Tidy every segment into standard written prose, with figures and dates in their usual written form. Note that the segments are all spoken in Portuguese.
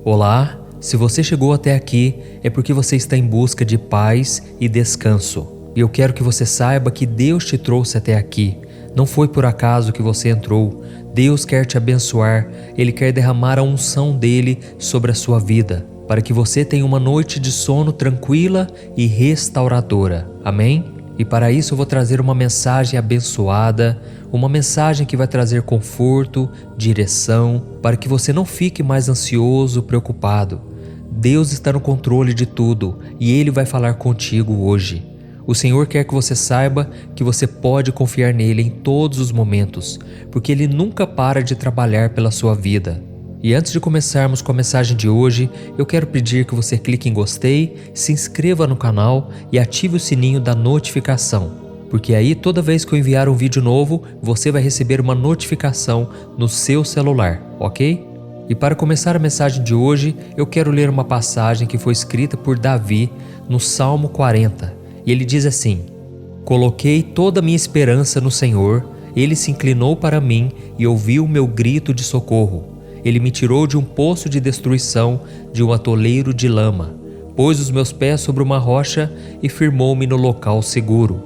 Olá, se você chegou até aqui é porque você está em busca de paz e descanso. E eu quero que você saiba que Deus te trouxe até aqui. Não foi por acaso que você entrou. Deus quer te abençoar. Ele quer derramar a unção dele sobre a sua vida, para que você tenha uma noite de sono tranquila e restauradora. Amém? E para isso eu vou trazer uma mensagem abençoada, uma mensagem que vai trazer conforto, direção, para que você não fique mais ansioso, preocupado. Deus está no controle de tudo e Ele vai falar contigo hoje. O Senhor quer que você saiba que você pode confiar nele em todos os momentos, porque Ele nunca para de trabalhar pela sua vida. E antes de começarmos com a mensagem de hoje, eu quero pedir que você clique em gostei, se inscreva no canal e ative o sininho da notificação, porque aí toda vez que eu enviar um vídeo novo, você vai receber uma notificação no seu celular, ok? E para começar a mensagem de hoje, eu quero ler uma passagem que foi escrita por Davi no Salmo 40, e ele diz assim: Coloquei toda a minha esperança no Senhor, Ele se inclinou para mim e ouviu o meu grito de socorro. Ele me tirou de um poço de destruição, de um atoleiro de lama. Pôs os meus pés sobre uma rocha e firmou-me no local seguro.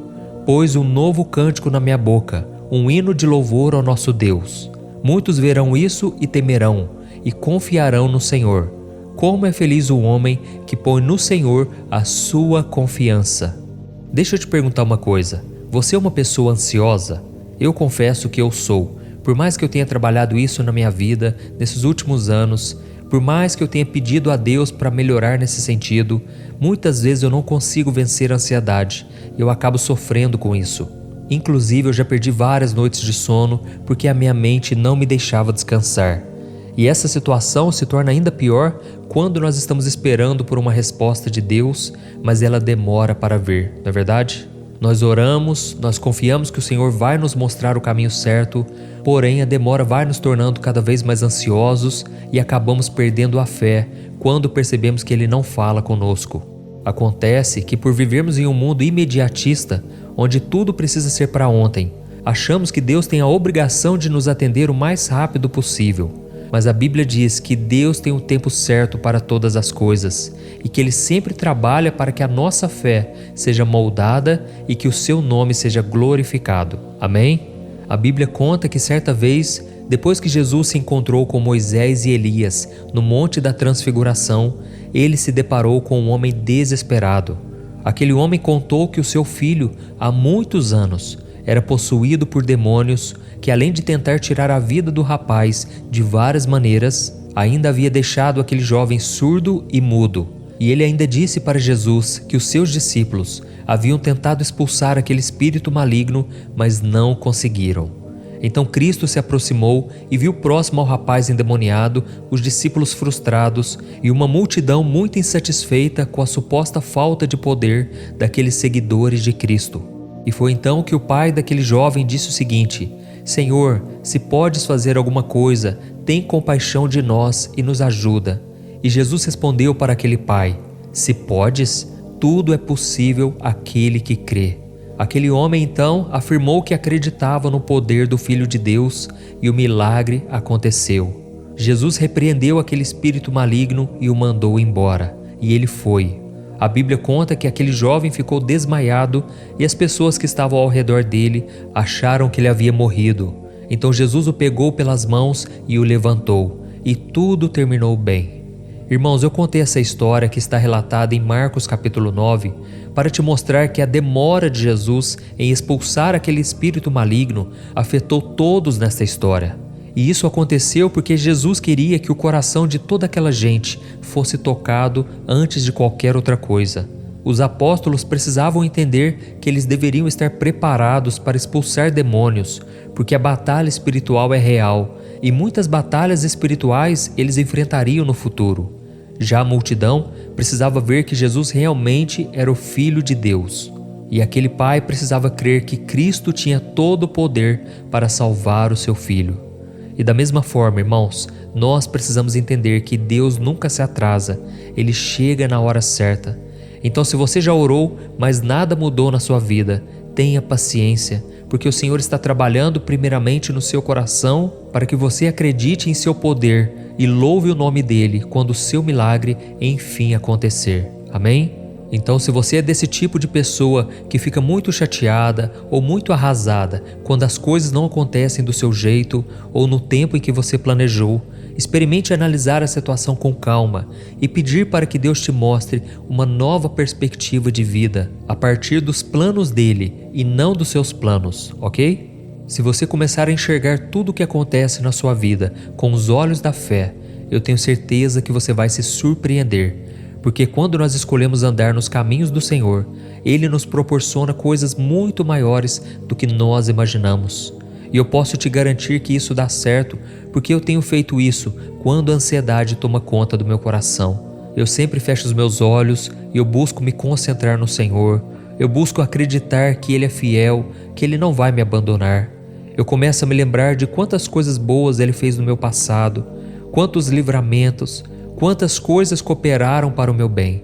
Pôs um novo cântico na minha boca, um hino de louvor ao nosso Deus. Muitos verão isso e temerão, e confiarão no Senhor. Como é feliz o homem que põe no Senhor a sua confiança. Deixa eu te perguntar uma coisa. Você é uma pessoa ansiosa? Eu confesso que eu sou. Por mais que eu tenha trabalhado isso na minha vida, nesses últimos anos, por mais que eu tenha pedido a Deus para melhorar nesse sentido, muitas vezes eu não consigo vencer a ansiedade e eu acabo sofrendo com isso. Inclusive, eu já perdi várias noites de sono porque a minha mente não me deixava descansar. E essa situação se torna ainda pior quando nós estamos esperando por uma resposta de Deus, mas ela demora para vir, não é verdade? Nós oramos, nós confiamos que o Senhor vai nos mostrar o caminho certo, porém a demora vai nos tornando cada vez mais ansiosos e acabamos perdendo a fé quando percebemos que Ele não fala conosco. Acontece que por vivermos em um mundo imediatista, onde tudo precisa ser para ontem, achamos que Deus tem a obrigação de nos atender o mais rápido possível. Mas a Bíblia diz que Deus tem um tempo certo para todas as coisas e que Ele sempre trabalha para que a nossa fé seja moldada e que o seu nome seja glorificado. Amém? A Bíblia conta que certa vez, depois que Jesus se encontrou com Moisés e Elias no Monte da Transfiguração, ele se deparou com um homem desesperado. Aquele homem contou que o seu filho, há muitos anos, era possuído por demônios que, além de tentar tirar a vida do rapaz de várias maneiras, ainda havia deixado aquele jovem surdo e mudo. E ele ainda disse para Jesus que os seus discípulos haviam tentado expulsar aquele espírito maligno, mas não conseguiram. Então Cristo se aproximou e viu próximo ao rapaz endemoniado os discípulos frustrados e uma multidão muito insatisfeita com a suposta falta de poder daqueles seguidores de Cristo. E foi então que o pai daquele jovem disse o seguinte: Senhor, se podes fazer alguma coisa, tem compaixão de nós e nos ajuda. E Jesus respondeu para aquele pai: Se podes, tudo é possível àquele que crê. Aquele homem então afirmou que acreditava no poder do Filho de Deus e o milagre aconteceu. Jesus repreendeu aquele espírito maligno e o mandou embora, e ele foi. A Bíblia conta que aquele jovem ficou desmaiado e as pessoas que estavam ao redor dele acharam que ele havia morrido. Então Jesus o pegou pelas mãos e o levantou, e tudo terminou bem. Irmãos, eu contei essa história que está relatada em Marcos capítulo 9 para te mostrar que a demora de Jesus em expulsar aquele espírito maligno afetou todos nesta história. E isso aconteceu porque Jesus queria que o coração de toda aquela gente fosse tocado antes de qualquer outra coisa. Os apóstolos precisavam entender que eles deveriam estar preparados para expulsar demônios, porque a batalha espiritual é real e muitas batalhas espirituais eles enfrentariam no futuro. Já a multidão precisava ver que Jesus realmente era o Filho de Deus. E aquele pai precisava crer que Cristo tinha todo o poder para salvar o seu filho. E da mesma forma, irmãos, nós precisamos entender que Deus nunca se atrasa, Ele chega na hora certa. Então, se você já orou, mas nada mudou na sua vida, tenha paciência, porque o Senhor está trabalhando primeiramente no seu coração para que você acredite em seu poder e louve o nome dele quando o seu milagre enfim acontecer. Amém? Então, se você é desse tipo de pessoa que fica muito chateada ou muito arrasada quando as coisas não acontecem do seu jeito ou no tempo em que você planejou, experimente analisar a situação com calma e pedir para que Deus te mostre uma nova perspectiva de vida a partir dos planos dele e não dos seus planos, ok? Se você começar a enxergar tudo o que acontece na sua vida com os olhos da fé, eu tenho certeza que você vai se surpreender, porque quando nós escolhemos andar nos caminhos do Senhor, Ele nos proporciona coisas muito maiores do que nós imaginamos. E eu posso te garantir que isso dá certo, porque eu tenho feito isso quando a ansiedade toma conta do meu coração. Eu sempre fecho os meus olhos e eu busco me concentrar no Senhor. Eu busco acreditar que Ele é fiel, que Ele não vai me abandonar. Eu começo a me lembrar de quantas coisas boas Ele fez no meu passado, quantos livramentos, quantas coisas cooperaram para o meu bem.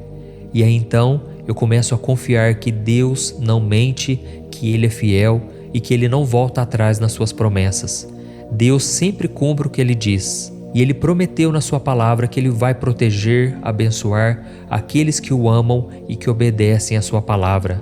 E aí então eu começo a confiar que Deus não mente, que Ele é fiel e que Ele não volta atrás nas suas promessas. Deus sempre cumpre o que Ele diz. E Ele prometeu na sua palavra que Ele vai proteger, abençoar aqueles que o amam e que obedecem à sua palavra.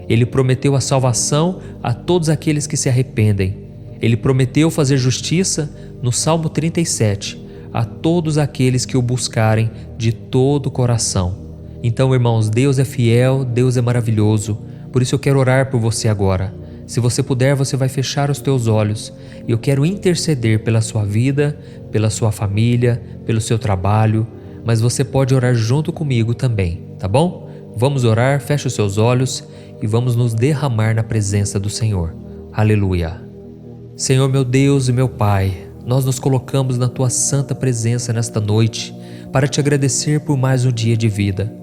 Ele prometeu a salvação a todos aqueles que se arrependem. Ele prometeu fazer justiça no Salmo 37 a todos aqueles que o buscarem de todo o coração. Então, irmãos, Deus é fiel, Deus é maravilhoso. Por isso eu quero orar por você agora. Se você puder, você vai fechar os teus olhos. E eu quero interceder pela sua vida, pela sua família, pelo seu trabalho. Mas você pode orar junto comigo também, tá bom? Vamos orar, feche os seus olhos e vamos nos derramar na presença do Senhor. Aleluia. Senhor meu Deus e meu Pai, nós nos colocamos na Tua santa presença nesta noite para Te agradecer por mais um dia de vida.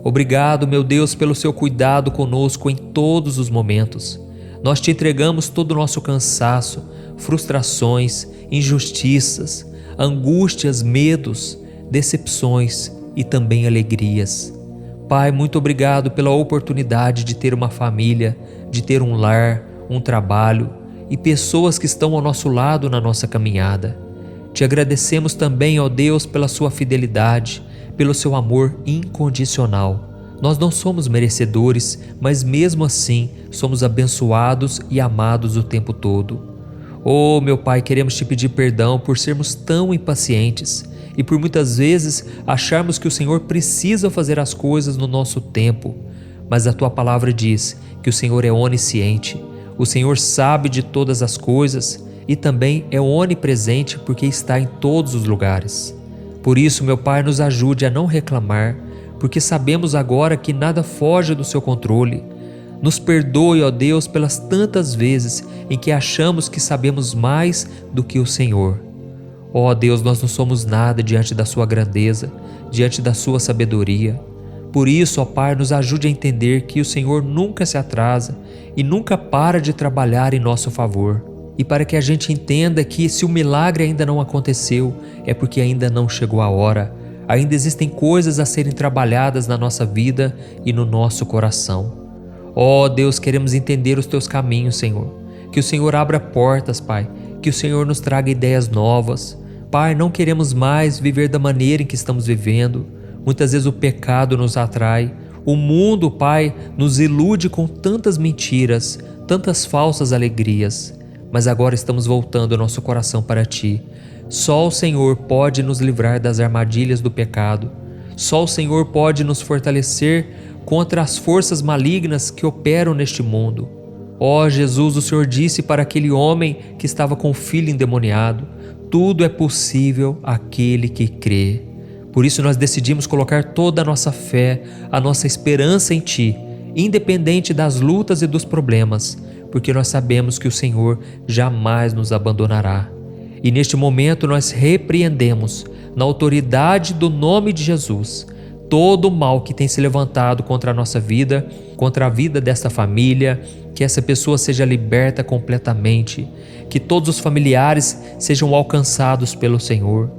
Obrigado, meu Deus, pelo Seu cuidado conosco em todos os momentos. Nós Te entregamos todo o nosso cansaço, frustrações, injustiças, angústias, medos, decepções e também alegrias. Pai, muito obrigado pela oportunidade de ter uma família, de ter um lar, um trabalho e pessoas que estão ao nosso lado na nossa caminhada. Te agradecemos também, ó Deus, pela Sua fidelidade, pelo Seu amor incondicional. Nós não somos merecedores, mas mesmo assim somos abençoados e amados o tempo todo. Oh, meu Pai, queremos Te pedir perdão por sermos tão impacientes e por muitas vezes acharmos que o Senhor precisa fazer as coisas no nosso tempo. Mas a Tua palavra diz que o Senhor é onisciente, o Senhor sabe de todas as coisas e também é onipresente porque está em todos os lugares. Por isso, meu Pai, nos ajude a não reclamar, porque sabemos agora que nada foge do Seu controle. Nos perdoe, ó Deus, pelas tantas vezes em que achamos que sabemos mais do que o Senhor. Ó Deus, nós não somos nada diante da Sua grandeza, diante da Sua sabedoria. Por isso, ó Pai, nos ajude a entender que o Senhor nunca se atrasa e nunca para de trabalhar em nosso favor. E para que a gente entenda que se o milagre ainda não aconteceu, é porque ainda não chegou a hora. Ainda existem coisas a serem trabalhadas na nossa vida e no nosso coração. Ó Deus, queremos entender os Teus caminhos, Senhor. Que o Senhor abra portas, Pai. Que o Senhor nos traga ideias novas. Pai, não queremos mais viver da maneira em que estamos vivendo. Muitas vezes o pecado nos atrai. O mundo, Pai, nos ilude com tantas mentiras, tantas falsas alegrias. Mas agora estamos voltando o nosso coração para Ti. Só o Senhor pode nos livrar das armadilhas do pecado. Só o Senhor pode nos fortalecer contra as forças malignas que operam neste mundo. Ó Jesus, o Senhor disse para aquele homem que estava com o filho endemoniado: tudo é possível àquele que crê. Por isso nós decidimos colocar toda a nossa fé, a nossa esperança em Ti, independente das lutas e dos problemas, porque nós sabemos que o Senhor jamais nos abandonará. E neste momento nós repreendemos, na autoridade do nome de Jesus, todo o mal que tem se levantado contra a nossa vida, contra a vida desta família, que essa pessoa seja liberta completamente, que todos os familiares sejam alcançados pelo Senhor.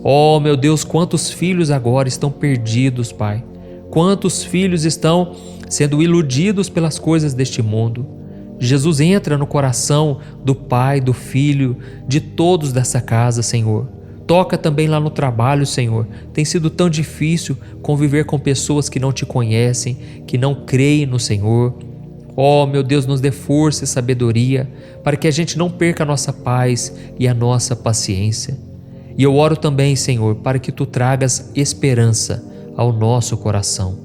Oh, meu Deus, quantos filhos agora estão perdidos, Pai. Quantos filhos estão sendo iludidos pelas coisas deste mundo. Jesus, entra no coração do pai, do filho, de todos dessa casa, Senhor. Toca também lá no trabalho, Senhor. Tem sido tão difícil conviver com pessoas que não te conhecem, que não creem no Senhor. Oh, meu Deus, nos dê força e sabedoria para que a gente não perca a nossa paz e a nossa paciência. E eu oro também, Senhor, para que Tu tragas esperança ao nosso coração.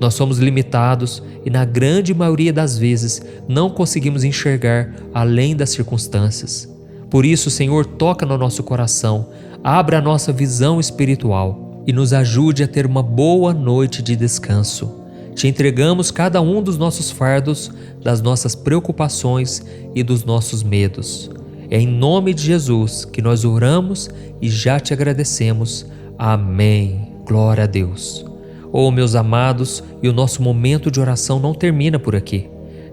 Nós somos limitados e, na grande maioria das vezes, não conseguimos enxergar além das circunstâncias. Por isso, Senhor, toca no nosso coração, abra a nossa visão espiritual e nos ajude a ter uma boa noite de descanso. Te entregamos cada um dos nossos fardos, das nossas preocupações e dos nossos medos. É em nome de Jesus que nós oramos e já te agradecemos. Amém. Glória a Deus. Oh, meus amados, e o nosso momento de oração não termina por aqui.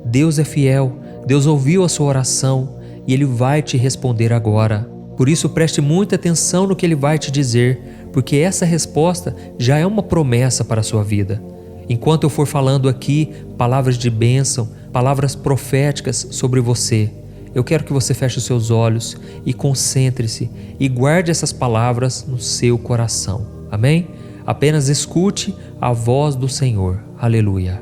Deus é fiel, Deus ouviu a sua oração e Ele vai te responder agora. Por isso, preste muita atenção no que Ele vai te dizer, porque essa resposta já é uma promessa para a sua vida. Enquanto eu for falando aqui palavras de bênção, palavras proféticas sobre você, eu quero que você feche os seus olhos e concentre-se e guarde essas palavras no seu coração. Amém? Apenas escute a voz do Senhor. Aleluia.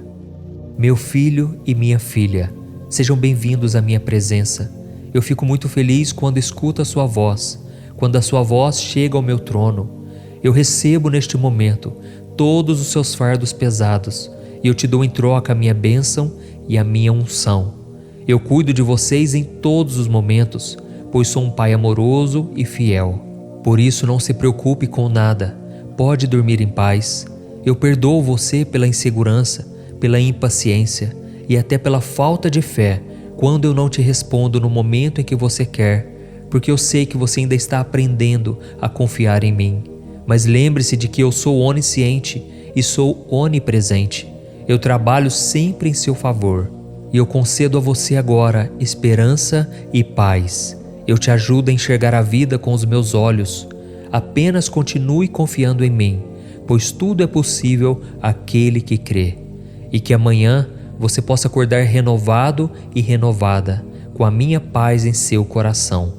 Meu filho e minha filha, sejam bem-vindos à minha presença. Eu fico muito feliz quando escuto a sua voz, quando a sua voz chega ao meu trono. Eu recebo neste momento todos os seus fardos pesados e eu te dou em troca a minha bênção e a minha unção. Eu cuido de vocês em todos os momentos, pois sou um pai amoroso e fiel. Por isso, não se preocupe com nada. Pode dormir em paz. Eu perdoo você pela insegurança, pela impaciência e até pela falta de fé quando eu não te respondo no momento em que você quer, porque eu sei que você ainda está aprendendo a confiar em mim. Mas lembre-se de que eu sou onisciente e sou onipresente. Eu trabalho sempre em seu favor e eu concedo a você agora esperança e paz. Eu te ajudo a enxergar a vida com os meus olhos. Apenas continue confiando em mim, pois tudo é possível àquele que crê. E que amanhã você possa acordar renovado e renovada, com a minha paz em seu coração.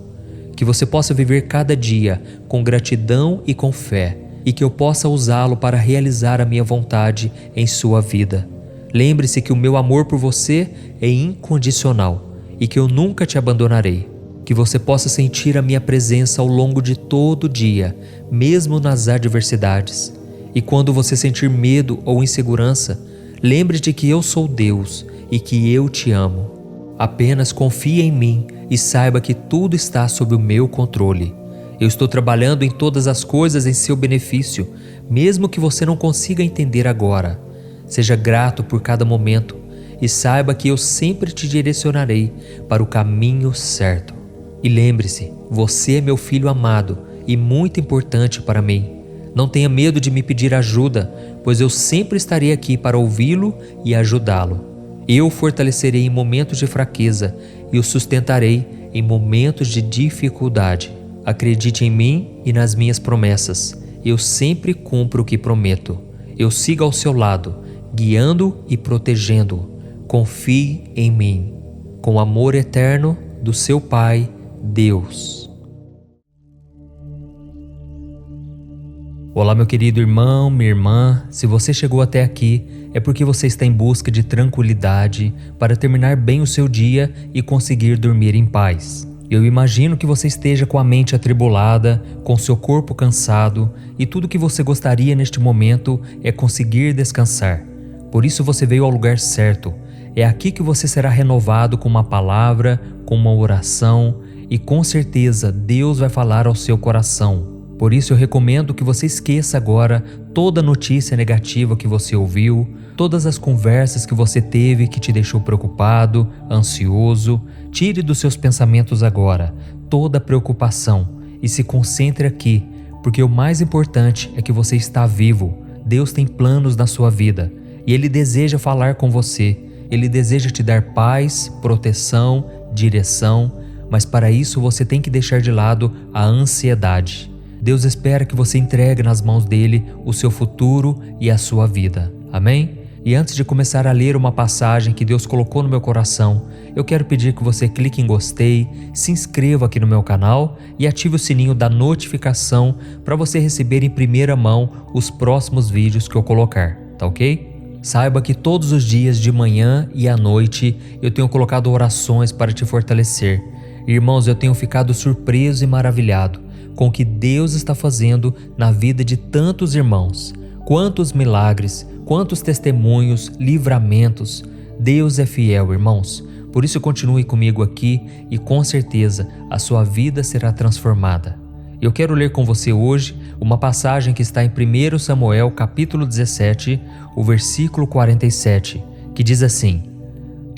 Que você possa viver cada dia com gratidão e com fé, e que eu possa usá-lo para realizar a minha vontade em sua vida. Lembre-se que o meu amor por você é incondicional e que eu nunca te abandonarei. Que você possa sentir a minha presença ao longo de todo o dia, mesmo nas adversidades. E quando você sentir medo ou insegurança, lembre-te que eu sou Deus e que eu te amo. Apenas confie em mim e saiba que tudo está sob o meu controle. Eu estou trabalhando em todas as coisas em seu benefício, mesmo que você não consiga entender agora. Seja grato por cada momento e saiba que eu sempre te direcionarei para o caminho certo. E lembre-se, você é meu filho amado e muito importante para mim. Não tenha medo de me pedir ajuda, pois eu sempre estarei aqui para ouvi-lo e ajudá-lo. Eu o fortalecerei em momentos de fraqueza e o sustentarei em momentos de dificuldade. Acredite em mim e nas minhas promessas. Eu sempre cumpro o que prometo. Eu sigo ao seu lado, guiando e protegendo-o. Confie em mim. Com amor eterno do seu Pai, Deus. Olá, meu querido irmão, minha irmã. Se você chegou até aqui, é porque você está em busca de tranquilidade para terminar bem o seu dia e conseguir dormir em paz. Eu imagino que você esteja com a mente atribulada, com seu corpo cansado e tudo que você gostaria neste momento é conseguir descansar. Por isso você veio ao lugar certo. É aqui que você será renovado com uma palavra, com uma oração e com certeza Deus vai falar ao seu coração. Por isso eu recomendo que você esqueça agora toda notícia negativa que você ouviu, todas as conversas que você teve que te deixou preocupado, ansioso. Tire dos seus pensamentos agora toda a preocupação e se concentre aqui, porque o mais importante é que você está vivo. Deus tem planos na sua vida e Ele deseja falar com você. Ele deseja te dar paz, proteção, direção, mas para isso você tem que deixar de lado a ansiedade. Deus espera que você entregue nas mãos dele o seu futuro e a sua vida. Amém? E antes de começar a ler uma passagem que Deus colocou no meu coração, eu quero pedir que você clique em gostei, se inscreva aqui no meu canal e ative o sininho da notificação para você receber em primeira mão os próximos vídeos que eu colocar, tá ok? Saiba que todos os dias de manhã e à noite eu tenho colocado orações para te fortalecer. Irmãos, eu tenho ficado surpreso e maravilhado com o que Deus está fazendo na vida de tantos irmãos. Quantos milagres, quantos testemunhos, livramentos. Deus é fiel, irmãos. Por isso continue comigo aqui e com certeza a sua vida será transformada. Eu quero ler com você hoje uma passagem que está em 1 Samuel capítulo 17, o versículo 47, que diz assim: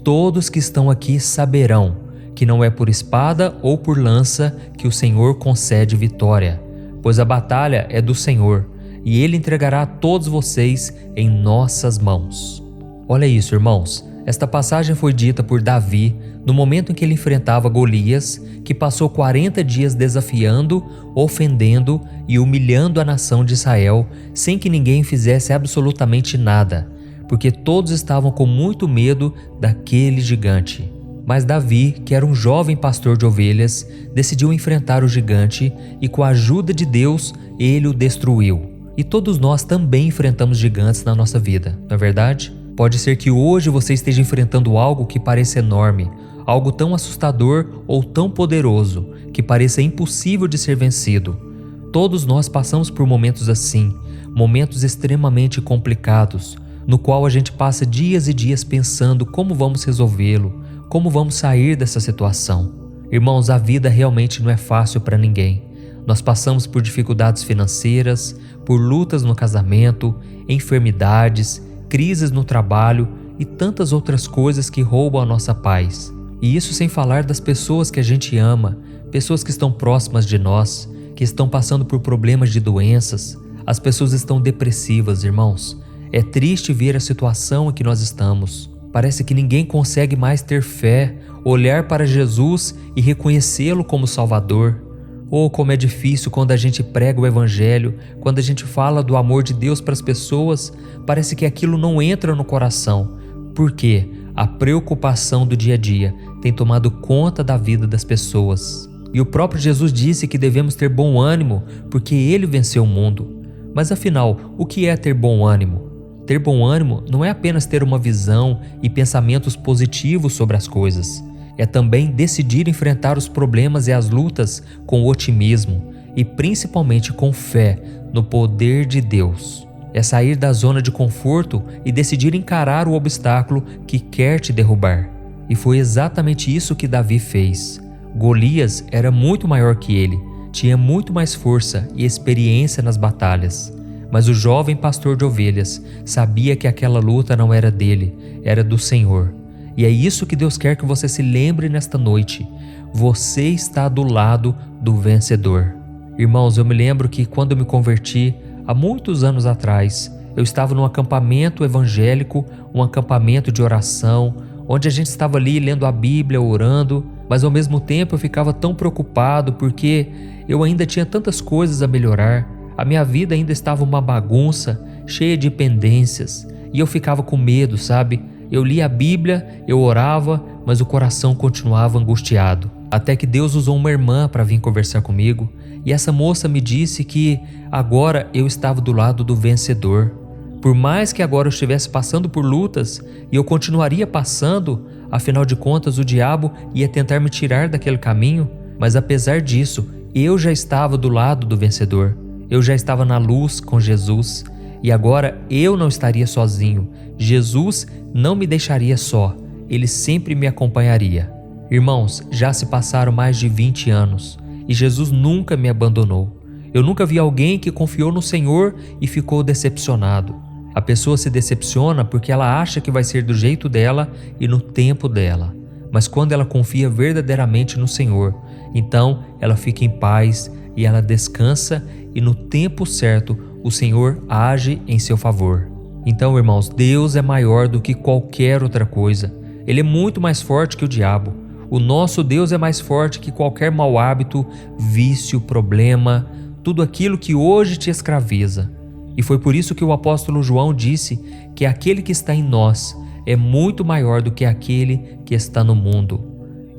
Todos que estão aqui saberão que não é por espada ou por lança que o Senhor concede vitória, pois a batalha é do Senhor, e Ele entregará a todos vocês em nossas mãos. Olha isso, irmãos. Esta passagem foi dita por Davi no momento em que ele enfrentava Golias, que passou 40 dias desafiando, ofendendo e humilhando a nação de Israel, sem que ninguém fizesse absolutamente nada, porque todos estavam com muito medo daquele gigante. Mas Davi, que era um jovem pastor de ovelhas, decidiu enfrentar o gigante e, com a ajuda de Deus, ele o destruiu. E todos nós também enfrentamos gigantes na nossa vida, não é verdade? Pode ser que hoje você esteja enfrentando algo que pareça enorme, algo tão assustador ou tão poderoso que pareça impossível de ser vencido. Todos nós passamos por momentos assim, momentos extremamente complicados, no qual a gente passa dias e dias pensando como vamos resolvê-lo, como vamos sair dessa situação. Irmãos, a vida realmente não é fácil para ninguém. Nós passamos por dificuldades financeiras, por lutas no casamento, enfermidades, crises no trabalho e tantas outras coisas que roubam a nossa paz. E isso sem falar das pessoas que a gente ama, pessoas que estão próximas de nós, que estão passando por problemas de doenças. As pessoas estão depressivas, irmãos. É triste ver a situação em que nós estamos. Parece que ninguém consegue mais ter fé, olhar para Jesus e reconhecê-lo como Salvador. Oh, como é difícil quando a gente prega o Evangelho, quando a gente fala do amor de Deus para as pessoas, parece que aquilo não entra no coração. Por quê? A preocupação do dia a dia tem tomado conta da vida das pessoas. E o próprio Jesus disse que devemos ter bom ânimo, porque Ele venceu o mundo. Mas afinal, o que é ter bom ânimo? Ter bom ânimo não é apenas ter uma visão e pensamentos positivos sobre as coisas. É também decidir enfrentar os problemas e as lutas com otimismo e principalmente com fé no poder de Deus. É sair da zona de conforto e decidir encarar o obstáculo que quer te derrubar. E foi exatamente isso que Davi fez. Golias era muito maior que ele, tinha muito mais força e experiência nas batalhas. Mas o jovem pastor de ovelhas sabia que aquela luta não era dele, era do Senhor. E é isso que Deus quer que você se lembre nesta noite. Você está do lado do vencedor. Irmãos, eu me lembro que quando eu me converti, há muitos anos atrás, eu estava num acampamento evangélico, um acampamento de oração, onde a gente estava ali lendo a Bíblia, orando, mas ao mesmo tempo eu ficava tão preocupado porque eu ainda tinha tantas coisas a melhorar. A minha vida ainda estava uma bagunça, cheia de pendências, e eu ficava com medo, sabe? Eu lia a Bíblia, eu orava, mas o coração continuava angustiado. Até que Deus usou uma irmã para vir conversar comigo, e essa moça me disse que agora eu estava do lado do vencedor. Por mais que agora eu estivesse passando por lutas, e eu continuaria passando, afinal de contas o diabo ia tentar me tirar daquele caminho, mas apesar disso, eu já estava do lado do vencedor. Eu já estava na luz com Jesus. E agora eu não estaria sozinho. Jesus não me deixaria só. Ele sempre me acompanharia. Irmãos, já se passaram mais de 20 anos e Jesus nunca me abandonou. Eu nunca vi alguém que confiou no Senhor e ficou decepcionado. A pessoa se decepciona porque ela acha que vai ser do jeito dela e no tempo dela. Mas quando ela confia verdadeiramente no Senhor, então ela fica em paz e ela descansa e no tempo certo o Senhor age em seu favor. Então, irmãos, Deus é maior do que qualquer outra coisa. Ele é muito mais forte que o diabo. O nosso Deus é mais forte que qualquer mau hábito, vício, problema, tudo aquilo que hoje te escraviza. E foi por isso que o apóstolo João disse que aquele que está em nós é muito maior do que aquele que está no mundo.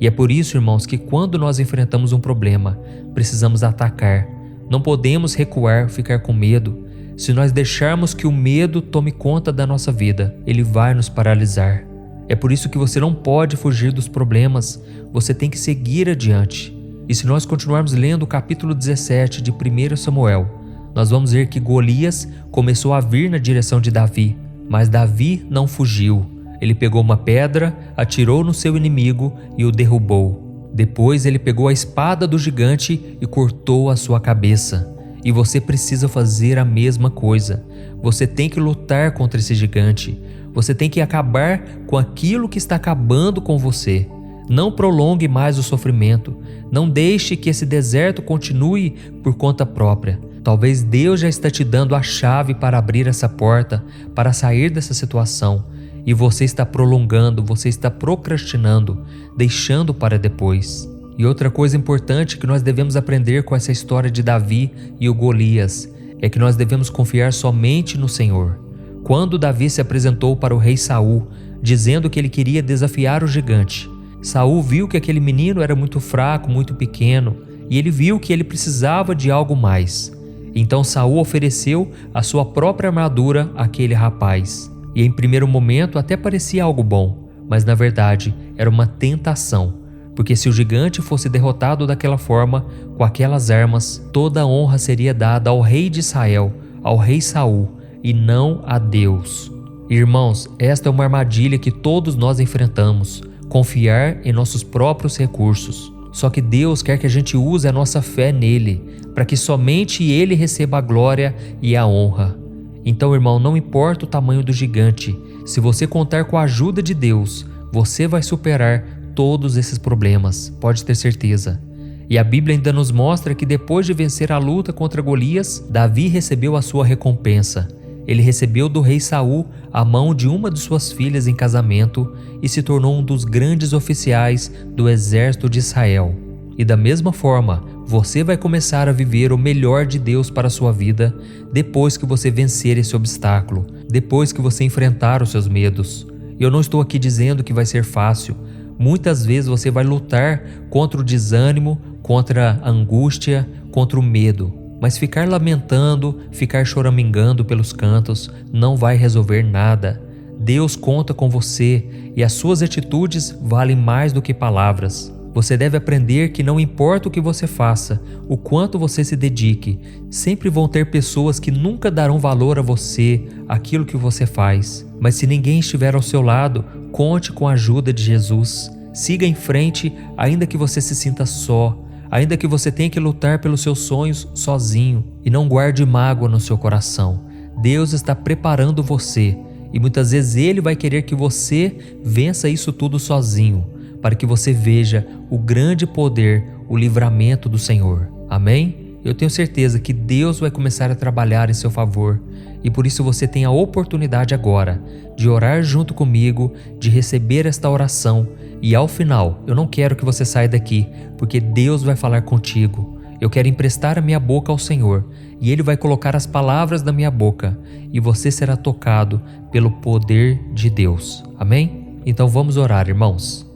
E é por isso, irmãos, que quando nós enfrentamos um problema, precisamos atacar. Não podemos recuar, ficar com medo. Se nós deixarmos que o medo tome conta da nossa vida, ele vai nos paralisar. É por isso que você não pode fugir dos problemas, você tem que seguir adiante. E se nós continuarmos lendo o capítulo 17 de 1 Samuel, nós vamos ver que Golias começou a vir na direção de Davi, mas Davi não fugiu. Ele pegou uma pedra, atirou no seu inimigo e o derrubou. Depois ele pegou a espada do gigante e cortou a sua cabeça. E você precisa fazer a mesma coisa. Você tem que lutar contra esse gigante. Você tem que acabar com aquilo que está acabando com você. Não prolongue mais o sofrimento. Não deixe que esse deserto continue por conta própria. Talvez Deus já está te dando a chave para abrir essa porta, para sair dessa situação. E você está prolongando, você está procrastinando, deixando para depois. E outra coisa importante que nós devemos aprender com essa história de Davi e o Golias é que nós devemos confiar somente no Senhor. Quando Davi se apresentou para o rei Saul, dizendo que ele queria desafiar o gigante, Saul viu que aquele menino era muito fraco, muito pequeno, e ele viu que ele precisava de algo mais. Então Saul ofereceu a sua própria armadura àquele rapaz. E em primeiro momento até parecia algo bom, mas na verdade era uma tentação. Porque se o gigante fosse derrotado daquela forma, com aquelas armas, toda a honra seria dada ao rei de Israel, ao rei Saul, e não a Deus. Irmãos, esta é uma armadilha que todos nós enfrentamos, confiar em nossos próprios recursos. Só que Deus quer que a gente use a nossa fé nele, para que somente ele receba a glória e a honra. Então, irmão, não importa o tamanho do gigante, se você contar com a ajuda de Deus, você vai superar todos esses problemas, pode ter certeza. E a Bíblia ainda nos mostra que depois de vencer a luta contra Golias, Davi recebeu a sua recompensa. Ele recebeu do rei Saul a mão de uma de suas filhas em casamento e se tornou um dos grandes oficiais do exército de Israel. E da mesma forma, você vai começar a viver o melhor de Deus para a sua vida depois que você vencer esse obstáculo, depois que você enfrentar os seus medos. Eu não estou aqui dizendo que vai ser fácil. Muitas vezes você vai lutar contra o desânimo, contra a angústia, contra o medo. Mas ficar lamentando, ficar choramingando pelos cantos não vai resolver nada. Deus conta com você e as suas atitudes valem mais do que palavras. Você deve aprender que não importa o que você faça, o quanto você se dedique, sempre vão ter pessoas que nunca darão valor a você, aquilo que você faz. Mas se ninguém estiver ao seu lado, conte com a ajuda de Jesus. Siga em frente, ainda que você se sinta só, ainda que você tenha que lutar pelos seus sonhos sozinho, e não guarde mágoa no seu coração. Deus está preparando você, e muitas vezes Ele vai querer que você vença isso tudo sozinho, para que você veja o grande poder, o livramento do Senhor. Amém? Eu tenho certeza que Deus vai começar a trabalhar em seu favor, e por isso você tem a oportunidade agora de orar junto comigo, de receber esta oração, e ao final, eu não quero que você saia daqui, porque Deus vai falar contigo. Eu quero emprestar a minha boca ao Senhor, e Ele vai colocar as palavras na minha boca, e você será tocado pelo poder de Deus. Amém? Então vamos orar, irmãos.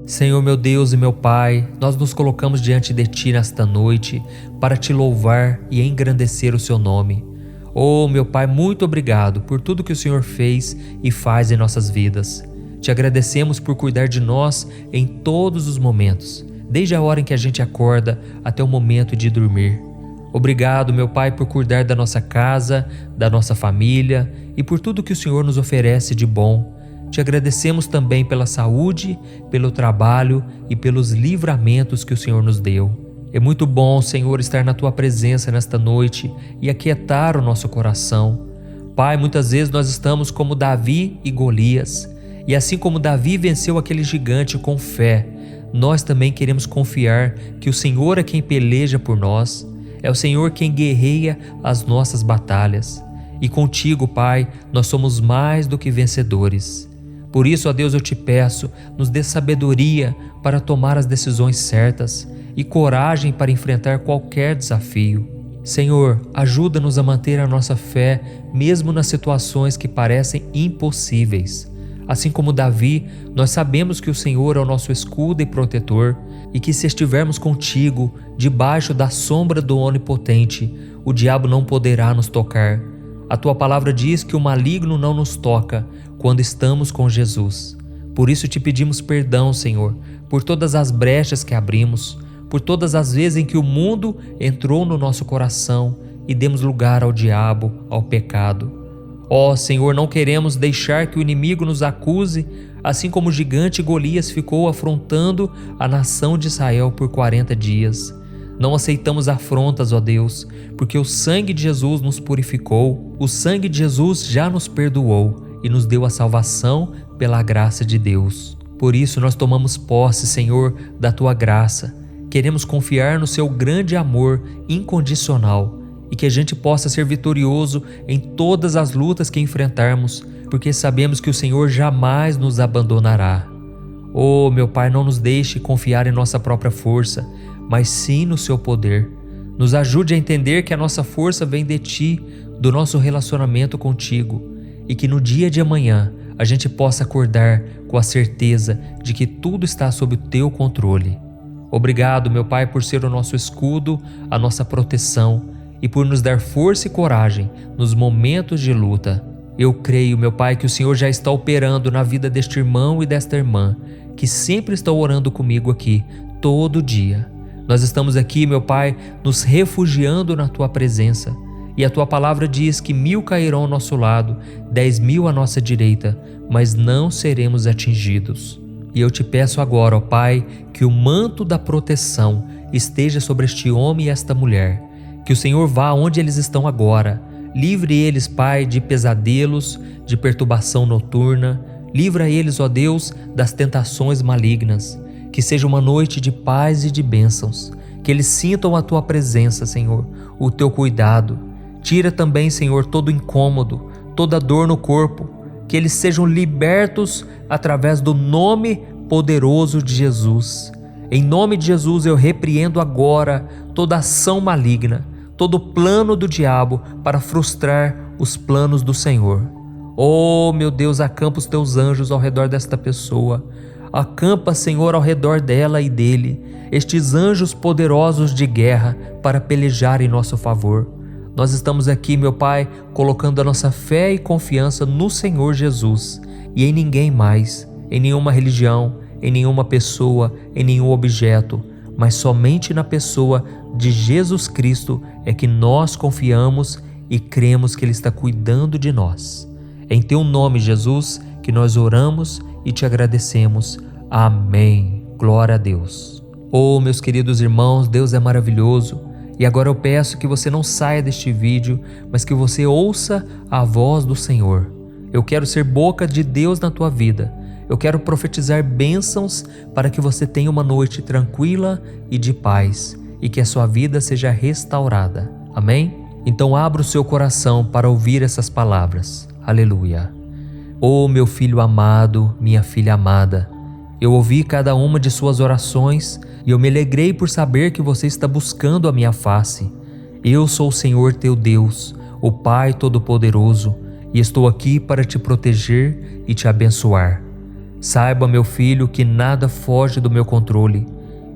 Senhor, meu Deus e meu Pai, nós nos colocamos diante de Ti nesta noite para Te louvar e engrandecer o Seu nome. Oh, meu Pai, muito obrigado por tudo que o Senhor fez e faz em nossas vidas. Te agradecemos por cuidar de nós em todos os momentos, desde a hora em que a gente acorda até o momento de dormir. Obrigado, meu Pai, por cuidar da nossa casa, da nossa família e por tudo que o Senhor nos oferece de bom. Te agradecemos também pela saúde, pelo trabalho e pelos livramentos que o Senhor nos deu. É muito bom, Senhor, estar na Tua presença nesta noite e aquietar o nosso coração. Pai, muitas vezes nós estamos como Davi e Golias, e assim como Davi venceu aquele gigante com fé, nós também queremos confiar que o Senhor é quem peleja por nós, é o Senhor quem guerreia as nossas batalhas. E contigo, Pai, nós somos mais do que vencedores. Por isso, ó Deus, eu te peço, nos dê sabedoria para tomar as decisões certas e coragem para enfrentar qualquer desafio. Senhor, ajuda-nos a manter a nossa fé mesmo nas situações que parecem impossíveis. Assim como Davi, nós sabemos que o Senhor é o nosso escudo e protetor e que se estivermos contigo, debaixo da sombra do Onipotente, o diabo não poderá nos tocar. A tua palavra diz que o maligno não nos toca quando estamos com Jesus. Por isso te pedimos perdão, Senhor, por todas as brechas que abrimos, por todas as vezes em que o mundo entrou no nosso coração e demos lugar ao diabo, ao pecado. Ó Senhor, não queremos deixar que o inimigo nos acuse, assim como o gigante Golias ficou afrontando a nação de Israel por 40 dias. Não aceitamos afrontas, ó Deus, porque o sangue de Jesus nos purificou, o sangue de Jesus já nos perdoou e nos deu a salvação pela graça de Deus. Por isso nós tomamos posse, Senhor, da tua graça. Queremos confiar no seu grande amor incondicional e que a gente possa ser vitorioso em todas as lutas que enfrentarmos, porque sabemos que o Senhor jamais nos abandonará. Oh, meu Pai, não nos deixe confiar em nossa própria força, mas sim no seu poder. Nos ajude a entender que a nossa força vem de Ti, do nosso relacionamento contigo, e que no dia de amanhã a gente possa acordar com a certeza de que tudo está sob o Teu controle. Obrigado, meu Pai, por ser o nosso escudo, a nossa proteção, e por nos dar força e coragem nos momentos de luta. Eu creio, meu Pai, que o Senhor já está operando na vida deste irmão e desta irmã, que sempre estão orando comigo aqui, todo dia. Nós estamos aqui, meu Pai, nos refugiando na Tua presença. E a Tua palavra diz que 1000 cairão ao nosso lado, 10.000 à nossa direita, mas não seremos atingidos. E eu te peço agora, ó Pai, que o manto da proteção esteja sobre este homem e esta mulher. Que o Senhor vá onde eles estão agora. Livre eles, Pai, de pesadelos, de perturbação noturna. Livra eles, ó Deus, das tentações malignas. Que seja uma noite de paz e de bênçãos. Que eles sintam a Tua presença, Senhor, o Teu cuidado. Tira também, Senhor, todo incômodo, toda dor no corpo. Que eles sejam libertos através do nome poderoso de Jesus. Em nome de Jesus eu repreendo agora toda ação maligna, todo plano do diabo para frustrar os planos do Senhor. Oh, meu Deus, acampa os Teus anjos ao redor desta pessoa. Acampa, Senhor, ao redor dela e dele, estes anjos poderosos de guerra para pelejar em nosso favor. Nós estamos aqui, meu Pai, colocando a nossa fé e confiança no Senhor Jesus e em ninguém mais, em nenhuma religião, em nenhuma pessoa, em nenhum objeto, mas somente na pessoa de Jesus Cristo é que nós confiamos e cremos que Ele está cuidando de nós. Em Teu nome, Jesus, que nós oramos e Te agradecemos. Amém. Glória a Deus. Oh, meus queridos irmãos, Deus é maravilhoso. E agora eu peço que você não saia deste vídeo, mas que você ouça a voz do Senhor. Eu quero ser boca de Deus na tua vida. Eu quero profetizar bênçãos para que você tenha uma noite tranquila e de paz e que a sua vida seja restaurada. Amém? Então abra o seu coração para ouvir essas palavras. Aleluia. Oh, meu filho amado, minha filha amada, eu ouvi cada uma de suas orações e eu me alegrei por saber que você está buscando a minha face. Eu sou o Senhor teu Deus, o Pai Todo-Poderoso, e estou aqui para te proteger e te abençoar. Saiba, meu filho, que nada foge do meu controle.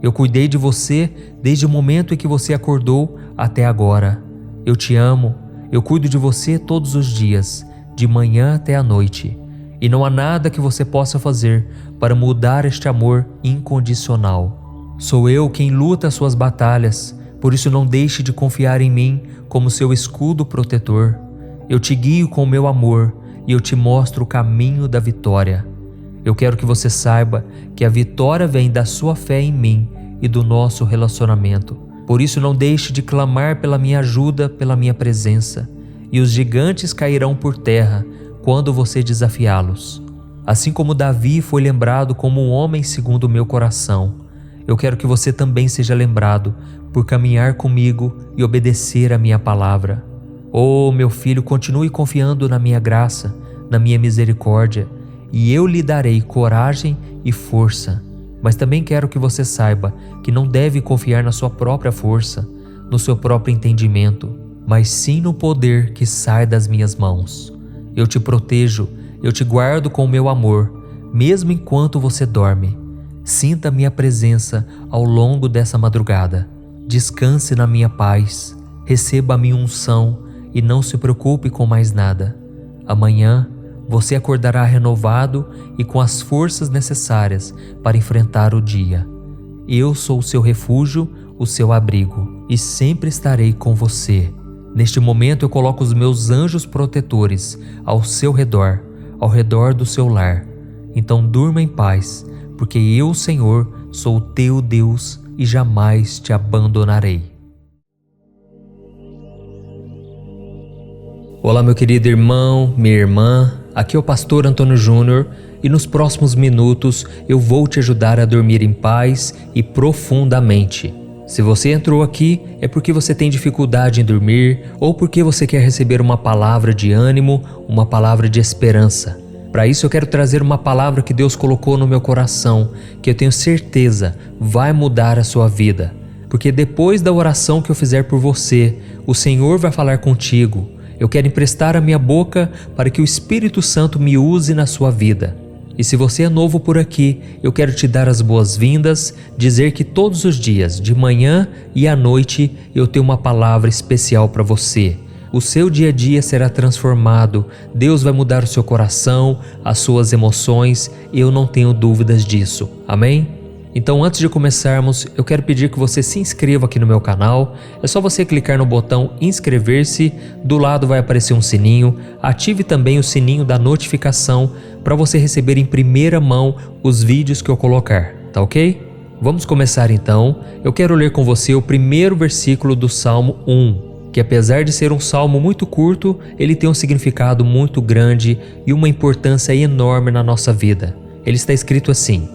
Eu cuidei de você desde o momento em que você acordou até agora. Eu te amo, eu cuido de você todos os dias, de manhã até a noite. E não há nada que você possa fazer para mudar este amor incondicional. Sou eu quem luta as suas batalhas, por isso não deixe de confiar em mim como seu escudo protetor. Eu te guio com o meu amor e eu te mostro o caminho da vitória. Eu quero que você saiba que a vitória vem da sua fé em mim e do nosso relacionamento. Por isso não deixe de clamar pela minha ajuda, pela minha presença. E os gigantes cairão por terra quando você desafiá-los. Assim como Davi foi lembrado como um homem segundo o meu coração, eu quero que você também seja lembrado por caminhar comigo e obedecer a minha palavra. Oh, meu filho, continue confiando na minha graça, na minha misericórdia, e eu lhe darei coragem e força. Mas também quero que você saiba que não deve confiar na sua própria força. no seu próprio entendimento, mas sim no poder que sai das minhas mãos. Eu te protejo, eu te guardo com o meu amor, mesmo enquanto você dorme. Sinta minha presença ao longo dessa madrugada. Descanse na minha paz, receba a minha unção e não se preocupe com mais nada. Amanhã você acordará renovado e com as forças necessárias para enfrentar o dia. Eu sou o seu refúgio, o seu abrigo, e sempre estarei com você. Neste momento eu coloco os meus anjos protetores ao seu redor, ao redor do seu lar. Então durma em paz, porque eu, Senhor, sou o teu Deus e jamais te abandonarei. Olá, meu querido irmão, minha irmã, aqui é o pastor Antônio Júnior e nos próximos minutos eu vou te ajudar a dormir em paz e profundamente. Se você entrou aqui é porque você tem dificuldade em dormir ou porque você quer receber uma palavra de ânimo, uma palavra de esperança. Para isso eu quero trazer uma palavra que Deus colocou no meu coração, que eu tenho certeza vai mudar a sua vida. Porque depois da oração que eu fizer por você, o Senhor vai falar contigo. Eu quero emprestar a minha boca para que o Espírito Santo me use na sua vida. E se você é novo por aqui, eu quero te dar as boas-vindas, dizer que todos os dias, de manhã e à noite, eu tenho uma palavra especial para você. O seu dia a dia será transformado, Deus vai mudar o seu coração, as suas emoções, e eu não tenho dúvidas disso. Amém? Então, antes de começarmos, eu quero pedir que você se inscreva aqui no meu canal. É só você clicar no botão inscrever-se, do lado vai aparecer um sininho. Ative também o sininho da notificação para você receber em primeira mão os vídeos que eu colocar, tá ok? Vamos começar então. Eu quero ler com você o primeiro versículo do Salmo 1, que apesar de ser um salmo muito curto, ele tem um significado muito grande e uma importância enorme na nossa vida. Ele está escrito assim: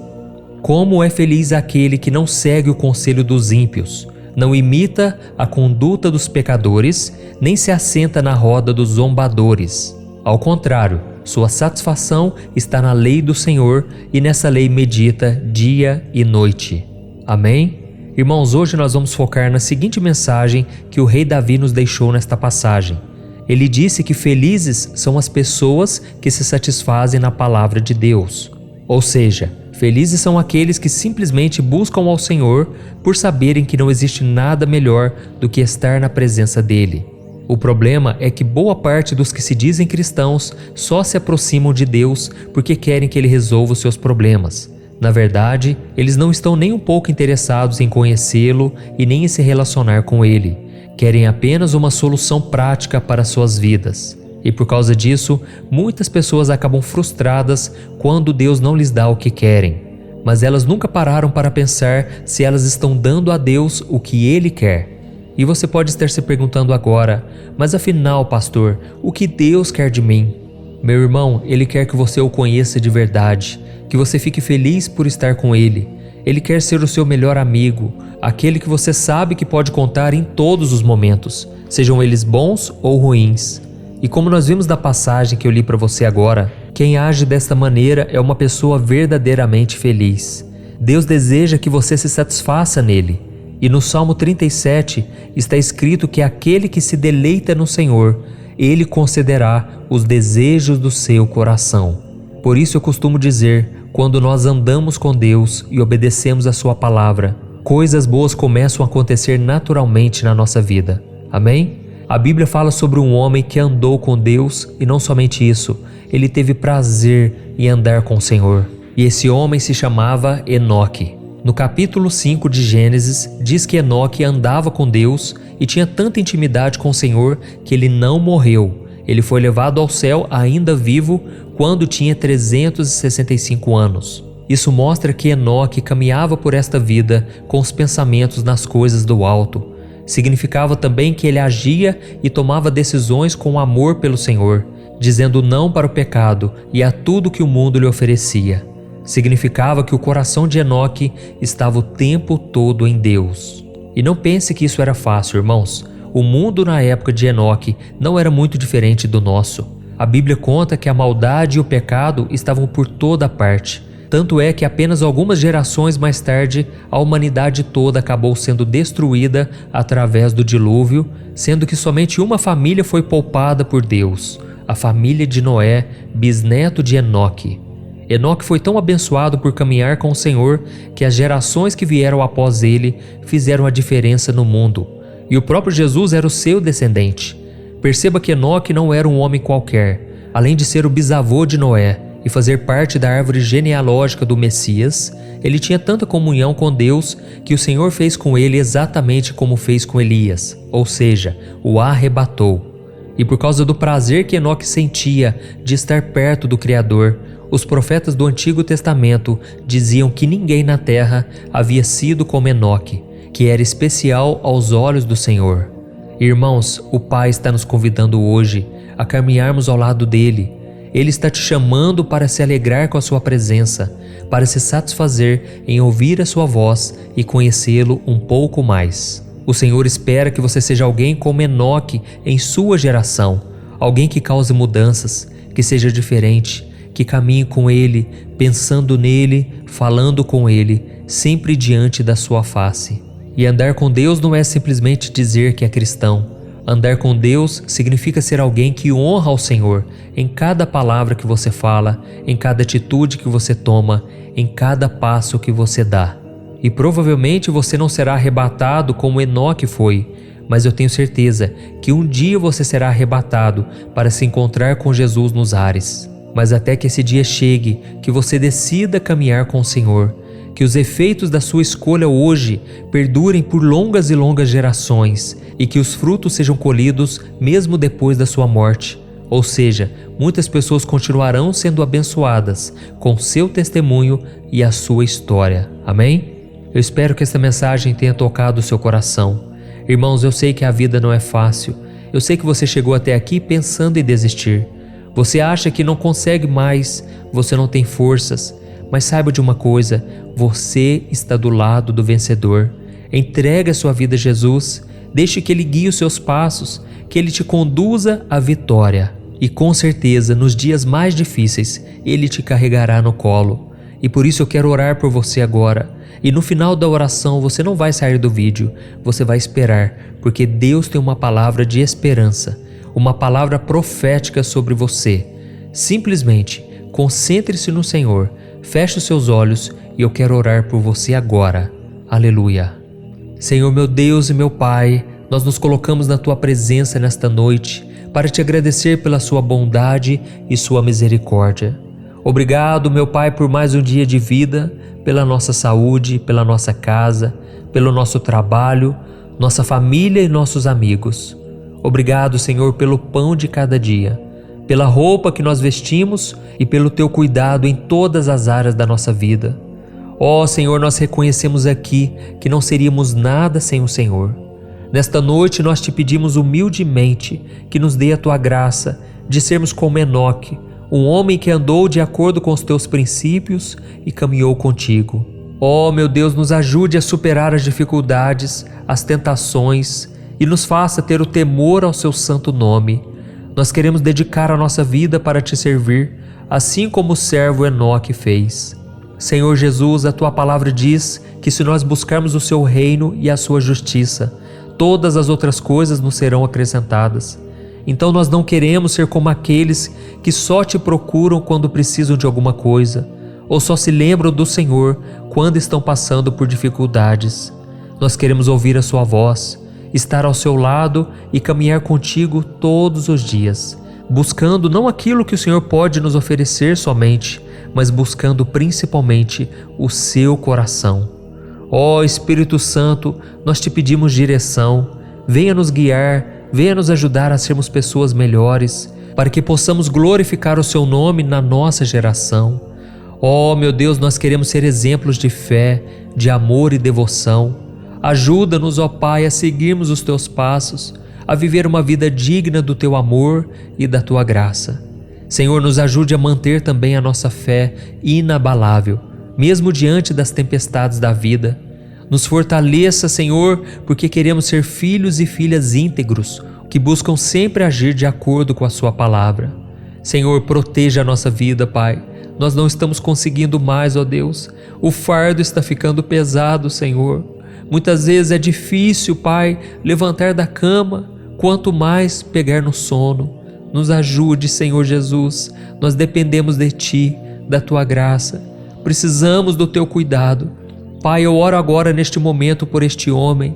Como é feliz aquele que não segue o conselho dos ímpios, não imita a conduta dos pecadores, nem se assenta na roda dos zombadores. Ao contrário, sua satisfação está na lei do Senhor e nessa lei medita dia e noite. Amém? Irmãos, hoje nós vamos focar na seguinte mensagem que o rei Davi nos deixou nesta passagem. Ele disse que felizes são as pessoas que se satisfazem na palavra de Deus. Ou seja, felizes são aqueles que simplesmente buscam ao Senhor por saberem que não existe nada melhor do que estar na presença dEle. O problema é que boa parte dos que se dizem cristãos só se aproximam de Deus porque querem que Ele resolva os seus problemas. Na verdade, eles não estão nem um pouco interessados em conhecê-lo e nem em se relacionar com Ele. Querem apenas uma solução prática para suas vidas. E por causa disso, muitas pessoas acabam frustradas quando Deus não lhes dá o que querem. Mas elas nunca pararam para pensar se elas estão dando a Deus o que Ele quer. E você pode estar se perguntando agora, mas afinal, pastor, o que Deus quer de mim? Meu irmão, Ele quer que você o conheça de verdade, que você fique feliz por estar com Ele. Ele quer ser o seu melhor amigo, aquele que você sabe que pode contar em todos os momentos, sejam eles bons ou ruins. E como nós vimos da passagem que eu li para você agora, quem age desta maneira é uma pessoa verdadeiramente feliz. Deus deseja que você se satisfaça nele. E no Salmo 37 está escrito que aquele que se deleita no Senhor, Ele concederá os desejos do seu coração. Por isso eu costumo dizer, quando nós andamos com Deus e obedecemos a sua palavra, coisas boas começam a acontecer naturalmente na nossa vida. Amém? A Bíblia fala sobre um homem que andou com Deus e não somente isso, ele teve prazer em andar com o Senhor. E esse homem se chamava Enoque. No capítulo 5 de Gênesis, diz que Enoque andava com Deus e tinha tanta intimidade com o Senhor que ele não morreu. Ele foi levado ao céu ainda vivo quando tinha 365 anos. Isso mostra que Enoque caminhava por esta vida com os pensamentos nas coisas do alto. Significava também que ele agia e tomava decisões com amor pelo Senhor, dizendo não para o pecado e a tudo que o mundo lhe oferecia. Significava que o coração de Enoque estava o tempo todo em Deus. E não pense que isso era fácil, irmãos. O mundo na época de Enoque não era muito diferente do nosso. A Bíblia conta que a maldade e o pecado estavam por toda parte, Tanto é que apenas algumas gerações mais tarde, a humanidade toda acabou sendo destruída através do dilúvio, sendo que somente uma família foi poupada por Deus, a família de Noé, bisneto de Enoque. Enoque foi tão abençoado por caminhar com o Senhor que as gerações que vieram após ele fizeram a diferença no mundo, e o próprio Jesus era o seu descendente. Perceba que Enoque não era um homem qualquer. Além de ser o bisavô de Noé e fazer parte da árvore genealógica do Messias, ele tinha tanta comunhão com Deus que o Senhor fez com ele exatamente como fez com Elias, ou seja, o arrebatou. E por causa do prazer que Enoque sentia de estar perto do Criador, os profetas do Antigo Testamento diziam que ninguém na terra havia sido como Enoque, que era especial aos olhos do Senhor. Irmãos, o Pai está nos convidando hoje a caminharmos ao lado dele. Ele está te chamando para se alegrar com a sua presença, para se satisfazer em ouvir a sua voz e conhecê-lo um pouco mais. O Senhor espera que você seja alguém como Enoque em sua geração, alguém que cause mudanças, que seja diferente, que caminhe com Ele, pensando nele, falando com Ele, sempre diante da sua face. E andar com Deus não é simplesmente dizer que é cristão. Andar com Deus significa ser alguém que honra ao Senhor em cada palavra que você fala, em cada atitude que você toma, em cada passo que você dá. E provavelmente você não será arrebatado como Enoque foi, mas eu tenho certeza que um dia você será arrebatado para se encontrar com Jesus nos ares. Mas até que esse dia chegue, que você decida caminhar com o Senhor, que os efeitos da sua escolha hoje perdurem por longas e longas gerações e que os frutos sejam colhidos mesmo depois da sua morte. Ou seja, muitas pessoas continuarão sendo abençoadas com seu testemunho e a sua história. Amém? Eu espero que esta mensagem tenha tocado o seu coração. Irmãos, eu sei que a vida não é fácil. Eu sei que você chegou até aqui pensando em desistir. Você acha que não consegue mais, você não tem forças. Mas saiba de uma coisa, você está do lado do vencedor. Entregue a sua vida a Jesus, deixe que Ele guie os seus passos, que Ele te conduza à vitória. E com certeza, nos dias mais difíceis, Ele te carregará no colo. E por isso eu quero orar por você agora. E no final da oração você não vai sair do vídeo, você vai esperar, porque Deus tem uma palavra de esperança, uma palavra profética sobre você. Simplesmente concentre-se no Senhor, feche os seus olhos e eu quero orar por você agora. Aleluia. Senhor meu Deus e meu Pai, nós nos colocamos na Tua presença nesta noite para Te agradecer pela Sua bondade e Sua misericórdia. Obrigado, meu Pai, por mais um dia de vida, pela nossa saúde, pela nossa casa, pelo nosso trabalho, nossa família e nossos amigos. Obrigado, Senhor, pelo pão de cada dia, pela roupa que nós vestimos e pelo Teu cuidado em todas as áreas da nossa vida. Ó Senhor, nós reconhecemos aqui que não seríamos nada sem o Senhor. Nesta noite nós Te pedimos humildemente que nos dê a Tua graça de sermos como Enoque, um homem que andou de acordo com os Teus princípios e caminhou contigo. Ó meu Deus, nos ajude a superar as dificuldades, as tentações e nos faça ter o temor ao Seu santo nome. Nós queremos dedicar a nossa vida para Te servir, assim como o servo Enoque fez. Senhor Jesus, a Tua palavra diz que se nós buscarmos o Seu reino e a Sua justiça, todas as outras coisas nos serão acrescentadas. Então nós não queremos ser como aqueles que só Te procuram quando precisam de alguma coisa, ou só se lembram do Senhor quando estão passando por dificuldades. Nós queremos ouvir a Sua voz, estar ao Seu lado e caminhar contigo todos os dias, buscando não aquilo que o Senhor pode nos oferecer somente, mas buscando principalmente o Seu coração. Ó Espírito Santo, nós Te pedimos direção, venha nos guiar, venha nos ajudar a sermos pessoas melhores, para que possamos glorificar o Seu nome na nossa geração. Ó meu Deus, nós queremos ser exemplos de fé, de amor e devoção. Ajuda-nos, ó Pai, a seguirmos os Teus passos, a viver uma vida digna do Teu amor e da Tua graça. Senhor, nos ajude a manter também a nossa fé inabalável, mesmo diante das tempestades da vida. Nos fortaleça, Senhor, porque queremos ser filhos e filhas íntegros, que buscam sempre agir de acordo com a Sua palavra. Senhor, proteja a nossa vida, Pai. Nós não estamos conseguindo mais, ó Deus. O fardo está ficando pesado, Senhor. Muitas vezes é difícil, Pai, levantar da cama, quanto mais pegar no sono. Nos ajude, Senhor Jesus. Nós dependemos de Ti, da Tua graça. Precisamos do Teu cuidado. Pai, eu oro agora neste momento por este homem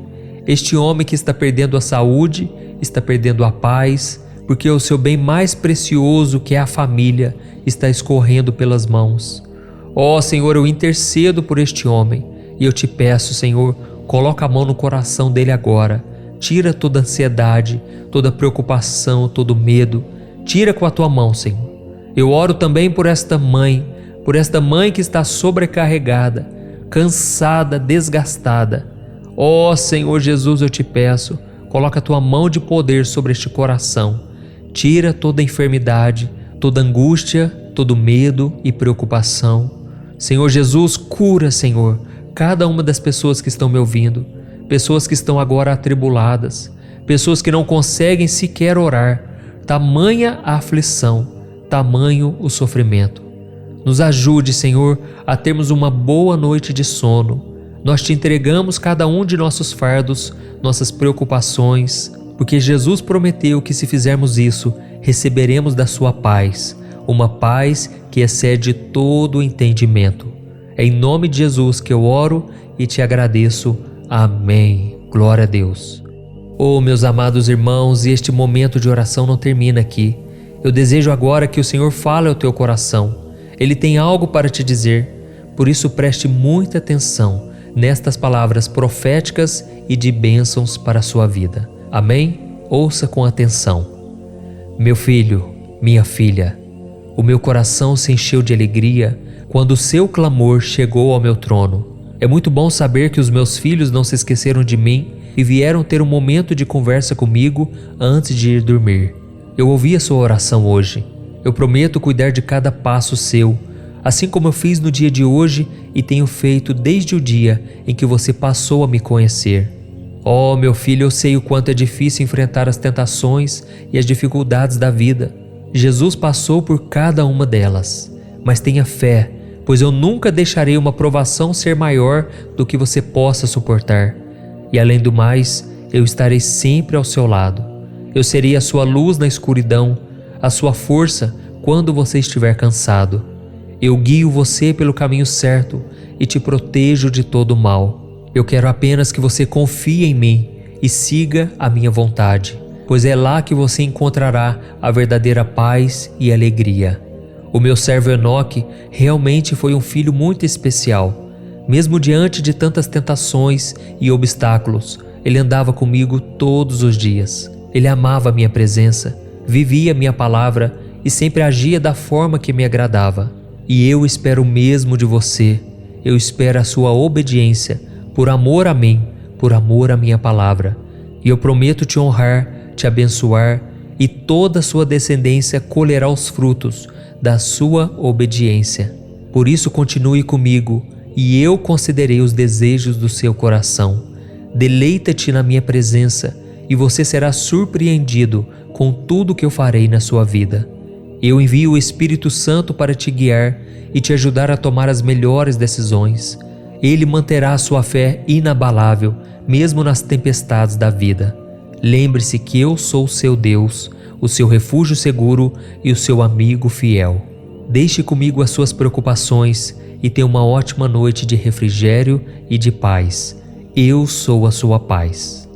que está perdendo a saúde, está perdendo a paz, porque o seu bem mais precioso, que é a família, está escorrendo pelas mãos. Ó Senhor, eu intercedo por este homem e eu te peço, Senhor, coloca a mão no coração dele agora. Tira toda ansiedade, toda preocupação, todo medo. Tira com a tua mão, Senhor. Eu oro também por esta mãe que está sobrecarregada, cansada, desgastada. Ó Senhor Jesus, eu te peço, coloca a tua mão de poder sobre este coração. Tira toda enfermidade, toda angústia, todo medo e preocupação. Senhor Jesus, cura, Senhor, cada uma das pessoas que estão me ouvindo, pessoas que estão agora atribuladas, pessoas que não conseguem sequer orar. Tamanha a aflição, tamanho o sofrimento. Nos ajude, Senhor, a termos uma boa noite de sono. Nós te entregamos cada um de nossos fardos, nossas preocupações, porque Jesus prometeu que se fizermos isso, receberemos da sua paz, uma paz que excede todo o entendimento. É em nome de Jesus que eu oro e te agradeço. Amém. Glória a Deus. Oh, meus amados irmãos, e este momento de oração não termina aqui. Eu desejo agora que o Senhor fale ao teu coração. Ele tem algo para te dizer, por isso preste muita atenção nestas palavras proféticas e de bênçãos para a sua vida. Amém? Ouça com atenção. Meu filho, minha filha, o meu coração se encheu de alegria quando o seu clamor chegou ao meu trono. É muito bom saber que os meus filhos não se esqueceram de mim e vieram ter um momento de conversa comigo antes de ir dormir. Eu ouvi a sua oração hoje. Eu prometo cuidar de cada passo seu, assim como eu fiz no dia de hoje e tenho feito desde o dia em que você passou a me conhecer. Oh, meu filho, eu sei o quanto é difícil enfrentar as tentações e as dificuldades da vida. Jesus passou por cada uma delas. Mas tenha fé, pois eu nunca deixarei uma provação ser maior do que você possa suportar. E além do mais, eu estarei sempre ao seu lado. Eu serei a sua luz na escuridão, a sua força quando você estiver cansado. Eu guio você pelo caminho certo e te protejo de todo o mal. Eu quero apenas que você confie em mim e siga a minha vontade, pois é lá que você encontrará a verdadeira paz e alegria. O meu servo Enoque realmente foi um filho muito especial. Mesmo diante de tantas tentações e obstáculos, ele andava comigo todos os dias. Ele amava a minha presença, vivia a minha palavra e sempre agia da forma que me agradava. E eu espero o mesmo de você. Eu espero a sua obediência, por amor a mim, por amor à minha palavra. E eu prometo te honrar, te abençoar, e toda a sua descendência colherá os frutos da sua obediência. Por isso continue comigo, e eu concederei os desejos do seu coração. Deleita-te na minha presença, e você será surpreendido com tudo que eu farei na sua vida. Eu envio o Espírito Santo para te guiar e te ajudar a tomar as melhores decisões. Ele manterá a sua fé inabalável, mesmo nas tempestades da vida. Lembre-se que eu sou o seu Deus, o seu refúgio seguro e o seu amigo fiel. Deixe comigo as suas preocupações e tenha uma ótima noite de refrigério e de paz. Eu sou a sua paz.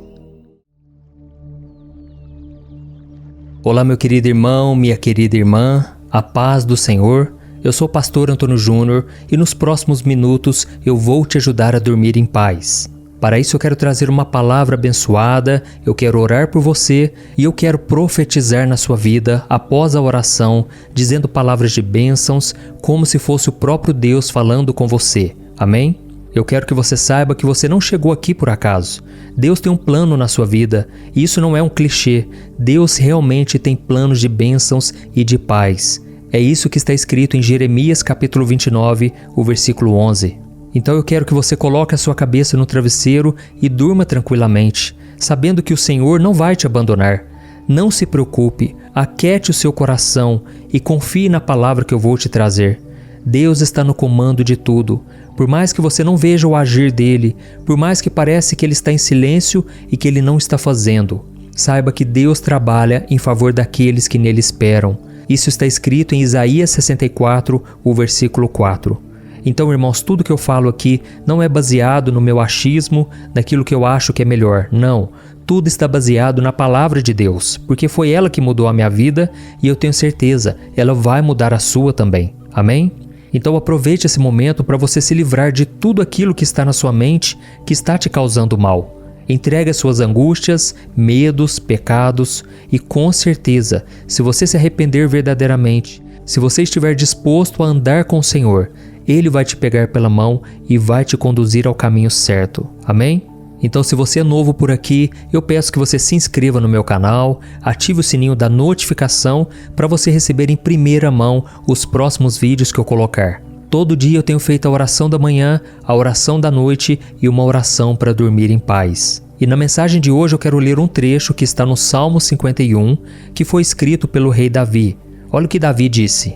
Olá, meu querido irmão, minha querida irmã, a paz do Senhor. Eu sou o pastor Antônio Júnior e nos próximos minutos eu vou te ajudar a dormir em paz. Para isso eu quero trazer uma palavra abençoada, eu quero orar por você e eu quero profetizar na sua vida após a oração, dizendo palavras de bênçãos, como se fosse o próprio Deus falando com você. Amém? Eu quero que você saiba que você não chegou aqui por acaso. Deus tem um plano na sua vida, e isso não é um clichê. Deus realmente tem planos de bênçãos e de paz. É isso que está escrito em Jeremias capítulo 29, o versículo 11. Então eu quero que você coloque a sua cabeça no travesseiro e durma tranquilamente, sabendo que o Senhor não vai te abandonar. Não se preocupe, aquiete o seu coração e confie na palavra que eu vou te trazer. Deus está no comando de tudo. Por mais que você não veja o agir dele, por mais que pareça que ele está em silêncio e que ele não está fazendo, saiba que Deus trabalha em favor daqueles que nele esperam. Isso está escrito em Isaías 64, o versículo 4. Então, irmãos, tudo que eu falo aqui não é baseado no meu achismo, naquilo que eu acho que é melhor. Não. Tudo está baseado na palavra de Deus, porque foi ela que mudou a minha vida e eu tenho certeza, ela vai mudar a sua também. Amém? Então aproveite esse momento para você se livrar de tudo aquilo que está na sua mente que está te causando mal. Entregue as suas angústias, medos, pecados e com certeza, se você se arrepender verdadeiramente, se você estiver disposto a andar com o Senhor, Ele vai te pegar pela mão e vai te conduzir ao caminho certo. Amém? Então, se você é novo por aqui, eu peço que você se inscreva no meu canal, ative o sininho da notificação para você receber em primeira mão os próximos vídeos que eu colocar. Todo dia eu tenho feito a oração da manhã, a oração da noite e uma oração para dormir em paz. E na mensagem de hoje eu quero ler um trecho que está no Salmo 51, que foi escrito pelo rei Davi. Olha o que Davi disse: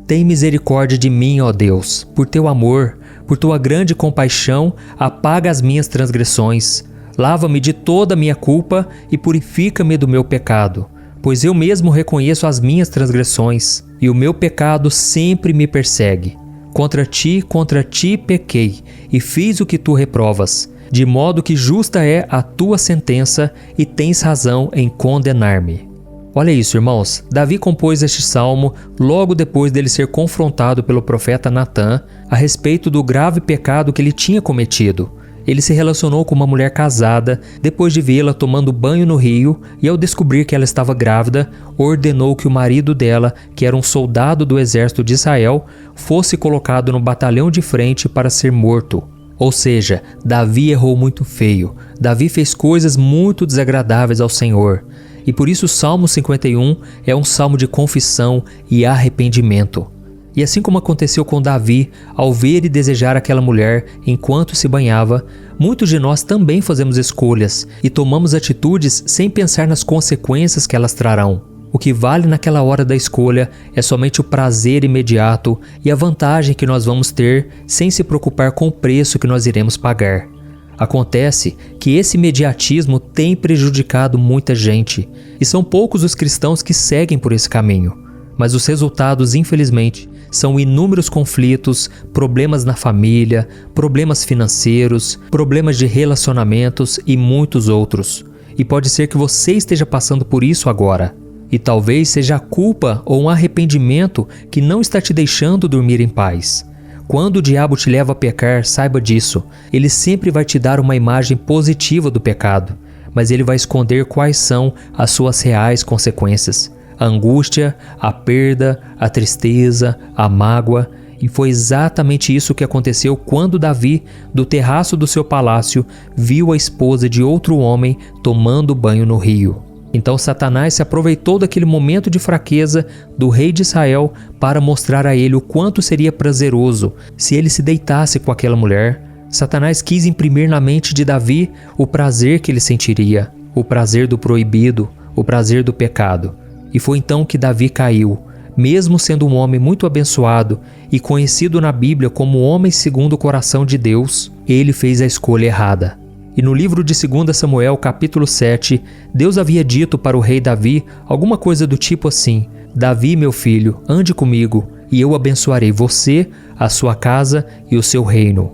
Tem misericórdia de mim, ó Deus, por teu amor, por tua grande compaixão, apaga as minhas transgressões. Lava-me de toda a minha culpa e purifica-me do meu pecado, pois eu mesmo reconheço as minhas transgressões, e o meu pecado sempre me persegue. Contra ti pequei, e fiz o que tu reprovas, de modo que justa é a tua sentença, e tens razão em condenar-me. Olha isso, irmãos. Davi compôs este salmo logo depois dele ser confrontado pelo profeta Natã a respeito do grave pecado que ele tinha cometido. Ele se relacionou com uma mulher casada depois de vê-la tomando banho no rio e, ao descobrir que ela estava grávida, ordenou que o marido dela, que era um soldado do exército de Israel, fosse colocado no batalhão de frente para ser morto. Ou seja, Davi errou muito feio. Davi fez coisas muito desagradáveis ao Senhor. E por isso o Salmo 51 é um salmo de confissão e arrependimento. E assim como aconteceu com Davi, ao ver e desejar aquela mulher enquanto se banhava, muitos de nós também fazemos escolhas e tomamos atitudes sem pensar nas consequências que elas trarão. O que vale naquela hora da escolha é somente o prazer imediato e a vantagem que nós vamos ter sem se preocupar com o preço que nós iremos pagar. Acontece que esse imediatismo tem prejudicado muita gente, e são poucos os cristãos que seguem por esse caminho. Mas os resultados, infelizmente, são inúmeros conflitos, problemas na família, problemas financeiros, problemas de relacionamentos e muitos outros. E pode ser que você esteja passando por isso agora. E talvez seja a culpa ou um arrependimento que não está te deixando dormir em paz. Quando o diabo te leva a pecar, saiba disso. Ele sempre vai te dar uma imagem positiva do pecado, mas ele vai esconder quais são as suas reais consequências. A angústia, a perda, a tristeza, a mágoa. E foi exatamente isso que aconteceu quando Davi, do terraço do seu palácio, viu a esposa de outro homem tomando banho no rio. Então Satanás se aproveitou daquele momento de fraqueza do rei de Israel para mostrar a ele o quanto seria prazeroso se ele se deitasse com aquela mulher. Satanás quis imprimir na mente de Davi o prazer que ele sentiria, o prazer do proibido, o prazer do pecado. E foi então que Davi caiu. Mesmo sendo um homem muito abençoado e conhecido na Bíblia como homem segundo o coração de Deus, ele fez a escolha errada. E no livro de 2 Samuel, capítulo 7, Deus havia dito para o rei Davi alguma coisa do tipo assim: Davi, meu filho, ande comigo, e eu abençoarei você, a sua casa e o seu reino.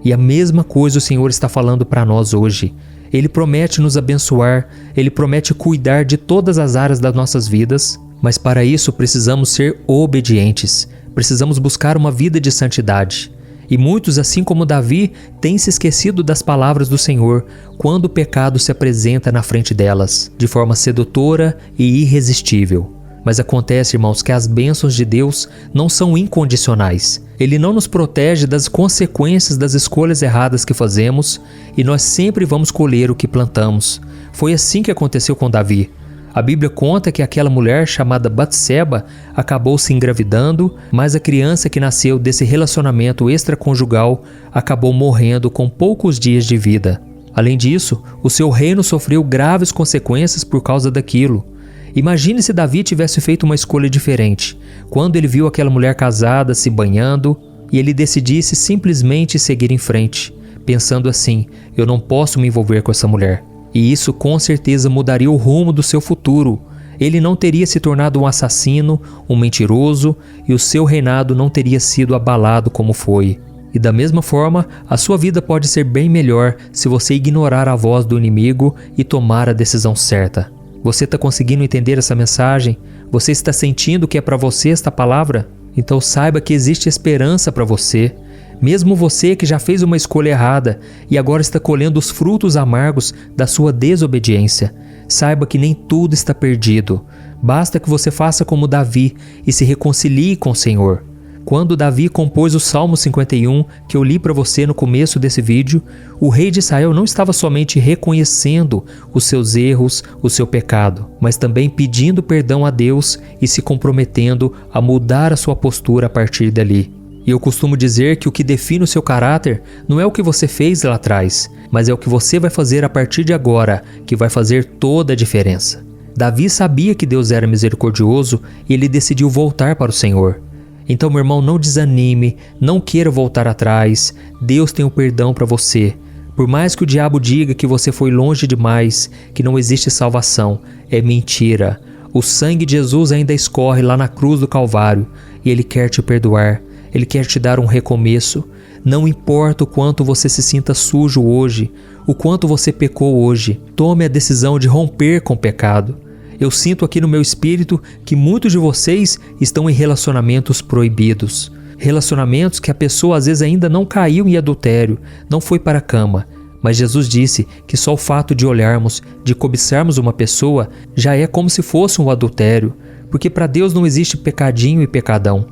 E a mesma coisa o Senhor está falando para nós hoje. Ele promete nos abençoar, Ele promete cuidar de todas as áreas das nossas vidas, mas para isso precisamos ser obedientes, precisamos buscar uma vida de santidade. E muitos, assim como Davi, têm se esquecido das palavras do Senhor quando o pecado se apresenta na frente delas, de forma sedutora e irresistível. Mas acontece, irmãos, que as bênçãos de Deus não são incondicionais. Ele não nos protege das consequências das escolhas erradas que fazemos e nós sempre vamos colher o que plantamos. Foi assim que aconteceu com Davi. A Bíblia conta que aquela mulher chamada Batseba acabou se engravidando, mas a criança que nasceu desse relacionamento extraconjugal acabou morrendo com poucos dias de vida. Além disso, o seu reino sofreu graves consequências por causa daquilo. Imagine se Davi tivesse feito uma escolha diferente. quando ele viu aquela mulher casada se banhando e ele decidisse simplesmente seguir em frente, pensando assim: eu não posso me envolver com essa mulher. E isso com certeza mudaria o rumo do seu futuro. Ele não teria se tornado um assassino, um mentiroso, e o seu reinado não teria sido abalado como foi. E da mesma forma, a sua vida pode ser bem melhor se você ignorar a voz do inimigo e tomar a decisão certa. Você está conseguindo entender essa mensagem? Você está sentindo que é para você esta palavra? Então saiba que existe esperança para você. Mesmo você que já fez uma escolha errada e agora está colhendo os frutos amargos da sua desobediência, saiba que nem tudo está perdido. Basta que você faça como Davi e se reconcilie com o Senhor. Quando Davi compôs o Salmo 51, que eu li para você no começo desse vídeo, o rei de Israel não estava somente reconhecendo os seus erros, o seu pecado, mas também pedindo perdão a Deus e se comprometendo a mudar a sua postura a partir dali. E eu costumo dizer que o que define o seu caráter não é o que você fez lá atrás, mas é o que você vai fazer a partir de agora, que vai fazer toda a diferença. Davi sabia que Deus era misericordioso e ele decidiu voltar para o Senhor. Então, meu irmão, não desanime, não queira voltar atrás. Deus tem o perdão para você. Por mais que o diabo diga que você foi longe demais, que não existe salvação, é mentira. O sangue de Jesus ainda escorre lá na cruz do Calvário e Ele quer te perdoar. Ele quer te dar um recomeço. Não importa o quanto você se sinta sujo hoje, o quanto você pecou hoje, tome a decisão de romper com o pecado. Eu sinto aqui no meu espírito que muitos de vocês estão em relacionamentos proibidos. Relacionamentos que a pessoa às vezes ainda não caiu em adultério, não foi para a cama. Mas Jesus disse que só o fato de olharmos, de cobiçarmos uma pessoa, já é como se fosse um adultério. Porque para Deus não existe pecadinho e pecadão.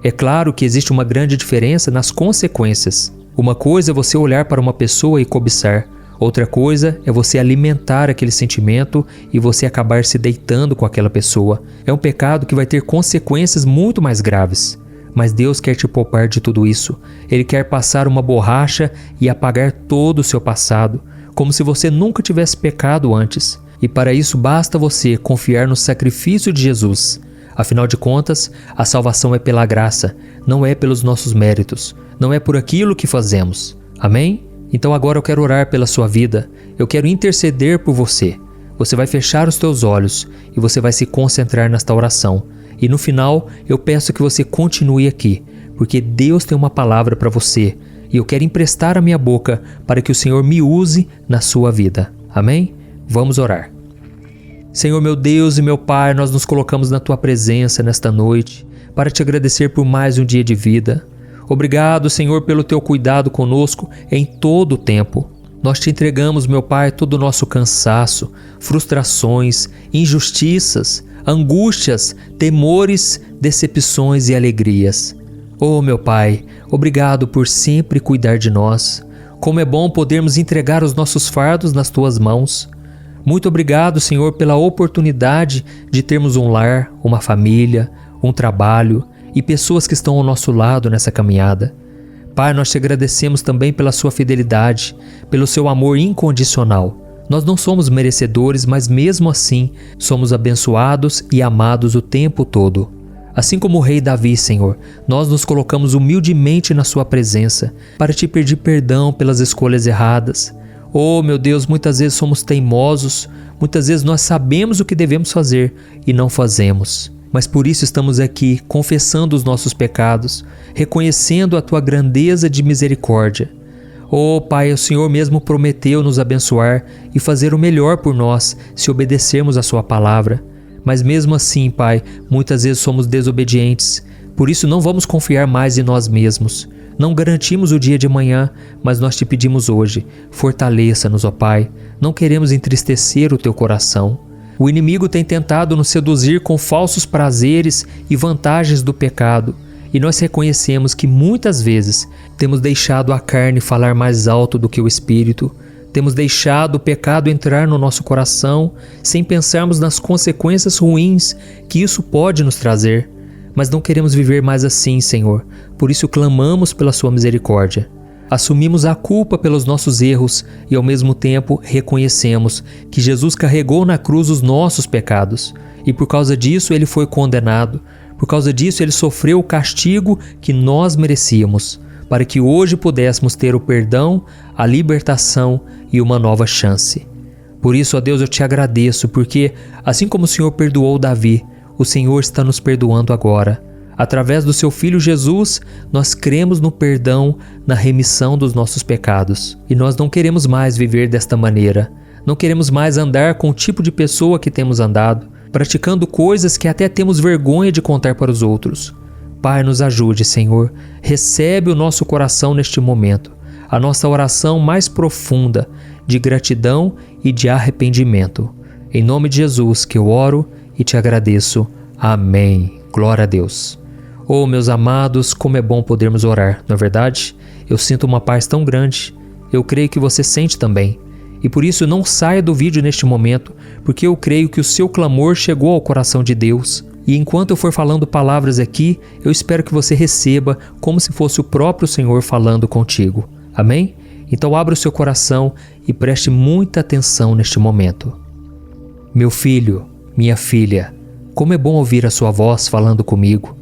É claro que existe uma grande diferença nas consequências. Uma coisa é você olhar para uma pessoa e cobiçar. Outra coisa é você alimentar aquele sentimento e você acabar se deitando com aquela pessoa. É um pecado que vai ter consequências muito mais graves. Mas Deus quer te poupar de tudo isso. Ele quer passar uma borracha e apagar todo o seu passado, como se você nunca tivesse pecado antes. E para isso basta você confiar no sacrifício de Jesus. Afinal de contas, a salvação é pela graça, não é pelos nossos méritos, não é por aquilo que fazemos. Amém? Então agora eu quero orar pela sua vida, eu quero interceder por você. Você vai fechar os teus olhos e você vai se concentrar nesta oração. E no final eu peço que você continue aqui, porque Deus tem uma palavra para você e eu quero emprestar a minha boca para que o Senhor me use na sua vida. Amém? Vamos orar. Senhor meu Deus e meu Pai, nós nos colocamos na Tua presença nesta noite para Te agradecer por mais um dia de vida. Obrigado, Senhor, pelo Teu cuidado conosco em todo o tempo. Nós Te entregamos, meu Pai, todo o nosso cansaço, frustrações, injustiças, angústias, temores, decepções e alegrias. Oh, meu Pai, obrigado por sempre cuidar de nós. Como é bom podermos entregar os nossos fardos nas Tuas mãos. Muito obrigado, Senhor, pela oportunidade de termos um lar, uma família, um trabalho e pessoas que estão ao nosso lado nessa caminhada. Pai, nós Te agradecemos também pela Sua fidelidade, pelo Seu amor incondicional. Nós não somos merecedores, mas mesmo assim somos abençoados e amados o tempo todo. Assim como o rei Davi, Senhor, nós nos colocamos humildemente na Sua presença para Te pedir perdão pelas escolhas erradas. Oh, meu Deus, muitas vezes somos teimosos, muitas vezes nós sabemos o que devemos fazer e não fazemos. Mas por isso estamos aqui confessando os nossos pecados, reconhecendo a Tua grandeza de misericórdia. Oh, Pai, o Senhor mesmo prometeu nos abençoar e fazer o melhor por nós se obedecermos a Sua palavra. Mas mesmo assim, Pai, muitas vezes somos desobedientes. Por isso não vamos confiar mais em nós mesmos. Não garantimos o dia de amanhã, mas nós Te pedimos hoje, fortaleça-nos, ó Pai. Não queremos entristecer o Teu coração. O inimigo tem tentado nos seduzir com falsos prazeres e vantagens do pecado, e nós reconhecemos que muitas vezes temos deixado a carne falar mais alto do que o espírito, temos deixado o pecado entrar no nosso coração sem pensarmos nas consequências ruins que isso pode nos trazer. Mas não queremos viver mais assim, Senhor, por isso clamamos pela Sua misericórdia. Assumimos a culpa pelos nossos erros e ao mesmo tempo reconhecemos que Jesus carregou na cruz os nossos pecados e por causa disso Ele foi condenado. Por causa disso, ele sofreu o castigo que nós merecíamos, para que hoje pudéssemos ter o perdão, a libertação e uma nova chance. Por isso, ó Deus, eu te agradeço, porque assim como o Senhor perdoou Davi, o Senhor está nos perdoando agora. Através do seu Filho Jesus, nós cremos no perdão, na remissão dos nossos pecados. E nós não queremos mais viver desta maneira. Não queremos mais andar com o tipo de pessoa que temos andado, praticando coisas que até temos vergonha de contar para os outros. Pai, nos ajude, Senhor. Recebe o nosso coração neste momento, a nossa oração mais profunda de gratidão e de arrependimento. Em nome de Jesus que eu oro e te agradeço. Amém. Glória a Deus. Oh, meus amados, como é bom podermos orar, não é verdade? Eu sinto uma paz tão grande. Eu creio que você sente também. E por isso não saia do vídeo neste momento, porque eu creio que o seu clamor chegou ao coração de Deus. E enquanto eu for falando palavras aqui, eu espero que você receba como se fosse o próprio Senhor falando contigo. Amém? Então abra o seu coração e preste muita atenção neste momento. Meu filho, minha filha, como é bom ouvir a sua voz falando comigo.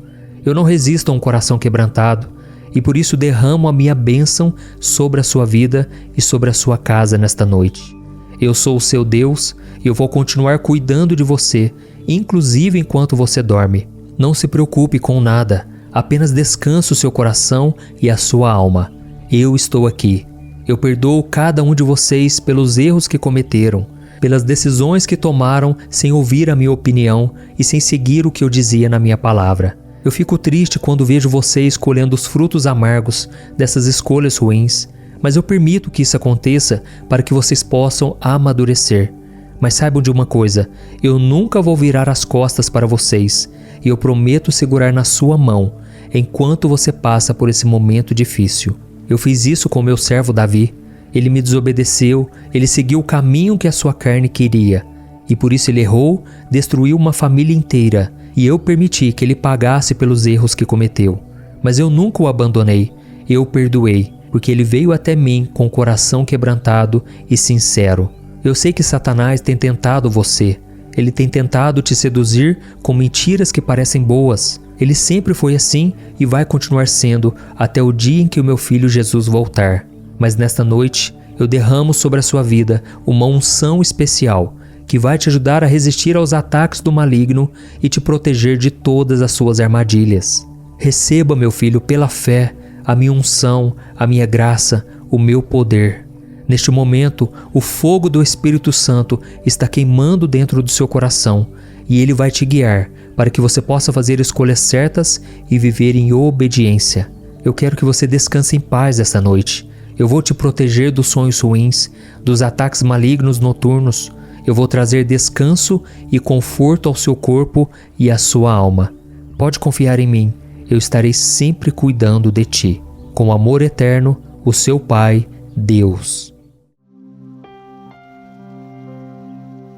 Eu não resisto a um coração quebrantado e por isso derramo a minha bênção sobre a sua vida e sobre a sua casa nesta noite. Eu sou o seu Deus e eu vou continuar cuidando de você, inclusive enquanto você dorme. Não se preocupe com nada, apenas descanse o seu coração e a sua alma. Eu estou aqui. Eu perdoo cada um de vocês pelos erros que cometeram, pelas decisões que tomaram sem ouvir a minha opinião e sem seguir o que eu dizia na minha palavra. Eu fico triste quando vejo vocês colhendo os frutos amargos dessas escolhas ruins, mas eu permito que isso aconteça para que vocês possam amadurecer. Mas saibam de uma coisa, eu nunca vou virar as costas para vocês e eu prometo segurar na sua mão enquanto você passa por esse momento difícil. Eu fiz isso com meu servo Davi. Ele me desobedeceu, ele seguiu o caminho que a sua carne queria e por isso ele errou, destruiu uma família inteira. E eu permiti que ele pagasse pelos erros que cometeu. Mas eu nunca o abandonei, eu o perdoei, porque ele veio até mim com o coração quebrantado e sincero. Eu sei que Satanás tem tentado você. Ele tem tentado te seduzir com mentiras que parecem boas. Ele sempre foi assim e vai continuar sendo até o dia em que o meu filho Jesus voltar. Mas nesta noite, eu derramo sobre a sua vida uma unção especial que vai te ajudar a resistir aos ataques do maligno e te proteger de todas as suas armadilhas. Receba, meu filho, pela fé, a minha unção, a minha graça, o meu poder. Neste momento, o fogo do Espírito Santo está queimando dentro do seu coração e ele vai te guiar para que você possa fazer escolhas certas e viver em obediência. Eu quero que você descanse em paz esta noite. Eu vou te proteger dos sonhos ruins, dos ataques malignos noturnos. Eu vou trazer descanso e conforto ao seu corpo e à sua alma. Pode confiar em mim, eu estarei sempre cuidando de ti. Com amor eterno, o seu Pai, Deus.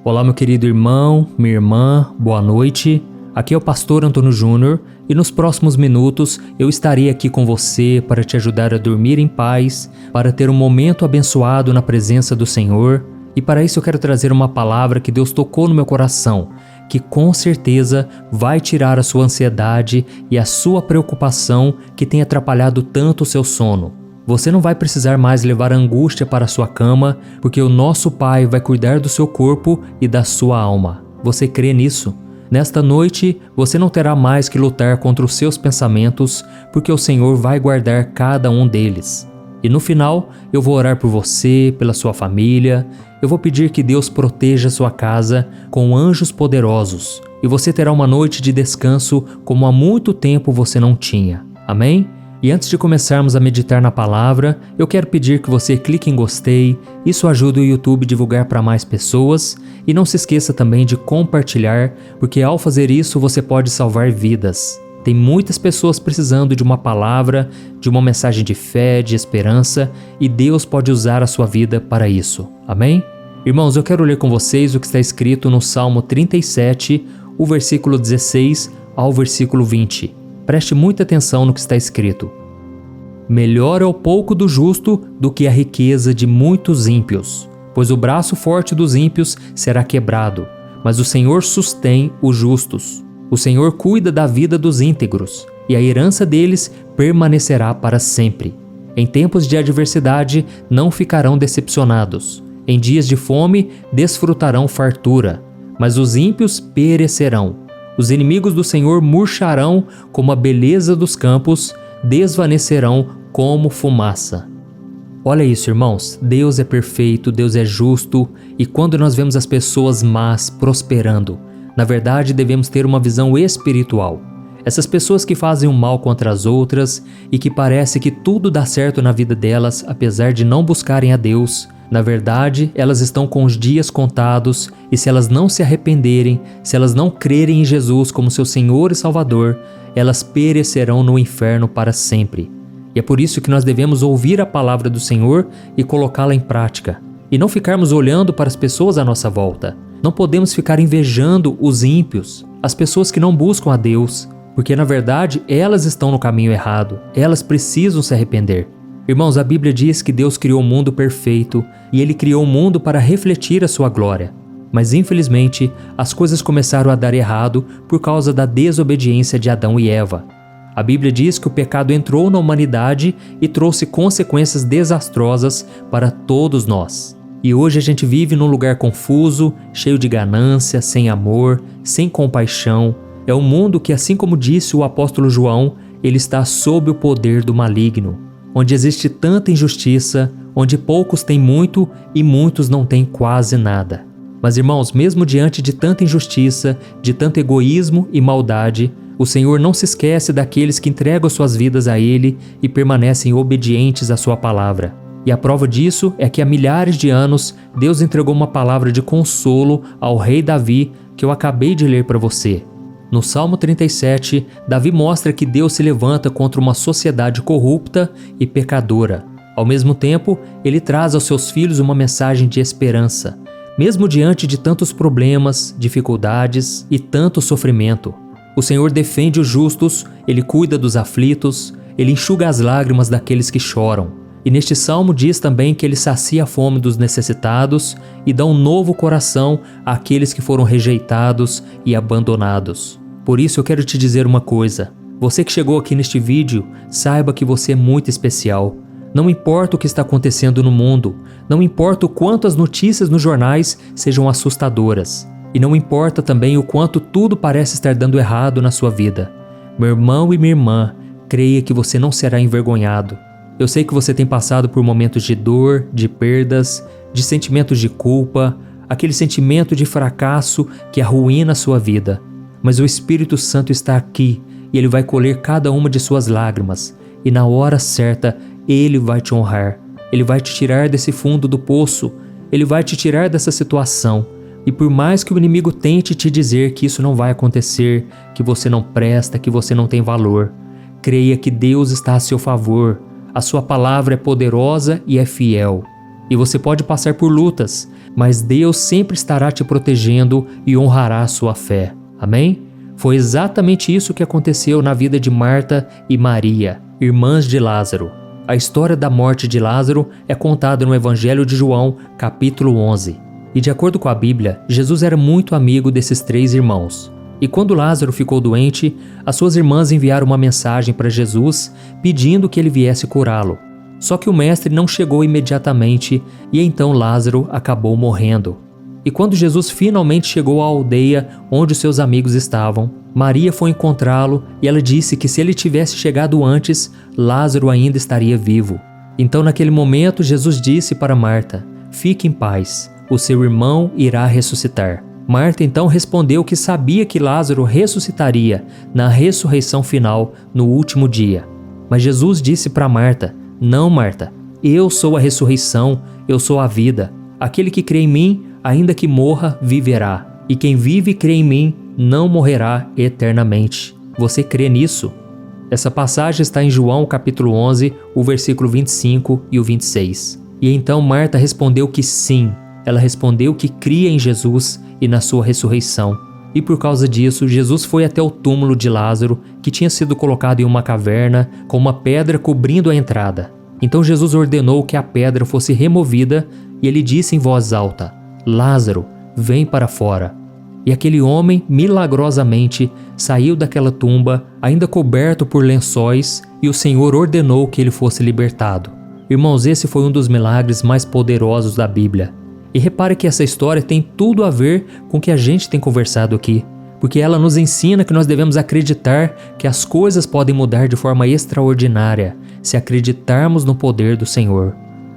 Olá, meu querido irmão, minha irmã, boa noite. Aqui é o pastor Antônio Júnior e nos próximos minutos eu estarei aqui com você para te ajudar a dormir em paz, para ter um momento abençoado na presença do Senhor. E para isso eu quero trazer uma palavra que Deus tocou no meu coração, que com certeza vai tirar a sua ansiedade e a sua preocupação que tem atrapalhado tanto o seu sono. Você não vai precisar mais levar angústia para a sua cama, porque o nosso Pai vai cuidar do seu corpo e da sua alma. Você crê nisso? Nesta noite, você não terá mais que lutar contra os seus pensamentos, porque o Senhor vai guardar cada um deles. E no final, eu vou orar por você, pela sua família. Eu vou pedir que Deus proteja sua casa com anjos poderosos. E você terá uma noite de descanso como há muito tempo você não tinha. Amém? E antes de começarmos a meditar na palavra, eu quero pedir que você clique em gostei. Isso ajuda o YouTube a divulgar para mais pessoas. E não se esqueça também de compartilhar, porque ao fazer isso você pode salvar vidas. Tem muitas pessoas precisando de uma palavra, de uma mensagem de fé, de esperança, e Deus pode usar a sua vida para isso. Amém? Irmãos, eu quero ler com vocês o que está escrito no Salmo 37, o versículo 16 ao versículo 20. Preste muita atenção no que está escrito. Melhor é o pouco do justo do que a riqueza de muitos ímpios, pois o braço forte dos ímpios será quebrado, mas o Senhor sustém os justos. O Senhor cuida da vida dos íntegros, e a herança deles permanecerá para sempre. Em tempos de adversidade não ficarão decepcionados. Em dias de fome desfrutarão fartura, mas os ímpios perecerão. Os inimigos do Senhor murcharão como a beleza dos campos, desvanecerão como fumaça. Olha isso, irmãos, Deus é perfeito, Deus é justo, e quando nós vemos as pessoas más prosperando, na verdade devemos ter uma visão espiritual. Essas pessoas que fazem o mal contra as outras e que parece que tudo dá certo na vida delas, apesar de não buscarem a Deus, na verdade, elas estão com os dias contados, e se elas não se arrependerem, se elas não crerem em Jesus como seu Senhor e Salvador, elas perecerão no inferno para sempre. E é por isso que nós devemos ouvir a palavra do Senhor e colocá-la em prática, e não ficarmos olhando para as pessoas à nossa volta. Não podemos ficar invejando os ímpios, as pessoas que não buscam a Deus, porque na verdade elas estão no caminho errado, elas precisam se arrepender. Irmãos, a Bíblia diz que Deus criou o mundo perfeito e Ele criou o mundo para refletir a sua glória. Mas infelizmente, as coisas começaram a dar errado por causa da desobediência de Adão e Eva. A Bíblia diz que o pecado entrou na humanidade e trouxe consequências desastrosas para todos nós. E hoje a gente vive num lugar confuso, cheio de ganância, sem amor, sem compaixão. É um mundo que, assim como disse o apóstolo João, ele está sob o poder do maligno, onde existe tanta injustiça, onde poucos têm muito e muitos não têm quase nada. Mas irmãos, mesmo diante de tanta injustiça, de tanto egoísmo e maldade, o Senhor não se esquece daqueles que entregam suas vidas a Ele e permanecem obedientes à sua palavra. E a prova disso é que há milhares de anos Deus entregou uma palavra de consolo ao rei Davi que eu acabei de ler para você. No Salmo 37, Davi mostra que Deus se levanta contra uma sociedade corrupta e pecadora. Ao mesmo tempo, ele traz aos seus filhos uma mensagem de esperança, mesmo diante de tantos problemas, dificuldades e tanto sofrimento. O Senhor defende os justos, Ele cuida dos aflitos, Ele enxuga as lágrimas daqueles que choram. E neste salmo diz também que Ele sacia a fome dos necessitados e dá um novo coração àqueles que foram rejeitados e abandonados. Por isso eu quero te dizer uma coisa. Você que chegou aqui neste vídeo, saiba que você é muito especial. Não importa o que está acontecendo no mundo, não importa o quanto as notícias nos jornais sejam assustadoras, e não importa também o quanto tudo parece estar dando errado na sua vida. Meu irmão e minha irmã, creia que você não será envergonhado. Eu sei que você tem passado por momentos de dor, de perdas, de sentimentos de culpa, aquele sentimento de fracasso que arruína a sua vida. Mas o Espírito Santo está aqui e Ele vai colher cada uma de suas lágrimas. E na hora certa, Ele vai te honrar. Ele vai te tirar desse fundo do poço. Ele vai te tirar dessa situação. E por mais que o inimigo tente te dizer que isso não vai acontecer, que você não presta, que você não tem valor, creia que Deus está a seu favor. A sua palavra é poderosa e é fiel. E você pode passar por lutas, mas Deus sempre estará te protegendo e honrará a sua fé. Amém? Foi exatamente isso que aconteceu na vida de Marta e Maria, irmãs de Lázaro. A história da morte de Lázaro é contada no Evangelho de João, capítulo 11. E de acordo com a Bíblia, Jesus era muito amigo desses três irmãos. E quando Lázaro ficou doente, as suas irmãs enviaram uma mensagem para Jesus pedindo que ele viesse curá-lo. Só que o mestre não chegou imediatamente e então Lázaro acabou morrendo. E quando Jesus finalmente chegou à aldeia onde os seus amigos estavam, Maria foi encontrá-lo e ela disse que se ele tivesse chegado antes, Lázaro ainda estaria vivo. Então naquele momento Jesus disse para Marta: "Fique em paz, o seu irmão irá ressuscitar." Marta então respondeu que sabia que Lázaro ressuscitaria na ressurreição final no último dia. Mas Jesus disse para Marta: "Não, Marta, eu sou a ressurreição, eu sou a vida. Aquele que crê em mim, ainda que morra, viverá. E quem vive e crê em mim, não morrerá eternamente." Você crê nisso? Essa passagem está em João capítulo 11, o versículo 25 e o 26. E então Marta respondeu que sim. Ela respondeu que cria em Jesus e na sua ressurreição. E por causa disso, Jesus foi até o túmulo de Lázaro, que tinha sido colocado em uma caverna, com uma pedra cobrindo a entrada. Então Jesus ordenou que a pedra fosse removida e ele disse em voz alta: "Lázaro, vem para fora." E aquele homem, milagrosamente, saiu daquela tumba, ainda coberto por lençóis, e o Senhor ordenou que ele fosse libertado. Irmãos, esse foi um dos milagres mais poderosos da Bíblia. E repare que essa história tem tudo a ver com o que a gente tem conversado aqui, porque ela nos ensina que nós devemos acreditar que as coisas podem mudar de forma extraordinária se acreditarmos no poder do Senhor.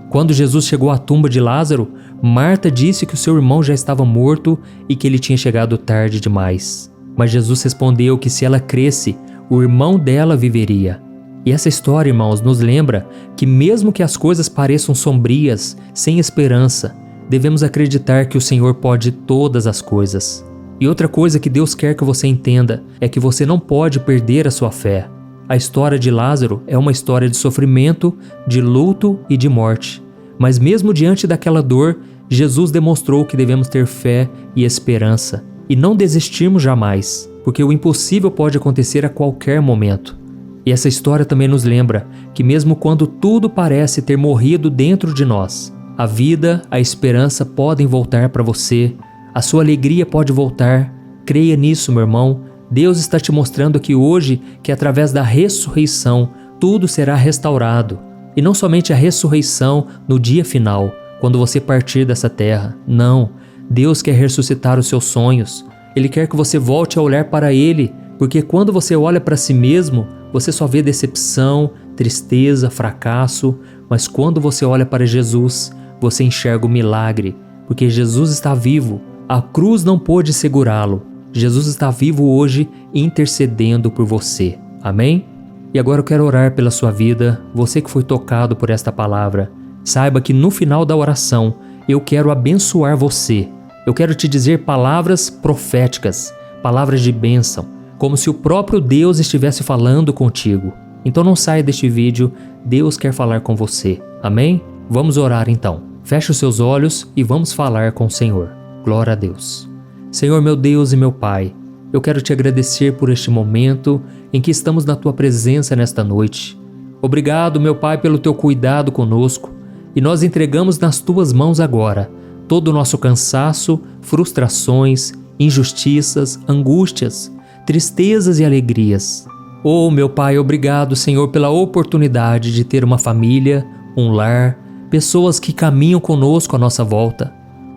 Quando Jesus chegou à tumba de Lázaro, Marta disse que o seu irmão já estava morto e que ele tinha chegado tarde demais. Mas Jesus respondeu que se ela cresce, o irmão dela viveria. E essa história, irmãos, nos lembra que mesmo que as coisas pareçam sombrias, sem esperança, devemos acreditar que o Senhor pode todas as coisas. E outra coisa que Deus quer que você entenda é que você não pode perder a sua fé. A história de Lázaro é uma história de sofrimento, de luto e de morte. Mas mesmo diante daquela dor, Jesus demonstrou que devemos ter fé e esperança e não desistirmos jamais, porque o impossível pode acontecer a qualquer momento. E essa história também nos lembra que mesmo quando tudo parece ter morrido dentro de nós, a vida, a esperança podem voltar para você, a sua alegria pode voltar. Creia nisso, meu irmão. Deus está te mostrando aqui hoje que através da ressurreição tudo será restaurado. E não somente a ressurreição no dia final, quando você partir dessa terra. Não, Deus quer ressuscitar os seus sonhos. Ele quer que você volte a olhar para Ele, porque quando você olha para si mesmo, você só vê decepção, tristeza, fracasso. Mas quando você olha para Jesus, você enxerga o milagre, porque Jesus está vivo. A cruz não pôde segurá-lo. Jesus está vivo hoje, intercedendo por você. Amém? E agora eu quero orar pela sua vida, você que foi tocado por esta palavra. Saiba que no final da oração, eu quero abençoar você. Eu quero te dizer palavras proféticas, palavras de bênção, como se o próprio Deus estivesse falando contigo. Então não saia deste vídeo, Deus quer falar com você. Amém? Vamos orar então. Feche os seus olhos e vamos falar com o Senhor. Glória a Deus. Senhor, meu Deus e meu Pai, eu quero te agradecer por este momento em que estamos na Tua presença nesta noite. Obrigado, meu Pai, pelo Teu cuidado conosco, e nós entregamos nas Tuas mãos agora todo o nosso cansaço, frustrações, injustiças, angústias, tristezas e alegrias. Oh, meu Pai, obrigado, Senhor, pela oportunidade de ter uma família, um lar, pessoas que caminham conosco à nossa volta.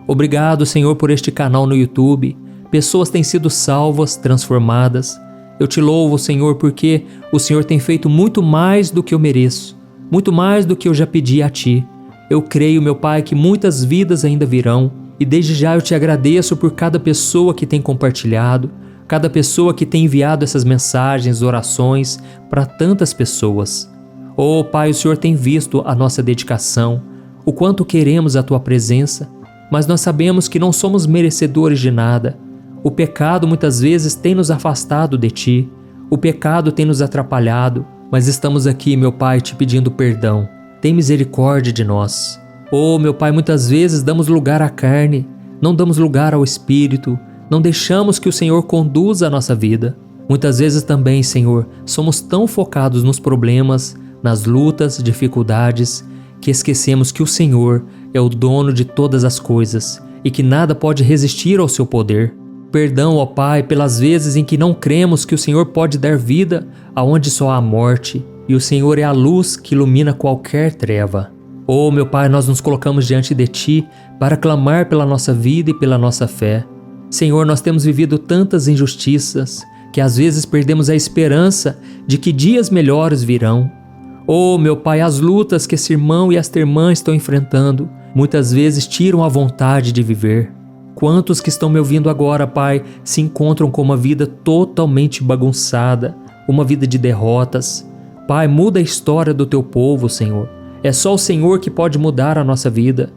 Obrigado, Senhor, por este canal no YouTube. Pessoas têm sido salvas, transformadas. Eu te louvo, Senhor, porque o Senhor tem feito muito mais do que eu mereço, muito mais do que eu já pedi a Ti. Eu creio, meu Pai, que muitas vidas ainda virão, e desde já eu te agradeço por cada pessoa que tem compartilhado, cada pessoa que tem enviado essas mensagens, orações para tantas pessoas. Oh, Pai, o Senhor tem visto a nossa dedicação, o quanto queremos a Tua presença, mas nós sabemos que não somos merecedores de nada. O pecado muitas vezes tem nos afastado de Ti, o pecado tem nos atrapalhado, mas estamos aqui, meu Pai, te pedindo perdão. Tem misericórdia de nós. Oh, meu Pai, muitas vezes damos lugar à carne, não damos lugar ao Espírito, não deixamos que o Senhor conduza a nossa vida. Muitas vezes também, Senhor, somos tão focados nos problemas, nas lutas, dificuldades, que esquecemos que o Senhor é o dono de todas as coisas e que nada pode resistir ao seu poder. Perdão, ó Pai, pelas vezes em que não cremos que o Senhor pode dar vida aonde só há morte, e o Senhor é a luz que ilumina qualquer treva. Oh, meu Pai, nós nos colocamos diante de Ti para clamar pela nossa vida e pela nossa fé. Senhor, nós temos vivido tantas injustiças que às vezes perdemos a esperança de que dias melhores virão. Oh, meu Pai, as lutas que esse irmão e esta irmã estão enfrentando muitas vezes tiram a vontade de viver. Quantos que estão me ouvindo agora, Pai, se encontram com uma vida totalmente bagunçada, uma vida de derrotas. Pai, muda a história do Teu povo, Senhor. É só o Senhor que pode mudar a nossa vida.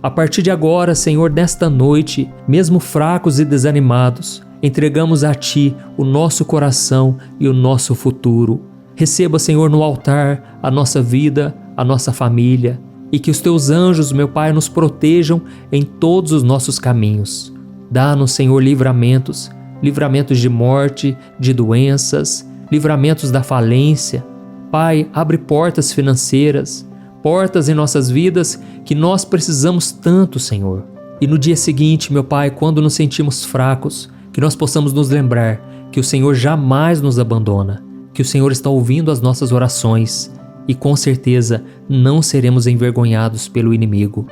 A partir de agora, Senhor, nesta noite, mesmo fracos e desanimados, entregamos a Ti o nosso coração e o nosso futuro. Receba, Senhor, no altar a nossa vida, a nossa família, e que os Teus anjos, meu Pai, nos protejam em todos os nossos caminhos. Dá-nos, Senhor, livramentos de morte, de doenças, livramentos da falência. Pai, abre portas financeiras, portas em nossas vidas que nós precisamos tanto, Senhor. E no dia seguinte, meu Pai, quando nos sentimos fracos, que nós possamos nos lembrar que o Senhor jamais nos abandona, que o Senhor está ouvindo as nossas orações e com certeza não seremos envergonhados pelo inimigo.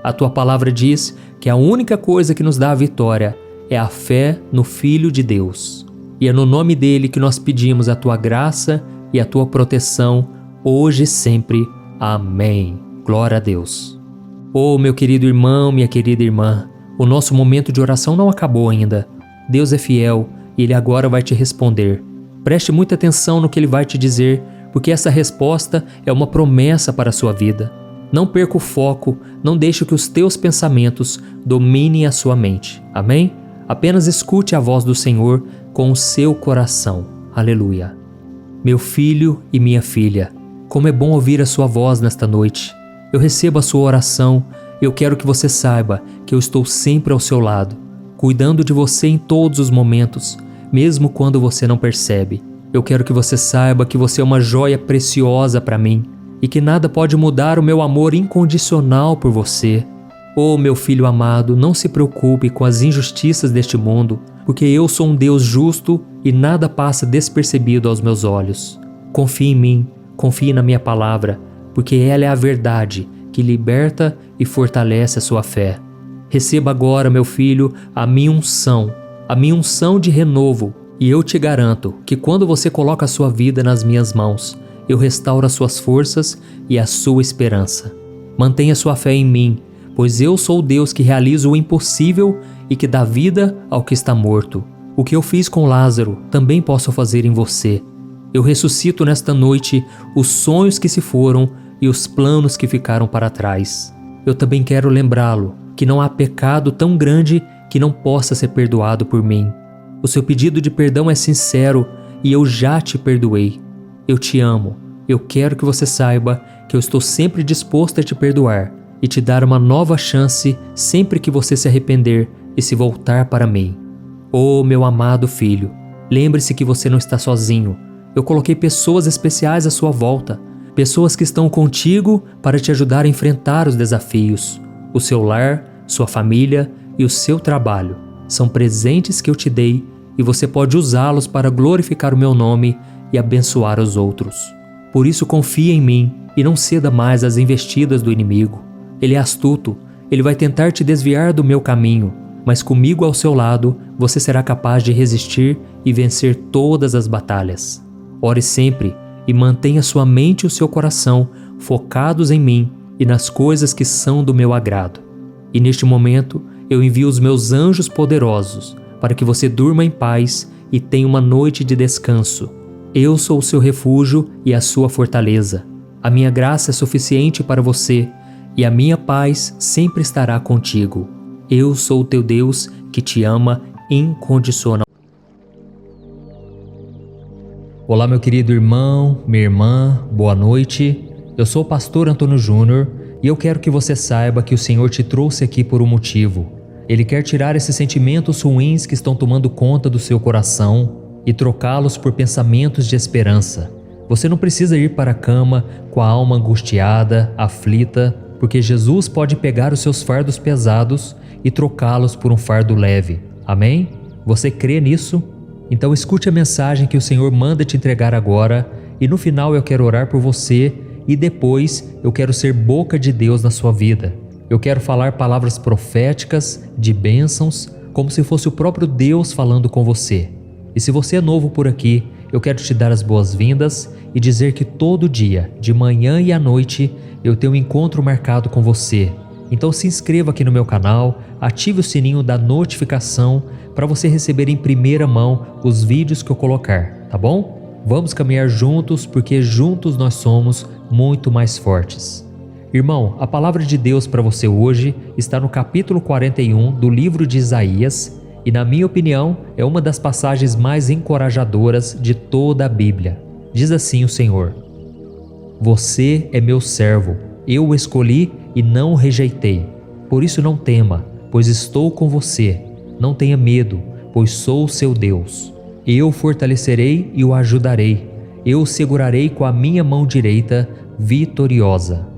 A tua palavra diz que a única coisa que nos dá a vitória é a fé no Filho de Deus. E é no nome dele que nós pedimos a tua graça e a tua proteção hoje e sempre. Amém. Glória a Deus. Oh, meu querido irmão, minha querida irmã, o nosso momento de oração não acabou ainda. Deus é fiel e Ele agora vai te responder. Preste muita atenção no que Ele vai te dizer, porque essa resposta é uma promessa para a sua vida. Não perca o foco, não deixe que os teus pensamentos dominem a sua mente. Amém? Apenas escute a voz do Senhor com o seu coração. Aleluia. Meu filho e minha filha, como é bom ouvir a sua voz nesta noite. Eu recebo a sua oração. Eu quero que você saiba que eu estou sempre ao seu lado, cuidando de você em todos os momentos, mesmo quando você não percebe. Eu quero que você saiba que você é uma joia preciosa para mim e que nada pode mudar o meu amor incondicional por você. Oh, meu filho amado, não se preocupe com as injustiças deste mundo, porque eu sou um Deus justo e nada passa despercebido aos meus olhos. Confie em mim, confie na minha palavra, porque ela é a verdade que liberta e fortalece a sua fé. Receba agora, meu filho, a minha unção de renovo, e eu te garanto que quando você coloca a sua vida nas minhas mãos, eu restauro as suas forças e a sua esperança. Mantenha sua fé em mim, pois eu sou o Deus que realiza o impossível e que dá vida ao que está morto. O que eu fiz com Lázaro, também posso fazer em você. Eu ressuscito nesta noite os sonhos que se foram e os planos que ficaram para trás. Eu também quero lembrá-lo que não há pecado tão grande que não possa ser perdoado por mim. O seu pedido de perdão é sincero e eu já te perdoei. Eu te amo. Eu quero que você saiba que eu estou sempre disposto a te perdoar e te dar uma nova chance sempre que você se arrepender e se voltar para mim. Oh, meu amado filho, lembre-se que você não está sozinho. Eu coloquei pessoas especiais à sua volta, pessoas que estão contigo para te ajudar a enfrentar os desafios. O seu lar, sua família e o seu trabalho são presentes que eu te dei e você pode usá-los para glorificar o meu nome e abençoar os outros. Por isso confie em mim e não ceda mais às investidas do inimigo. Ele é astuto, ele vai tentar te desviar do meu caminho, mas comigo ao seu lado você será capaz de resistir e vencer todas as batalhas. Ore sempre e mantenha sua mente e o seu coração focados em mim e nas coisas que são do meu agrado. E neste momento eu envio os meus anjos poderosos para que você durma em paz e tenha uma noite de descanso. Eu sou o seu refúgio e a sua fortaleza. A minha graça é suficiente para você e a minha paz sempre estará contigo. Eu sou o teu Deus que te ama incondicionalmente. Olá, meu querido irmão, minha irmã, boa noite. Eu sou o pastor Antônio Júnior e eu quero que você saiba que o Senhor te trouxe aqui por um motivo. Ele quer tirar esses sentimentos ruins que estão tomando conta do seu coração e trocá-los por pensamentos de esperança. Você não precisa ir para a cama com a alma angustiada, aflita, porque Jesus pode pegar os seus fardos pesados e trocá-los por um fardo leve. Amém? Você crê nisso? Então escute a mensagem que o Senhor manda te entregar agora e no final eu quero orar por você e depois eu quero ser boca de Deus na sua vida. Eu quero falar palavras proféticas, de bênçãos, como se fosse o próprio Deus falando com você. E se você é novo por aqui, eu quero te dar as boas-vindas e dizer que todo dia, de manhã e à noite, eu tenho um encontro marcado com você. Então se inscreva aqui no meu canal, ative o sininho da notificação para você receber em primeira mão os vídeos que eu colocar, tá bom? Vamos caminhar juntos, porque juntos nós somos muito mais fortes. Irmão, a palavra de Deus para você hoje está no capítulo 41 do livro de Isaías e, na minha opinião, é uma das passagens mais encorajadoras de toda a Bíblia. Diz assim o Senhor: Você é meu servo, eu o escolhi e não o rejeitei. Por isso não tema, pois estou com você. Não tenha medo, pois sou o seu Deus. Eu o fortalecerei e o ajudarei. Eu o segurarei com a minha mão direita vitoriosa.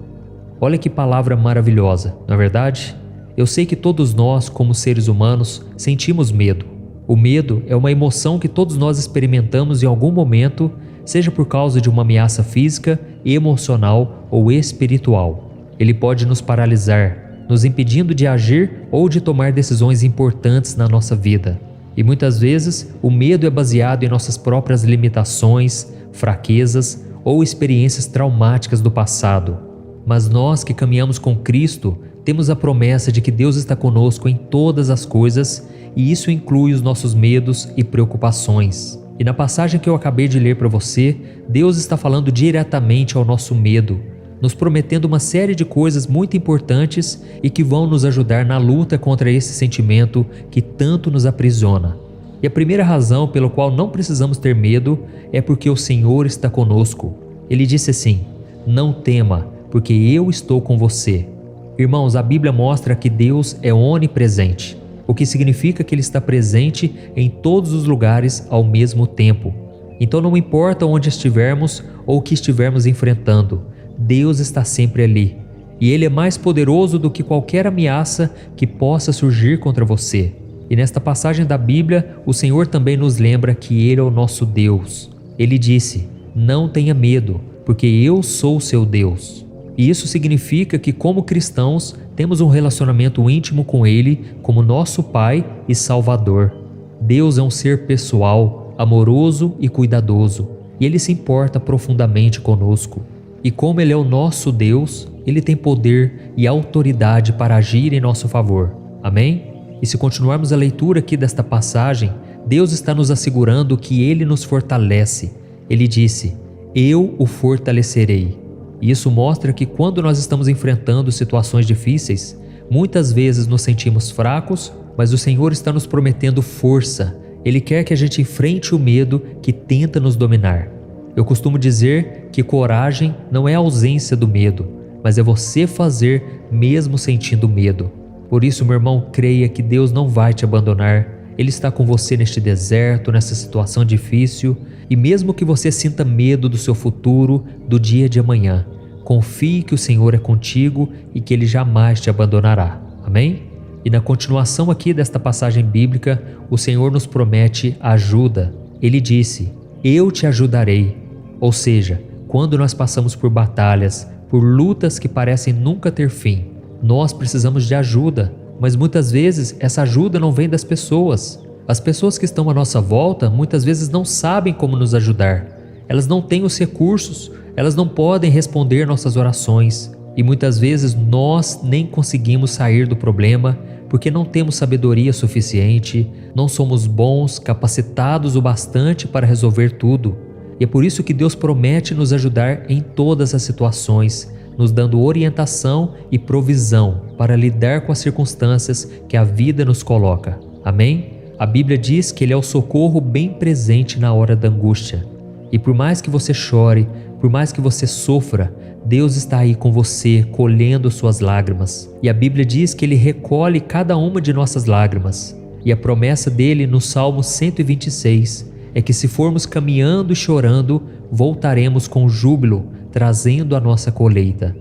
Olha que palavra maravilhosa, não é verdade? Eu sei que todos nós, como seres humanos, sentimos medo. O medo é uma emoção que todos nós experimentamos em algum momento, seja por causa de uma ameaça física, emocional ou espiritual. Ele pode nos paralisar, nos impedindo de agir ou de tomar decisões importantes na nossa vida. E muitas vezes o medo é baseado em nossas próprias limitações, fraquezas ou experiências traumáticas do passado. Mas nós que caminhamos com Cristo temos a promessa de que Deus está conosco em todas as coisas, e isso inclui os nossos medos e preocupações. E na passagem que eu acabei de ler para você, Deus está falando diretamente ao nosso medo, nos prometendo uma série de coisas muito importantes e que vão nos ajudar na luta contra esse sentimento que tanto nos aprisiona. E a primeira razão pela qual não precisamos ter medo é porque o Senhor está conosco. Ele disse assim: "Não tema, porque eu estou com você." Irmãos, a Bíblia mostra que Deus é onipresente, o que significa que Ele está presente em todos os lugares ao mesmo tempo. Então não importa onde estivermos ou o que estivermos enfrentando, Deus está sempre ali, e Ele é mais poderoso do que qualquer ameaça que possa surgir contra você. E nesta passagem da Bíblia, o Senhor também nos lembra que Ele é o nosso Deus. Ele disse: "Não tenha medo, porque eu sou o seu Deus." E isso significa que, como cristãos, temos um relacionamento íntimo com Ele como nosso Pai e Salvador. Deus é um ser pessoal, amoroso e cuidadoso, e Ele se importa profundamente conosco. E como Ele é o nosso Deus, Ele tem poder e autoridade para agir em nosso favor. Amém? E se continuarmos a leitura aqui desta passagem, Deus está nos assegurando que Ele nos fortalece. Ele disse: "Eu o fortalecerei." E isso mostra que quando nós estamos enfrentando situações difíceis, muitas vezes nos sentimos fracos, mas o Senhor está nos prometendo força. Ele quer que a gente enfrente o medo que tenta nos dominar. Eu costumo dizer que coragem não é a ausência do medo, mas é você fazer mesmo sentindo medo. Por isso, meu irmão, creia que Deus não vai te abandonar. Ele está com você neste deserto, nessa situação difícil, e mesmo que você sinta medo do seu futuro, do dia de amanhã, confie que o Senhor é contigo e que Ele jamais te abandonará. Amém? E na continuação aqui desta passagem bíblica, o Senhor nos promete ajuda. Ele disse: "Eu te ajudarei." Ou seja, quando nós passamos por batalhas, por lutas que parecem nunca ter fim, nós precisamos de ajuda, mas muitas vezes essa ajuda não vem das pessoas. As pessoas que estão à nossa volta muitas vezes não sabem como nos ajudar. Elas não têm os recursos, elas não podem responder nossas orações. E muitas vezes nós nem conseguimos sair do problema porque não temos sabedoria suficiente, não somos bons, capacitados o bastante para resolver tudo. E é por isso que Deus promete nos ajudar em todas as situações, nos dando orientação e provisão para lidar com as circunstâncias que a vida nos coloca. Amém? A Bíblia diz que Ele é o socorro bem presente na hora da angústia. E por mais que você chore, por mais que você sofra, Deus está aí com você, colhendo suas lágrimas. E a Bíblia diz que Ele recolhe cada uma de nossas lágrimas. E a promessa dele no Salmo 126 é que se formos caminhando e chorando, voltaremos com júbilo, trazendo a nossa colheita.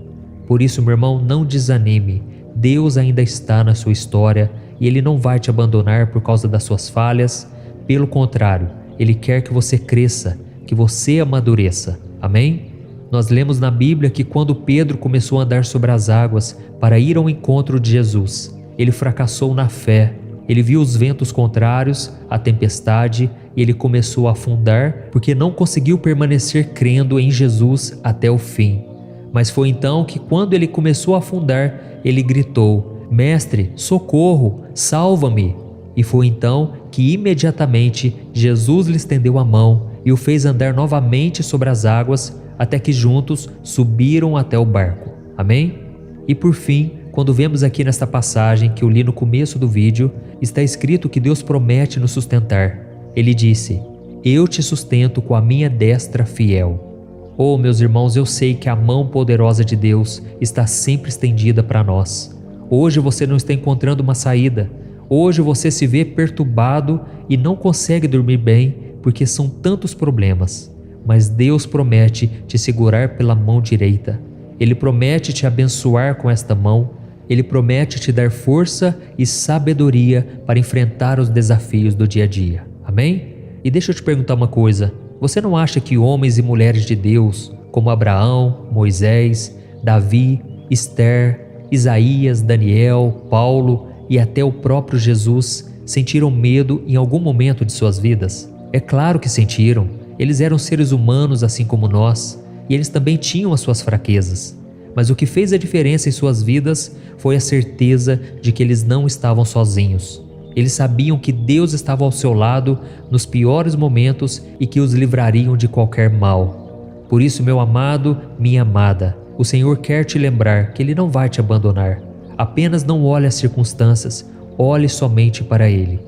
Por isso, meu irmão, não desanime. Deus ainda está na sua história e Ele não vai te abandonar por causa das suas falhas. Pelo contrário, Ele quer que você cresça, que você amadureça. Amém? Nós lemos na Bíblia que quando Pedro começou a andar sobre as águas para ir ao encontro de Jesus, ele fracassou na fé. Ele viu os ventos contrários, a tempestade, e ele começou a afundar porque não conseguiu permanecer crendo em Jesus até o fim. Mas foi então que, quando ele começou a afundar, ele gritou: "Mestre, socorro, salva-me!" E foi então que imediatamente Jesus lhe estendeu a mão e o fez andar novamente sobre as águas, até que juntos subiram até o barco. Amém? E por fim, quando vemos aqui nesta passagem que eu li no começo do vídeo, está escrito que Deus promete nos sustentar. Ele disse: "Eu te sustento com a minha destra fiel." Oh, meus irmãos, eu sei que a mão poderosa de Deus está sempre estendida para nós. Hoje você não está encontrando uma saída. Hoje você se vê perturbado e não consegue dormir bem porque são tantos problemas. Mas Deus promete te segurar pela mão direita. Ele promete te abençoar com esta mão, Ele promete te dar força e sabedoria para enfrentar os desafios do dia a dia. Amém? E deixa eu te perguntar uma coisa. Você não acha que homens e mulheres de Deus, como Abraão, Moisés, Davi, Esther, Isaías, Daniel, Paulo e até o próprio Jesus sentiram medo em algum momento de suas vidas? É claro que sentiram. Eles eram seres humanos assim como nós, e eles também tinham as suas fraquezas. Mas o que fez a diferença em suas vidas foi a certeza de que eles não estavam sozinhos. Eles sabiam que Deus estava ao seu lado nos piores momentos e que os livrariam de qualquer mal. Por isso, meu amado, minha amada, o Senhor quer te lembrar que Ele não vai te abandonar. Apenas não olhe as circunstâncias, olhe somente para Ele.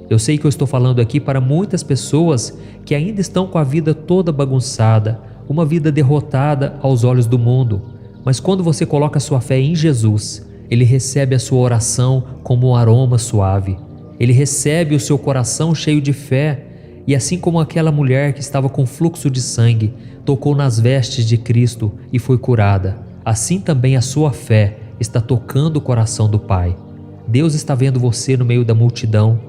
Eu sei que eu estou falando aqui para muitas pessoas que ainda estão com a vida toda bagunçada, uma vida derrotada aos olhos do mundo. Mas quando você coloca sua fé em Jesus, Ele recebe a sua oração como um aroma suave. Ele recebe o seu coração cheio de fé. E assim como aquela mulher que estava com fluxo de sangue, tocou nas vestes de Cristo e foi curada, assim também a sua fé está tocando o coração do Pai. Deus está vendo você no meio da multidão.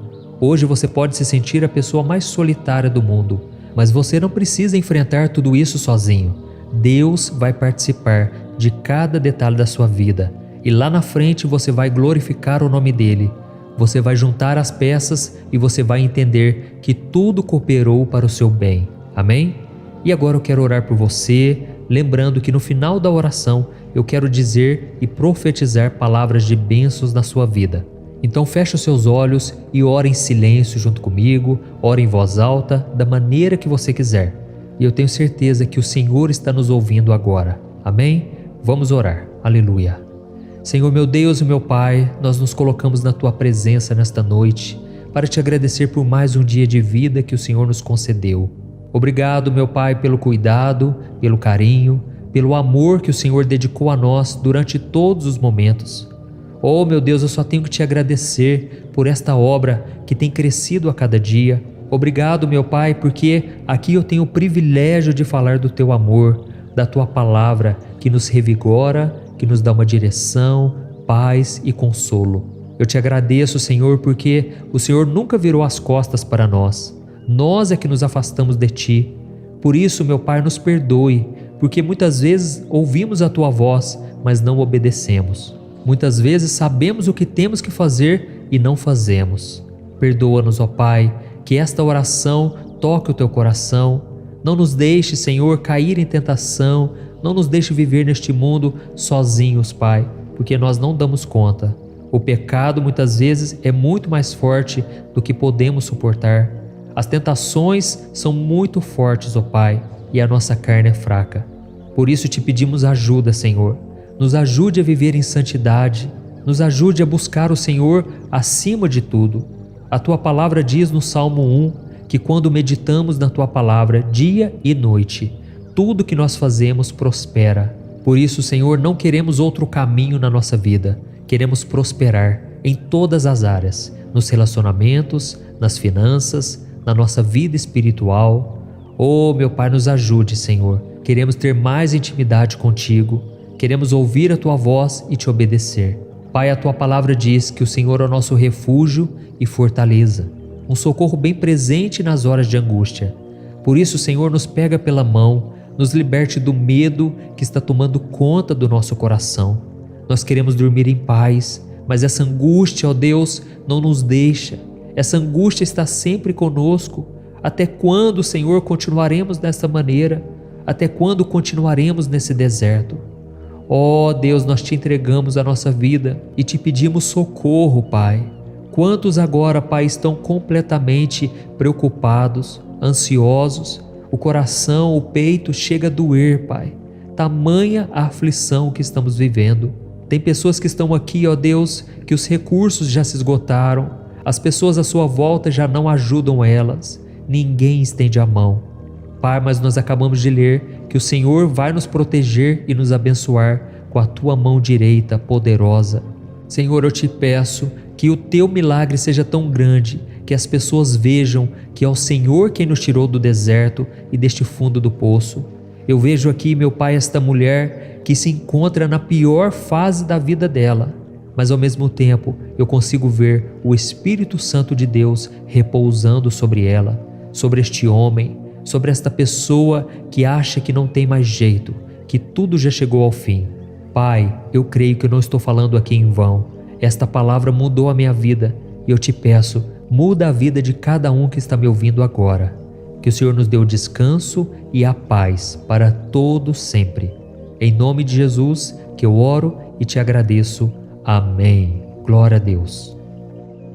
Hoje você pode se sentir a pessoa mais solitária do mundo, mas você não precisa enfrentar tudo isso sozinho. Deus vai participar de cada detalhe da sua vida e lá na frente você vai glorificar o nome dEle. Você vai juntar as peças e você vai entender que tudo cooperou para o seu bem. Amém? E agora eu quero orar por você, lembrando que no final da oração eu quero dizer e profetizar palavras de bênçãos na sua vida. Então feche os seus olhos e ore em silêncio junto comigo, ore em voz alta, da maneira que você quiser. E eu tenho certeza que o Senhor está nos ouvindo agora. Amém? Vamos orar. Aleluia. Senhor meu Deus e meu Pai, nós nos colocamos na Tua presença nesta noite para Te agradecer por mais um dia de vida que o Senhor nos concedeu. Obrigado, meu Pai, pelo cuidado, pelo carinho, pelo amor que o Senhor dedicou a nós durante todos os momentos. Oh, meu Deus, eu só tenho que Te agradecer por esta obra que tem crescido a cada dia. Obrigado, meu Pai, porque aqui eu tenho o privilégio de falar do Teu amor, da Tua palavra que nos revigora, que nos dá uma direção, paz e consolo. Eu Te agradeço, Senhor, porque o Senhor nunca virou as costas para nós. Nós é que nos afastamos de Ti. Por isso, meu Pai, nos perdoe, porque muitas vezes ouvimos a Tua voz, mas não obedecemos. Muitas vezes sabemos o que temos que fazer e não fazemos. Perdoa-nos, ó Pai, que esta oração toque o Teu coração. Não nos deixe, Senhor, cair em tentação. Não nos deixe viver neste mundo sozinhos, Pai, porque nós não damos conta. O pecado muitas vezes é muito mais forte do que podemos suportar. As tentações são muito fortes, ó Pai, e a nossa carne é fraca. Por isso te pedimos ajuda, Senhor. Nos ajude a viver em santidade. Nos ajude a buscar o Senhor acima de tudo. A Tua palavra diz no Salmo 1 que quando meditamos na Tua palavra dia e noite, tudo que nós fazemos prospera. Por isso, Senhor, não queremos outro caminho na nossa vida. Queremos prosperar em todas as áreas, nos relacionamentos, nas finanças, na nossa vida espiritual. Oh, meu Pai, nos ajude, Senhor. Queremos ter mais intimidade contigo. Queremos ouvir a Tua voz e Te obedecer. Pai, a Tua palavra diz que o Senhor é o nosso refúgio e fortaleza, um socorro bem presente nas horas de angústia. Por isso, Senhor, nos pega pela mão, nos liberte do medo que está tomando conta do nosso coração. Nós queremos dormir em paz, mas essa angústia, ó Deus, não nos deixa. Essa angústia está sempre conosco. Até quando, Senhor, continuaremos dessa maneira? Até quando continuaremos nesse deserto? Ó Deus, nós Te entregamos a nossa vida e Te pedimos socorro, Pai. Quantos agora, Pai, estão completamente preocupados, ansiosos? O coração, o peito chega a doer, Pai. Tamanha a aflição que estamos vivendo. Tem pessoas que estão aqui, ó Deus, que os recursos já se esgotaram. As pessoas à sua volta já não ajudam elas. Ninguém estende a mão. Pai, mas nós acabamos de ler que o Senhor vai nos proteger e nos abençoar com a Tua mão direita poderosa. Senhor, eu Te peço que o Teu milagre seja tão grande que as pessoas vejam que é o Senhor quem nos tirou do deserto e deste fundo do poço. Eu vejo aqui, meu Pai, esta mulher que se encontra na pior fase da vida dela. mas ao mesmo tempo eu consigo ver o Espírito Santo de Deus repousando sobre ela, sobre este homem, sobre esta pessoa que acha que não tem mais jeito, que tudo já chegou ao fim. Pai, eu creio que eu não estou falando aqui em vão. Esta palavra mudou a minha vida e eu te peço, muda a vida de cada um que está me ouvindo agora. Que o Senhor nos dê o descanso e a paz para todos sempre. Em nome de Jesus que eu oro e te agradeço. Amém. Glória a Deus.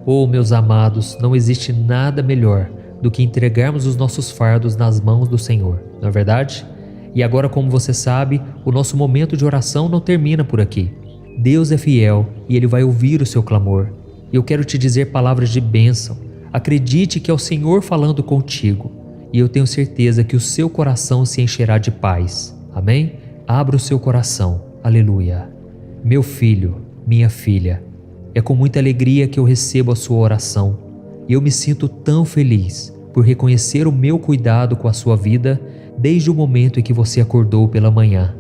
Oh, meus amados, não existe nada melhor do que entregarmos os nossos fardos nas mãos do Senhor, não é verdade? E agora, como você sabe, o nosso momento de oração não termina por aqui. Deus é fiel e Ele vai ouvir o seu clamor. Eu quero te dizer palavras de bênção. Acredite que é o Senhor falando contigo. E eu tenho certeza que o seu coração se encherá de paz. Amém? Abra o seu coração. Aleluia. Meu filho, minha filha, é com muita alegria que eu recebo a sua oração. E eu me sinto tão feliz por reconhecer o meu cuidado com a sua vida desde o momento em que você acordou pela manhã.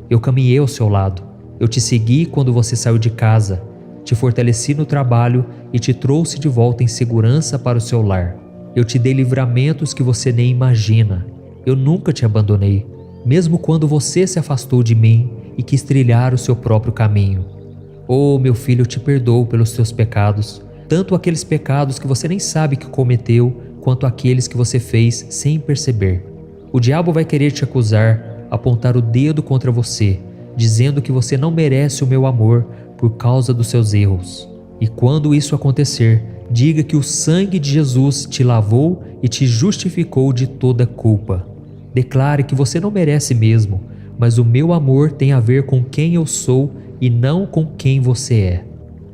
Eu caminhei ao seu lado. Eu te segui quando você saiu de casa. Te fortaleci no trabalho e te trouxe de volta em segurança para o seu lar. Eu te dei livramentos que você nem imagina. Eu nunca te abandonei, mesmo quando você se afastou de mim e quis trilhar o seu próprio caminho. Oh, meu filho, eu te perdoo pelos teus pecados, tanto aqueles pecados que você nem sabe que cometeu, quanto aqueles que você fez sem perceber. O diabo vai querer te acusar, apontar o dedo contra você, dizendo que você não merece o meu amor por causa dos seus erros. E quando isso acontecer, diga que o sangue de Jesus te lavou e te justificou de toda culpa. Declare que você não merece mesmo, mas o meu amor tem a ver com quem eu sou e não com quem você é.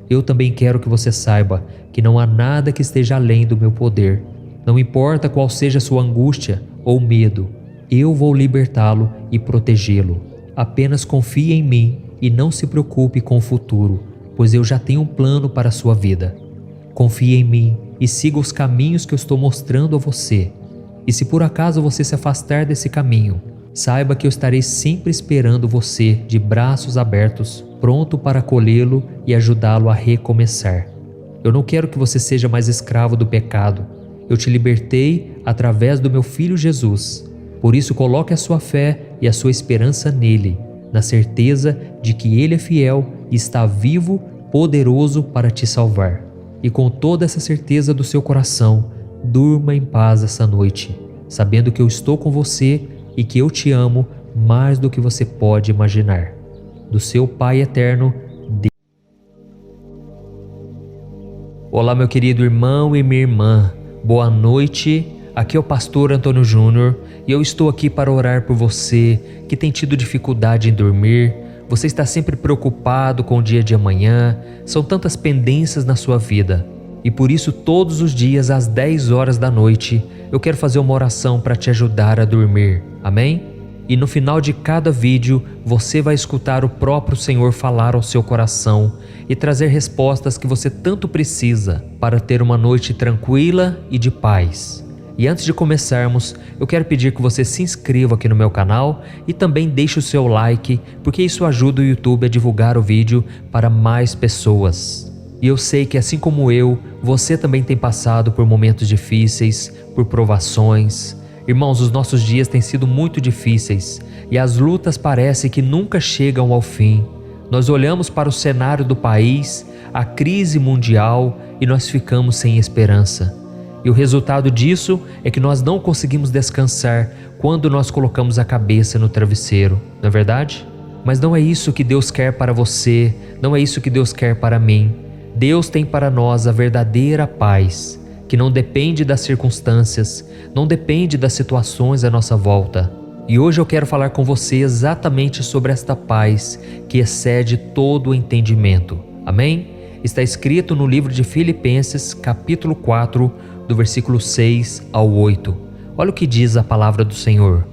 Eu também quero que você saiba que não há nada que esteja além do meu poder. Não importa qual seja a sua angústia ou medo, eu vou libertá-lo e protegê-lo. Apenas confie em mim e não se preocupe com o futuro, pois eu já tenho um plano para a sua vida. Confie em mim e siga os caminhos que eu estou mostrando a você. E se por acaso você se afastar desse caminho, saiba que eu estarei sempre esperando você de braços abertos, pronto para acolhê-lo e ajudá-lo a recomeçar. Eu não quero que você seja mais escravo do pecado. Eu te libertei através do meu Filho Jesus. Por isso coloque a sua fé e a sua esperança nele, na certeza de que ele é fiel e está vivo, poderoso para te salvar. E com toda essa certeza do seu coração, durma em paz essa noite, sabendo que eu estou com você e que eu te amo mais do que você pode imaginar. Do seu Pai eterno, Deus. Olá, meu querido irmão e minha irmã. Boa noite. Aqui é o pastor Antônio Júnior e eu estou aqui para orar por você que tem tido dificuldade em dormir. Você está sempre preocupado com o dia de amanhã, são tantas pendências na sua vida. E por isso todos os dias às 10 horas da noite eu quero fazer uma oração para te ajudar a dormir. Amém? E no final de cada vídeo você vai escutar o próprio Senhor falar ao seu coração e trazer respostas que você tanto precisa para ter uma noite tranquila e de paz. E antes de começarmos, eu quero pedir que você se inscreva aqui no meu canal e também deixe o seu like, porque isso ajuda o YouTube a divulgar o vídeo para mais pessoas. E eu sei que assim como eu, você também tem passado por momentos difíceis, por provações. Irmãos, os nossos dias têm sido muito difíceis e as lutas parecem que nunca chegam ao fim. Nós olhamos para o cenário do país, a crise mundial e nós ficamos sem esperança. E o resultado disso é que nós não conseguimos descansar quando nós colocamos a cabeça no travesseiro, não é verdade? Mas não é isso que Deus quer para você, não é isso que Deus quer para mim. Deus tem para nós a verdadeira paz, que não depende das circunstâncias, não depende das situações à nossa volta. E hoje eu quero falar com você exatamente sobre esta paz que excede todo o entendimento. Amém? Está escrito no livro de Filipenses, capítulo 4, do versículo 6 ao 8. Olha o que diz a palavra do Senhor.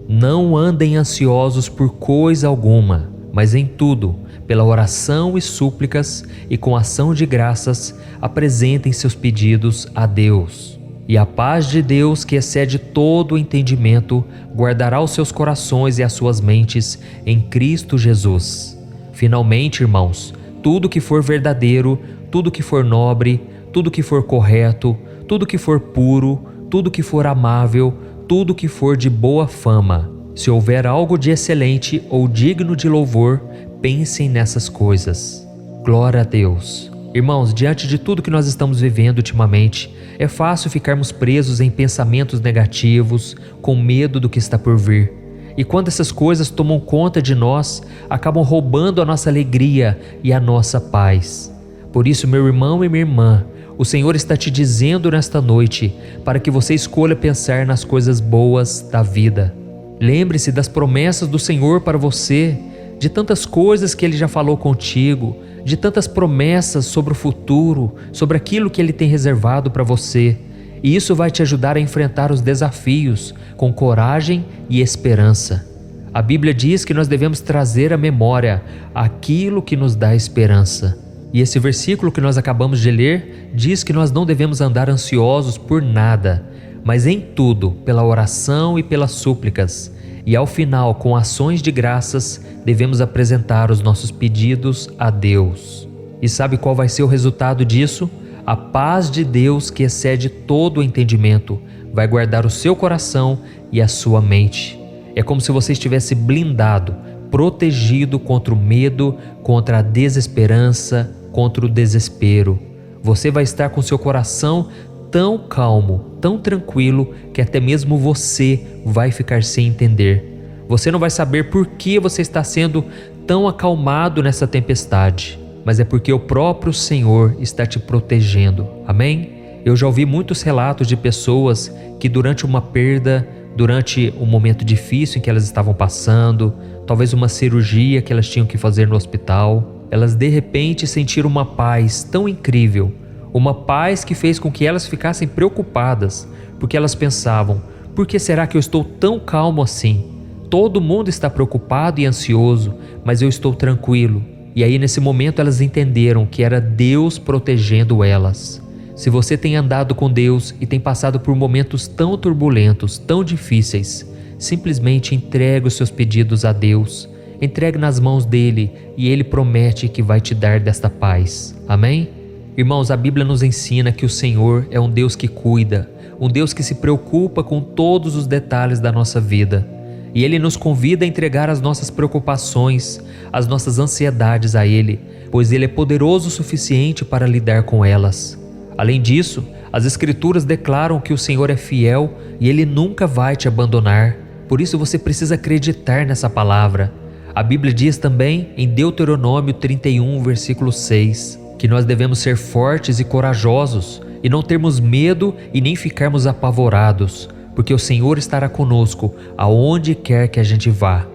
Não andem ansiosos por coisa alguma, mas em tudo, pela oração e súplicas e com ação de graças, apresentem seus pedidos a Deus. E a paz de Deus, que excede todo o entendimento, guardará os seus corações e as suas mentes em Cristo Jesus. Finalmente, irmãos, tudo que for verdadeiro, tudo que for nobre, tudo que for correto, tudo que for puro, tudo que for amável, tudo que for de boa fama. Se houver algo de excelente ou digno de louvor, pensem nessas coisas. Glória a Deus. Irmãos, diante de tudo que nós estamos vivendo ultimamente, é fácil ficarmos presos em pensamentos negativos, com medo do que está por vir. E quando essas coisas tomam conta de nós, acabam roubando a nossa alegria e a nossa paz. Por isso, meu irmão e minha irmã, o Senhor está te dizendo nesta noite para que você escolha pensar nas coisas boas da vida. Lembre-se das promessas do Senhor para você, de tantas coisas que Ele já falou contigo, de tantas promessas sobre o futuro, sobre aquilo que Ele tem reservado para você. E isso vai te ajudar a enfrentar os desafios com coragem e esperança. A Bíblia diz que nós devemos trazer à memória aquilo que nos dá esperança. E esse versículo que nós acabamos de ler diz que nós não devemos andar ansiosos por nada, mas em tudo, pela oração e pelas súplicas. E ao final, com ações de graças, devemos apresentar os nossos pedidos a Deus. E sabe qual vai ser o resultado disso? A paz de Deus, que excede todo o entendimento, vai guardar o seu coração e a sua mente. É como se você estivesse blindado, protegido contra o medo, contra a desesperança, contra o desespero. Você vai estar com seu coração tão calmo, tão tranquilo, que até mesmo você vai ficar sem entender. Você não vai saber por que você está sendo tão acalmado nessa tempestade, mas é porque o próprio Senhor está te protegendo. Amém? Eu já ouvi muitos relatos de pessoas que durante uma perda, durante um momento difícil em que elas estavam passando, talvez uma cirurgia que elas tinham que fazer no hospital, elas de repente sentiram uma paz tão incrível, uma paz que fez com que elas ficassem preocupadas, porque elas pensavam: por que será que eu estou tão calmo assim? Todo mundo está preocupado e ansioso, mas eu estou tranquilo. E aí nesse momento elas entenderam que era Deus protegendo elas. Se você tem andado com Deus e tem passado por momentos tão turbulentos, tão difíceis, simplesmente entregue os seus pedidos a Deus, entregue nas mãos dele e ele promete que vai te dar desta paz. Amém? Irmãos, a Bíblia nos ensina que o Senhor é um Deus que cuida, um Deus que se preocupa com todos os detalhes da nossa vida. E Ele nos convida a entregar as nossas preocupações, as nossas ansiedades a Ele, pois Ele é poderoso o suficiente para lidar com elas. Além disso, as Escrituras declaram que o Senhor é fiel e Ele nunca vai te abandonar. Por isso você precisa acreditar nessa palavra. A Bíblia diz também em Deuteronômio 31, versículo 6, que nós devemos ser fortes e corajosos e não termos medo e nem ficarmos apavorados, porque o Senhor estará conosco aonde quer que a gente vá.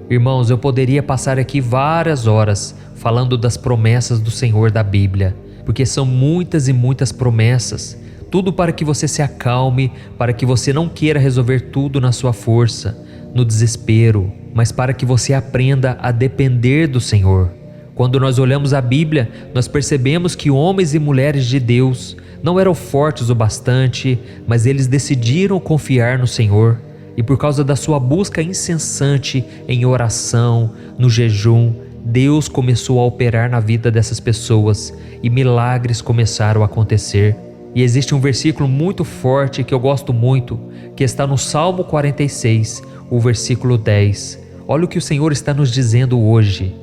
Irmãos, eu poderia passar aqui várias horas falando das promessas do Senhor da Bíblia, porque são muitas e muitas promessas, tudo para que você se acalme, para que você não queira resolver tudo na sua força, no desespero, mas para que você aprenda a depender do Senhor. Quando nós olhamos a Bíblia, nós percebemos que homens e mulheres de Deus não eram fortes o bastante, mas eles decidiram confiar no Senhor. E por causa da sua busca incessante em oração, no jejum, Deus começou a operar na vida dessas pessoas e milagres começaram a acontecer. E existe um versículo muito forte que eu gosto muito, que está no Salmo 46, o versículo 10. Olha o que o Senhor está nos dizendo hoje.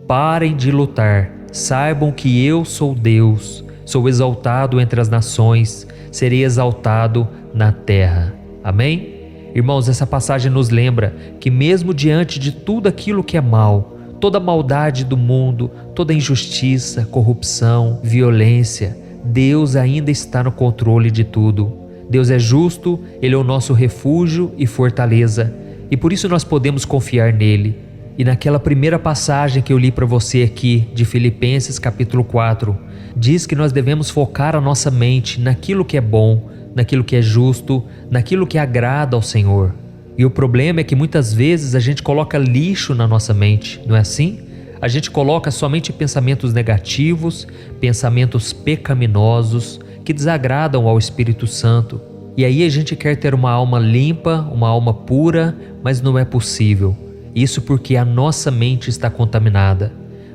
Parem de lutar, saibam que eu sou Deus, sou exaltado entre as nações, serei exaltado na terra. Amém? Irmãos, essa passagem nos lembra que mesmo diante de tudo aquilo que é mal, toda a maldade do mundo, toda injustiça, corrupção, violência, Deus ainda está no controle de tudo. Deus é justo, Ele é o nosso refúgio e fortaleza, e por isso nós podemos confiar nele. E naquela primeira passagem que eu li para você aqui, de Filipenses capítulo 4, diz que nós devemos focar a nossa mente naquilo que é bom, naquilo que é justo, naquilo que agrada ao Senhor. E o problema é que muitas vezes a gente coloca lixo na nossa mente, não é assim? A gente coloca somente pensamentos negativos, pensamentos pecaminosos, que desagradam ao Espírito Santo. E aí a gente quer ter uma alma limpa, uma alma pura, mas não é possível. Isso porque a nossa mente está contaminada.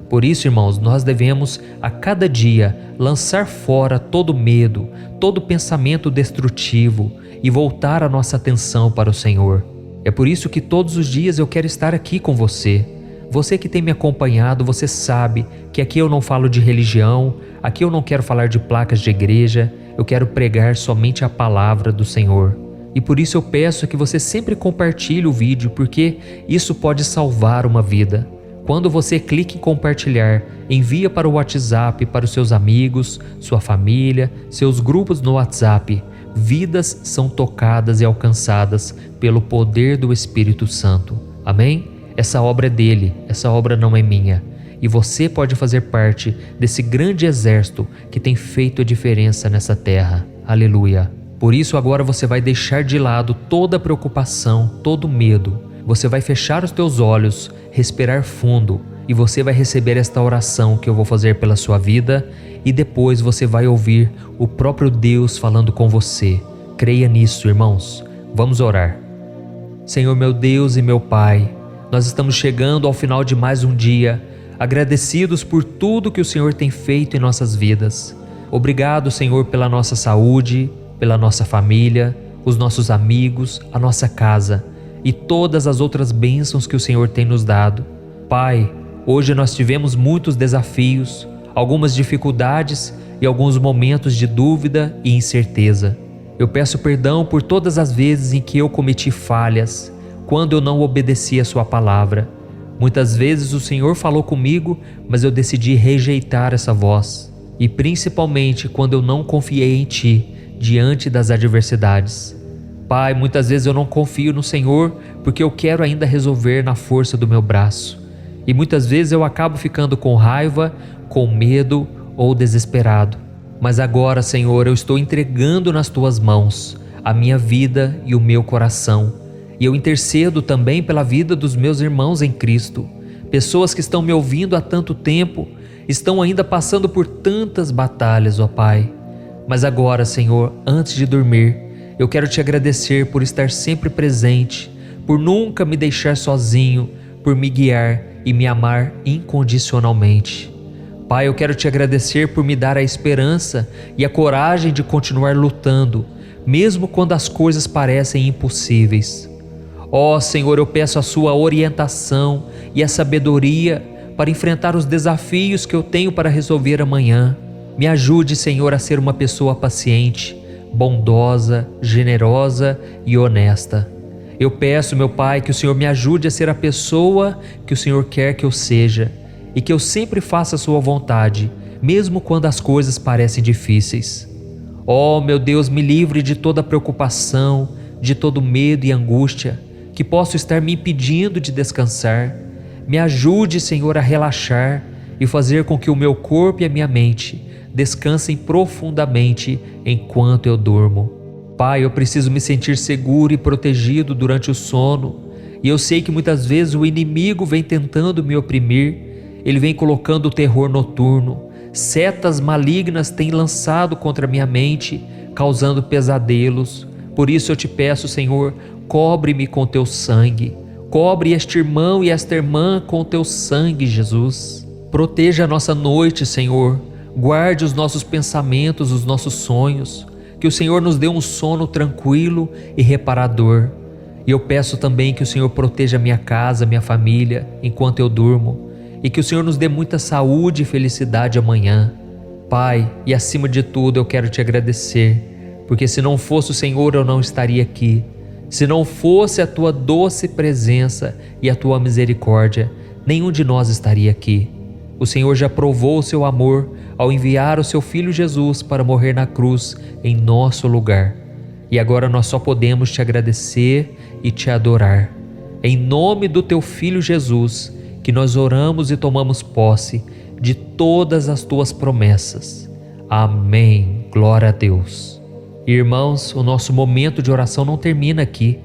Por isso, irmãos, nós devemos a cada dia lançar fora todo medo, todo pensamento destrutivo e voltar a nossa atenção para o Senhor. É por isso que todos os dias eu quero estar aqui com você. Você que tem me acompanhado, você sabe que aqui eu não falo de religião, aqui eu não quero falar de placas de igreja, eu quero pregar somente a palavra do Senhor. E por isso eu peço que você sempre compartilhe o vídeo, porque isso pode salvar uma vida. Quando você clica em compartilhar, envia para o WhatsApp, para os seus amigos, sua família, seus grupos no WhatsApp. Vidas são tocadas e alcançadas pelo poder do Espírito Santo. Amém? Essa obra é dele, essa obra não é minha. E você pode fazer parte desse grande exército que tem feito a diferença nessa terra. Aleluia! Por isso agora você vai deixar de lado toda preocupação, todo medo. Você vai fechar os teus olhos, respirar fundo e você vai receber esta oração que eu vou fazer pela sua vida e depois você vai ouvir o próprio Deus falando com você. Creia nisso, irmãos. Vamos orar. Senhor meu Deus e meu Pai, nós estamos chegando ao final de mais um dia, agradecidos por tudo que o Senhor tem feito em nossas vidas. Obrigado, Senhor, pela nossa saúde, pela nossa família, os nossos amigos, a nossa casa e todas as outras bênçãos que o Senhor tem nos dado. Pai, hoje nós tivemos muitos desafios, algumas dificuldades e alguns momentos de dúvida e incerteza. Eu peço perdão por todas as vezes em que eu cometi falhas, quando eu não obedeci a sua palavra. Muitas vezes o Senhor falou comigo, mas eu decidi rejeitar essa voz. E principalmente quando eu não confiei em Ti, diante das adversidades. Pai, muitas vezes eu não confio no Senhor porque eu quero ainda resolver na força do meu braço. E muitas vezes eu acabo ficando com raiva, com medo ou desesperado. Mas agora, Senhor, eu estou entregando nas Tuas mãos a minha vida e o meu coração. E eu intercedo também pela vida dos meus irmãos em Cristo. Pessoas que estão me ouvindo há tanto tempo, estão ainda passando por tantas batalhas, ó Pai. Mas agora, Senhor, antes de dormir, eu quero Te agradecer por estar sempre presente, por nunca me deixar sozinho, por me guiar e me amar incondicionalmente. Pai, eu quero Te agradecer por me dar a esperança e a coragem de continuar lutando, mesmo quando as coisas parecem impossíveis. Ó Senhor, eu peço a Sua orientação e a sabedoria para enfrentar os desafios que eu tenho para resolver amanhã. Me ajude, Senhor, a ser uma pessoa paciente, bondosa, generosa e honesta. Eu peço, meu Pai, que o Senhor me ajude a ser a pessoa que o Senhor quer que eu seja e que eu sempre faça a Sua vontade, mesmo quando as coisas parecem difíceis. Ó, meu Deus, me livre de toda preocupação, de todo medo e angústia que possa estar me impedindo de descansar. Me ajude, Senhor, a relaxar e fazer com que o meu corpo e a minha mente descansem profundamente enquanto eu durmo. Pai, eu preciso me sentir seguro e protegido durante o sono, e eu sei que muitas vezes o inimigo vem tentando me oprimir, ele vem colocando o terror noturno, setas malignas têm lançado contra minha mente, causando pesadelos. Por isso eu Te peço, Senhor, cobre-me com Teu sangue, cobre este irmão e esta irmã com Teu sangue, Jesus. Proteja a nossa noite, Senhor, guarde os nossos pensamentos, os nossos sonhos, que o Senhor nos dê um sono tranquilo e reparador. E eu peço também que o Senhor proteja minha casa, minha família, enquanto eu durmo, e que o Senhor nos dê muita saúde e felicidade amanhã. Pai, e acima de tudo eu quero Te agradecer, porque se não fosse o Senhor eu não estaria aqui. Se não fosse a Tua doce presença e a Tua misericórdia, nenhum de nós estaria aqui. O Senhor já provou o Seu amor ao enviar o Seu Filho Jesus para morrer na cruz em nosso lugar. E agora nós só podemos Te agradecer e Te adorar. Em nome do Teu Filho Jesus, que nós oramos e tomamos posse de todas as Tuas promessas. Amém. Glória a Deus. Irmãos, o nosso momento de oração não termina aqui.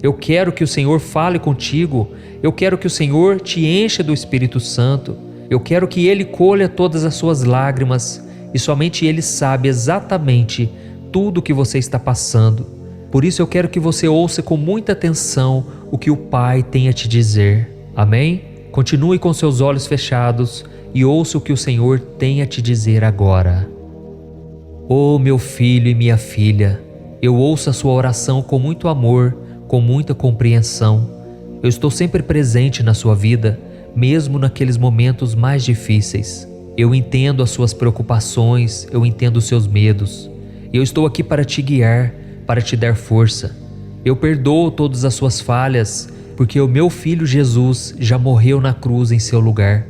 Eu quero que o Senhor fale contigo. Eu quero que o Senhor te encha do Espírito Santo. Eu quero que Ele colha todas as suas lágrimas e somente Ele sabe exatamente tudo o que você está passando. Por isso eu quero que você ouça com muita atenção o que o Pai tem a te dizer. Amém? Continue com seus olhos fechados e ouça o que o Senhor tem a te dizer agora. Oh, meu filho e minha filha, eu ouço a sua oração com muito amor, com muita compreensão. Eu estou sempre presente na sua vida, mesmo naqueles momentos mais difíceis. Eu entendo as suas preocupações, eu entendo os seus medos. Eu estou aqui para te guiar, para te dar força. Eu perdoo todas as suas falhas, porque o meu filho Jesus já morreu na cruz em seu lugar.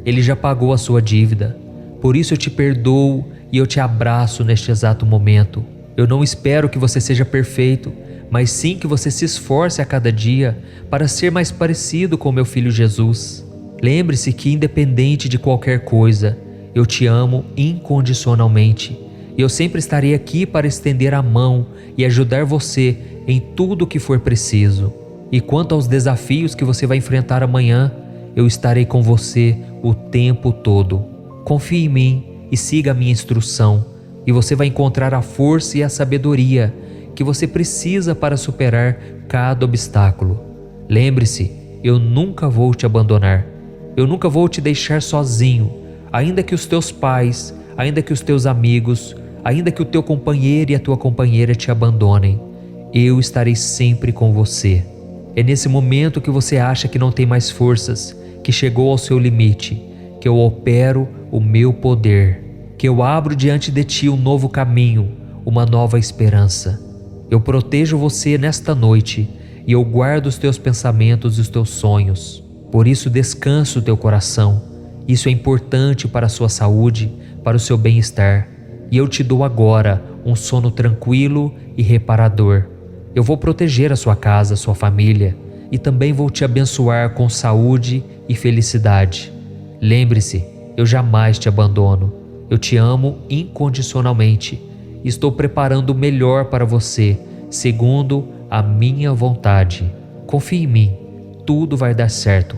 Ele já pagou a sua dívida. Por isso eu te perdoo e eu te abraço neste exato momento. Eu não espero que você seja perfeito, mas sim que você se esforce a cada dia para ser mais parecido com meu filho Jesus. Lembre-se que, independente de qualquer coisa, eu te amo incondicionalmente. E eu sempre estarei aqui para estender a mão e ajudar você em tudo o que for preciso. E quanto aos desafios que você vai enfrentar amanhã, eu estarei com você o tempo todo. Confie em mim e siga a minha instrução, e você vai encontrar a força e a sabedoria que você precisa para superar cada obstáculo. Lembre-se, eu nunca vou te abandonar. Eu nunca vou te deixar sozinho, ainda que os teus pais, ainda que os teus amigos, ainda que o teu companheiro e a tua companheira te abandonem. Eu estarei sempre com você. É nesse momento que você acha que não tem mais forças, que chegou ao seu limite, que eu opero o meu poder, que eu abro diante de ti um novo caminho, uma nova esperança. Eu protejo você nesta noite e eu guardo os teus pensamentos e os teus sonhos. Por isso descansa o teu coração. Isso é importante para a sua saúde, para o seu bem-estar. E eu te dou agora um sono tranquilo e reparador. Eu vou proteger a sua casa, a sua família, e também vou te abençoar com saúde e felicidade. Lembre-se, eu jamais te abandono. Eu te amo incondicionalmente. Estou preparando o melhor para você, segundo a minha vontade. Confie em mim, tudo vai dar certo.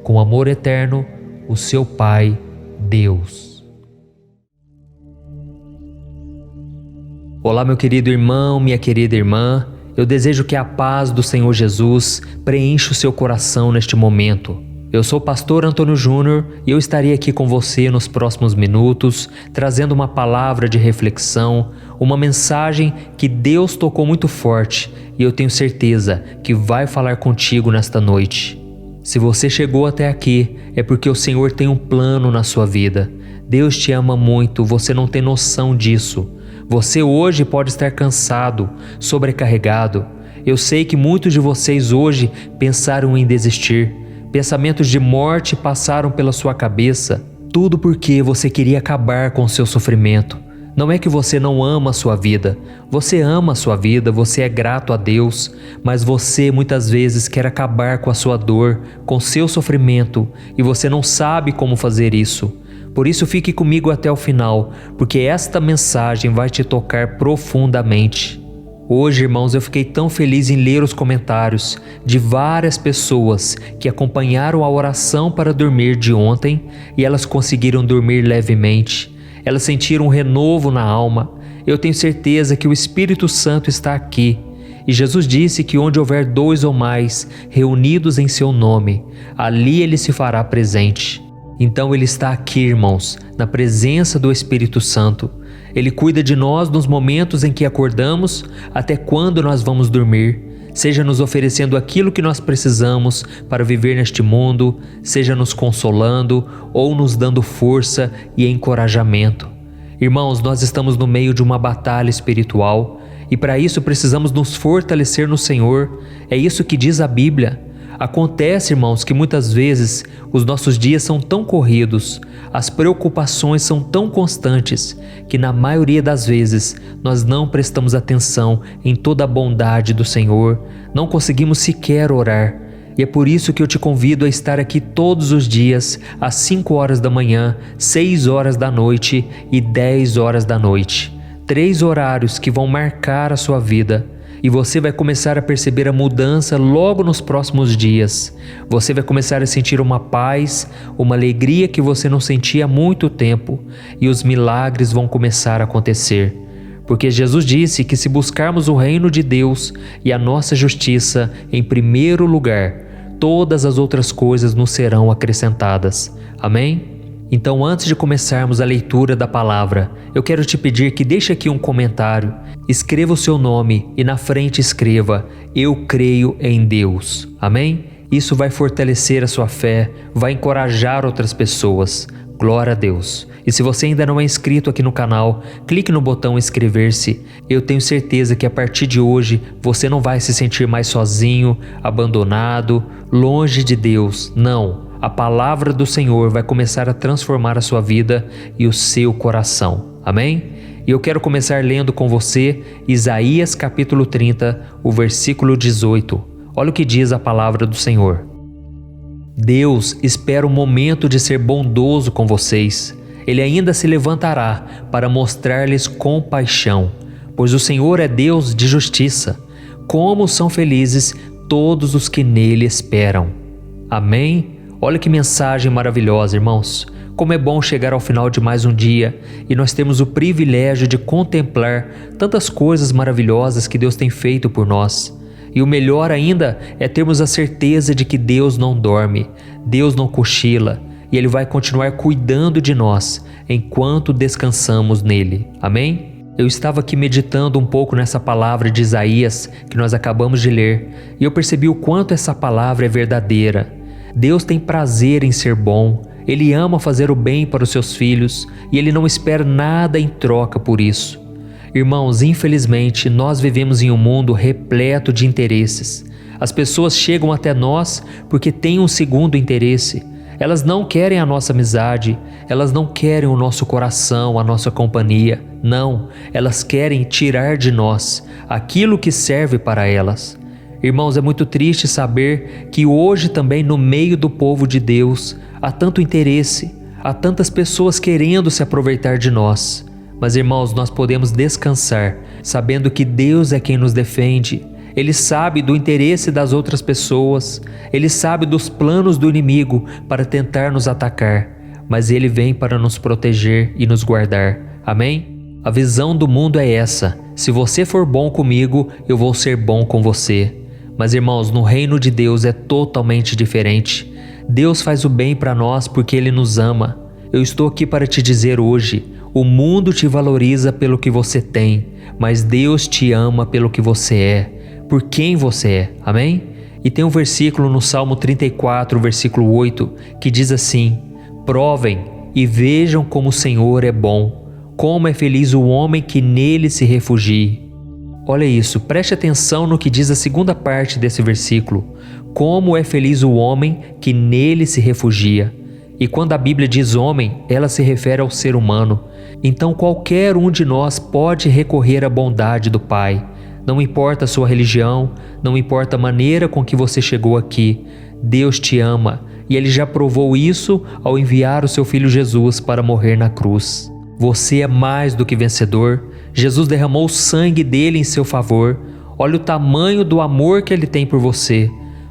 Com amor eterno, o seu Pai, Deus. Olá, meu querido irmão, minha querida irmã. Eu desejo que a paz do Senhor Jesus preencha o seu coração neste momento. Eu sou o pastor Antônio Júnior e eu estarei aqui com você nos próximos minutos, trazendo uma palavra de reflexão, uma mensagem que Deus tocou muito forte e eu tenho certeza que vai falar contigo nesta noite. Se você chegou até aqui, é porque o Senhor tem um plano na sua vida. Deus te ama muito, você não tem noção disso. Você hoje pode estar cansado, sobrecarregado. Eu sei que muitos de vocês hoje pensaram em desistir. Pensamentos de morte passaram pela sua cabeça. Tudo porque você queria acabar com o seu sofrimento. Não é que você não ama a sua vida. Você ama a sua vida, você é grato a Deus. Mas você muitas vezes quer acabar com a sua dor, com o seu sofrimento. E você não sabe como fazer isso. Por isso fique comigo até o final, porque esta mensagem vai te tocar profundamente. Hoje, irmãos, eu fiquei tão feliz em ler os comentários de várias pessoas que acompanharam a oração para dormir de ontem e elas conseguiram dormir levemente. Elas sentiram um renovo na alma. Eu tenho certeza que o Espírito Santo está aqui. E Jesus disse que onde houver 2 ou mais reunidos em seu nome, ali ele se fará presente. Então ele está aqui, irmãos, na presença do Espírito Santo. Ele cuida de nós nos momentos em que acordamos até quando nós vamos dormir, seja nos oferecendo aquilo que nós precisamos para viver neste mundo, seja nos consolando ou nos dando força e encorajamento. Irmãos, nós estamos no meio de uma batalha espiritual e para isso precisamos nos fortalecer no Senhor. É isso que diz a Bíblia. Acontece, irmãos, que muitas vezes os nossos dias são tão corridos, as preocupações são tão constantes, que na maioria das vezes nós não prestamos atenção em toda a bondade do Senhor, não conseguimos sequer orar. E é por isso que eu te convido a estar aqui todos os dias, às 5 horas da manhã, 6 horas da noite e 10 horas da noite. 3 horários que vão marcar a sua vida. E você vai começar a perceber a mudança logo nos próximos dias. Você vai começar a sentir uma paz, uma alegria que você não sentia há muito tempo. E os milagres vão começar a acontecer. Porque Jesus disse que se buscarmos o reino de Deus e a nossa justiça em primeiro lugar, todas as outras coisas nos serão acrescentadas. Amém? Então, antes de começarmos a leitura da palavra, eu quero te pedir que deixe aqui um comentário, escreva o seu nome e na frente escreva: eu creio em Deus. Amém? Isso vai fortalecer a sua fé, vai encorajar outras pessoas. Glória a Deus. E se você ainda não é inscrito aqui no canal, clique no botão inscrever-se. Eu tenho certeza que a partir de hoje você não vai se sentir mais sozinho, abandonado, longe de Deus. Não. A palavra do Senhor vai começar a transformar a sua vida e o seu coração. Amém? E eu quero começar lendo com você Isaías capítulo 30, o versículo 18. Olha o que diz a palavra do Senhor. Deus espera o momento de ser bondoso com vocês. Ele ainda se levantará para mostrar-lhes compaixão, pois o Senhor é Deus de justiça. Como são felizes todos os que nele esperam. Amém? Olha que mensagem maravilhosa, irmãos. Como é bom chegar ao final de mais um dia e nós temos o privilégio de contemplar tantas coisas maravilhosas que Deus tem feito por nós. E o melhor ainda é termos a certeza de que Deus não dorme, Deus não cochila e Ele vai continuar cuidando de nós enquanto descansamos nele. Amém? Eu estava aqui meditando um pouco nessa palavra de Isaías que nós acabamos de ler e eu percebi o quanto essa palavra é verdadeira. Deus tem prazer em ser bom, Ele ama fazer o bem para os seus filhos e Ele não espera nada em troca por isso. Irmãos, infelizmente, nós vivemos em um mundo repleto de interesses. As pessoas chegam até nós porque têm um segundo interesse. Elas não querem a nossa amizade, elas não querem o nosso coração, a nossa companhia. Não, elas querem tirar de nós aquilo que serve para elas. Irmãos, é muito triste saber que hoje também no meio do povo de Deus há tanto interesse, há tantas pessoas querendo se aproveitar de nós. Mas irmãos, nós podemos descansar sabendo que Deus é quem nos defende. Ele sabe do interesse das outras pessoas, Ele sabe dos planos do inimigo para tentar nos atacar, mas Ele vem para nos proteger e nos guardar. Amém? A visão do mundo é essa: se você for bom comigo, eu vou ser bom com você. Mas irmãos, no reino de Deus é totalmente diferente. Deus faz o bem para nós porque Ele nos ama. Eu estou aqui para te dizer hoje: o mundo te valoriza pelo que você tem, mas Deus te ama pelo que você é, por quem você é. Amém? E tem um versículo no Salmo 34, versículo 8, que diz assim: provem e vejam como o Senhor é bom, como é feliz o homem que nele se refugie. Olha isso, preste atenção no que diz a segunda parte desse versículo. Como é feliz o homem que nele se refugia. E quando a Bíblia diz homem, ela se refere ao ser humano. Então qualquer um de nós pode recorrer à bondade do Pai. Não importa a sua religião, não importa a maneira com que você chegou aqui. Deus te ama e Ele já provou isso ao enviar o seu Filho Jesus para morrer na cruz. Você é mais do que vencedor. Jesus derramou o sangue dele em seu favor. Olha o tamanho do amor que Ele tem por você.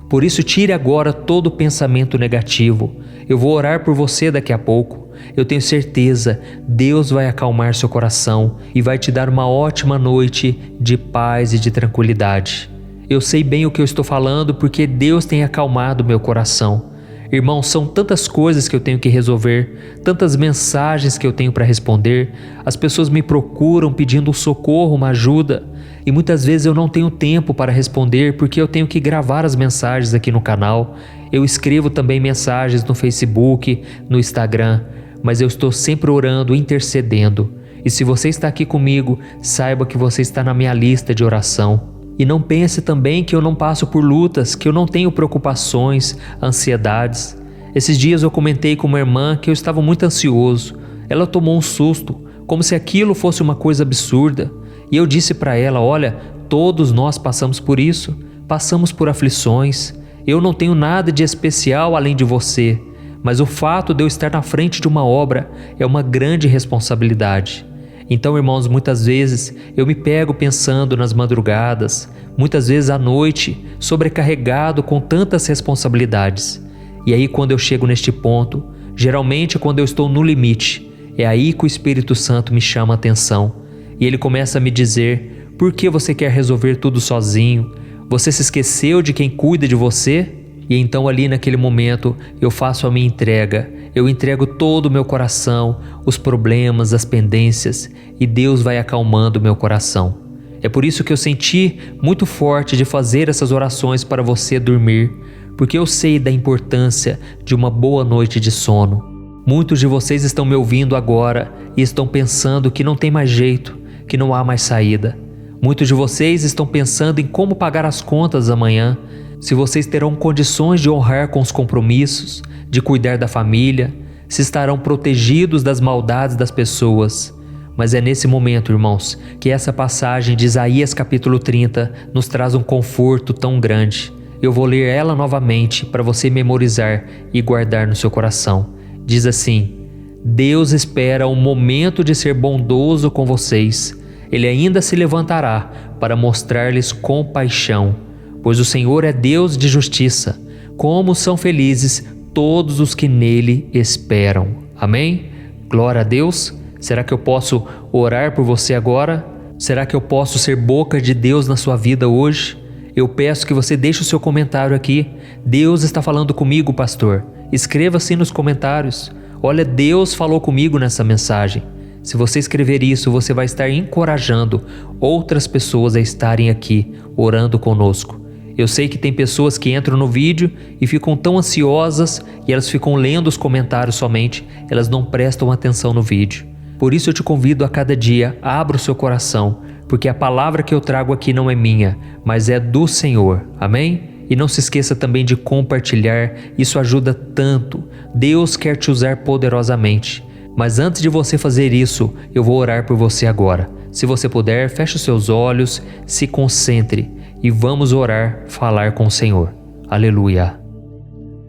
Por isso, tire agora todo pensamento negativo. Eu vou orar por você daqui a pouco. Eu tenho certeza, Deus vai acalmar seu coração e vai te dar uma ótima noite de paz e de tranquilidade. Eu sei bem o que eu estou falando porque Deus tem acalmado meu coração. Irmãos, são tantas coisas que eu tenho que resolver, tantas mensagens que eu tenho para responder. As pessoas me procuram pedindo um socorro, uma ajuda, e muitas vezes eu não tenho tempo para responder porque eu tenho que gravar as mensagens aqui no canal. Eu escrevo também mensagens no Facebook, no Instagram, mas eu estou sempre orando, intercedendo. E se você está aqui comigo, saiba que você está na minha lista de oração. E não pense também que eu não passo por lutas, que eu não tenho preocupações, ansiedades. Esses dias eu comentei com uma irmã que eu estava muito ansioso. Ela tomou um susto, como se aquilo fosse uma coisa absurda. E eu disse para ela: olha, todos nós passamos por isso, passamos por aflições. Eu não tenho nada de especial além de você, mas o fato de eu estar na frente de uma obra é uma grande responsabilidade. Então, irmãos, muitas vezes eu me pego pensando nas madrugadas, muitas vezes à noite, sobrecarregado com tantas responsabilidades. E aí, quando eu chego neste ponto, geralmente quando eu estou no limite, é aí que o Espírito Santo me chama a atenção. E ele começa a me dizer: por que você quer resolver tudo sozinho? Você se esqueceu de quem cuida de você? E então ali naquele momento eu faço a minha entrega. Eu entrego todo o meu coração, os problemas, as pendências, e Deus vai acalmando o meu coração. É por isso que eu senti muito forte de fazer essas orações para você dormir, porque eu sei da importância de uma boa noite de sono. Muitos de vocês estão me ouvindo agora e estão pensando que não tem mais jeito, que não há mais saída. Muitos de vocês estão pensando em como pagar as contas amanhã, se vocês terão condições de honrar com os compromissos, de cuidar da família, se estarão protegidos das maldades das pessoas. Mas é nesse momento, irmãos, que essa passagem de Isaías capítulo 30 nos traz um conforto tão grande. Eu vou ler ela novamente para você memorizar e guardar no seu coração. Diz assim: Deus espera um momento de ser bondoso com vocês. Ele ainda se levantará para mostrar-lhes compaixão, pois o Senhor é Deus de justiça. Como são felizes todos os que nele esperam. Amém? Glória a Deus. Será que eu posso orar por você agora? Será que eu posso ser boca de Deus na sua vida hoje? Eu peço que você deixe o seu comentário aqui. Deus está falando comigo, pastor. Escreva assim nos comentários. Olha, Deus falou comigo nessa mensagem. Se você escrever isso, você vai estar encorajando outras pessoas a estarem aqui orando conosco. Eu sei que tem pessoas que entram no vídeo e ficam tão ansiosas e elas ficam lendo os comentários somente, elas não prestam atenção no vídeo. Por isso eu te convido a cada dia, abra o seu coração, porque a palavra que eu trago aqui não é minha, mas é do Senhor. Amém? E não se esqueça também de compartilhar, isso ajuda tanto. Deus quer te usar poderosamente. Mas antes de você fazer isso, eu vou orar por você agora. Se você puder, feche os seus olhos, se concentre e vamos orar, falar com o Senhor. Aleluia.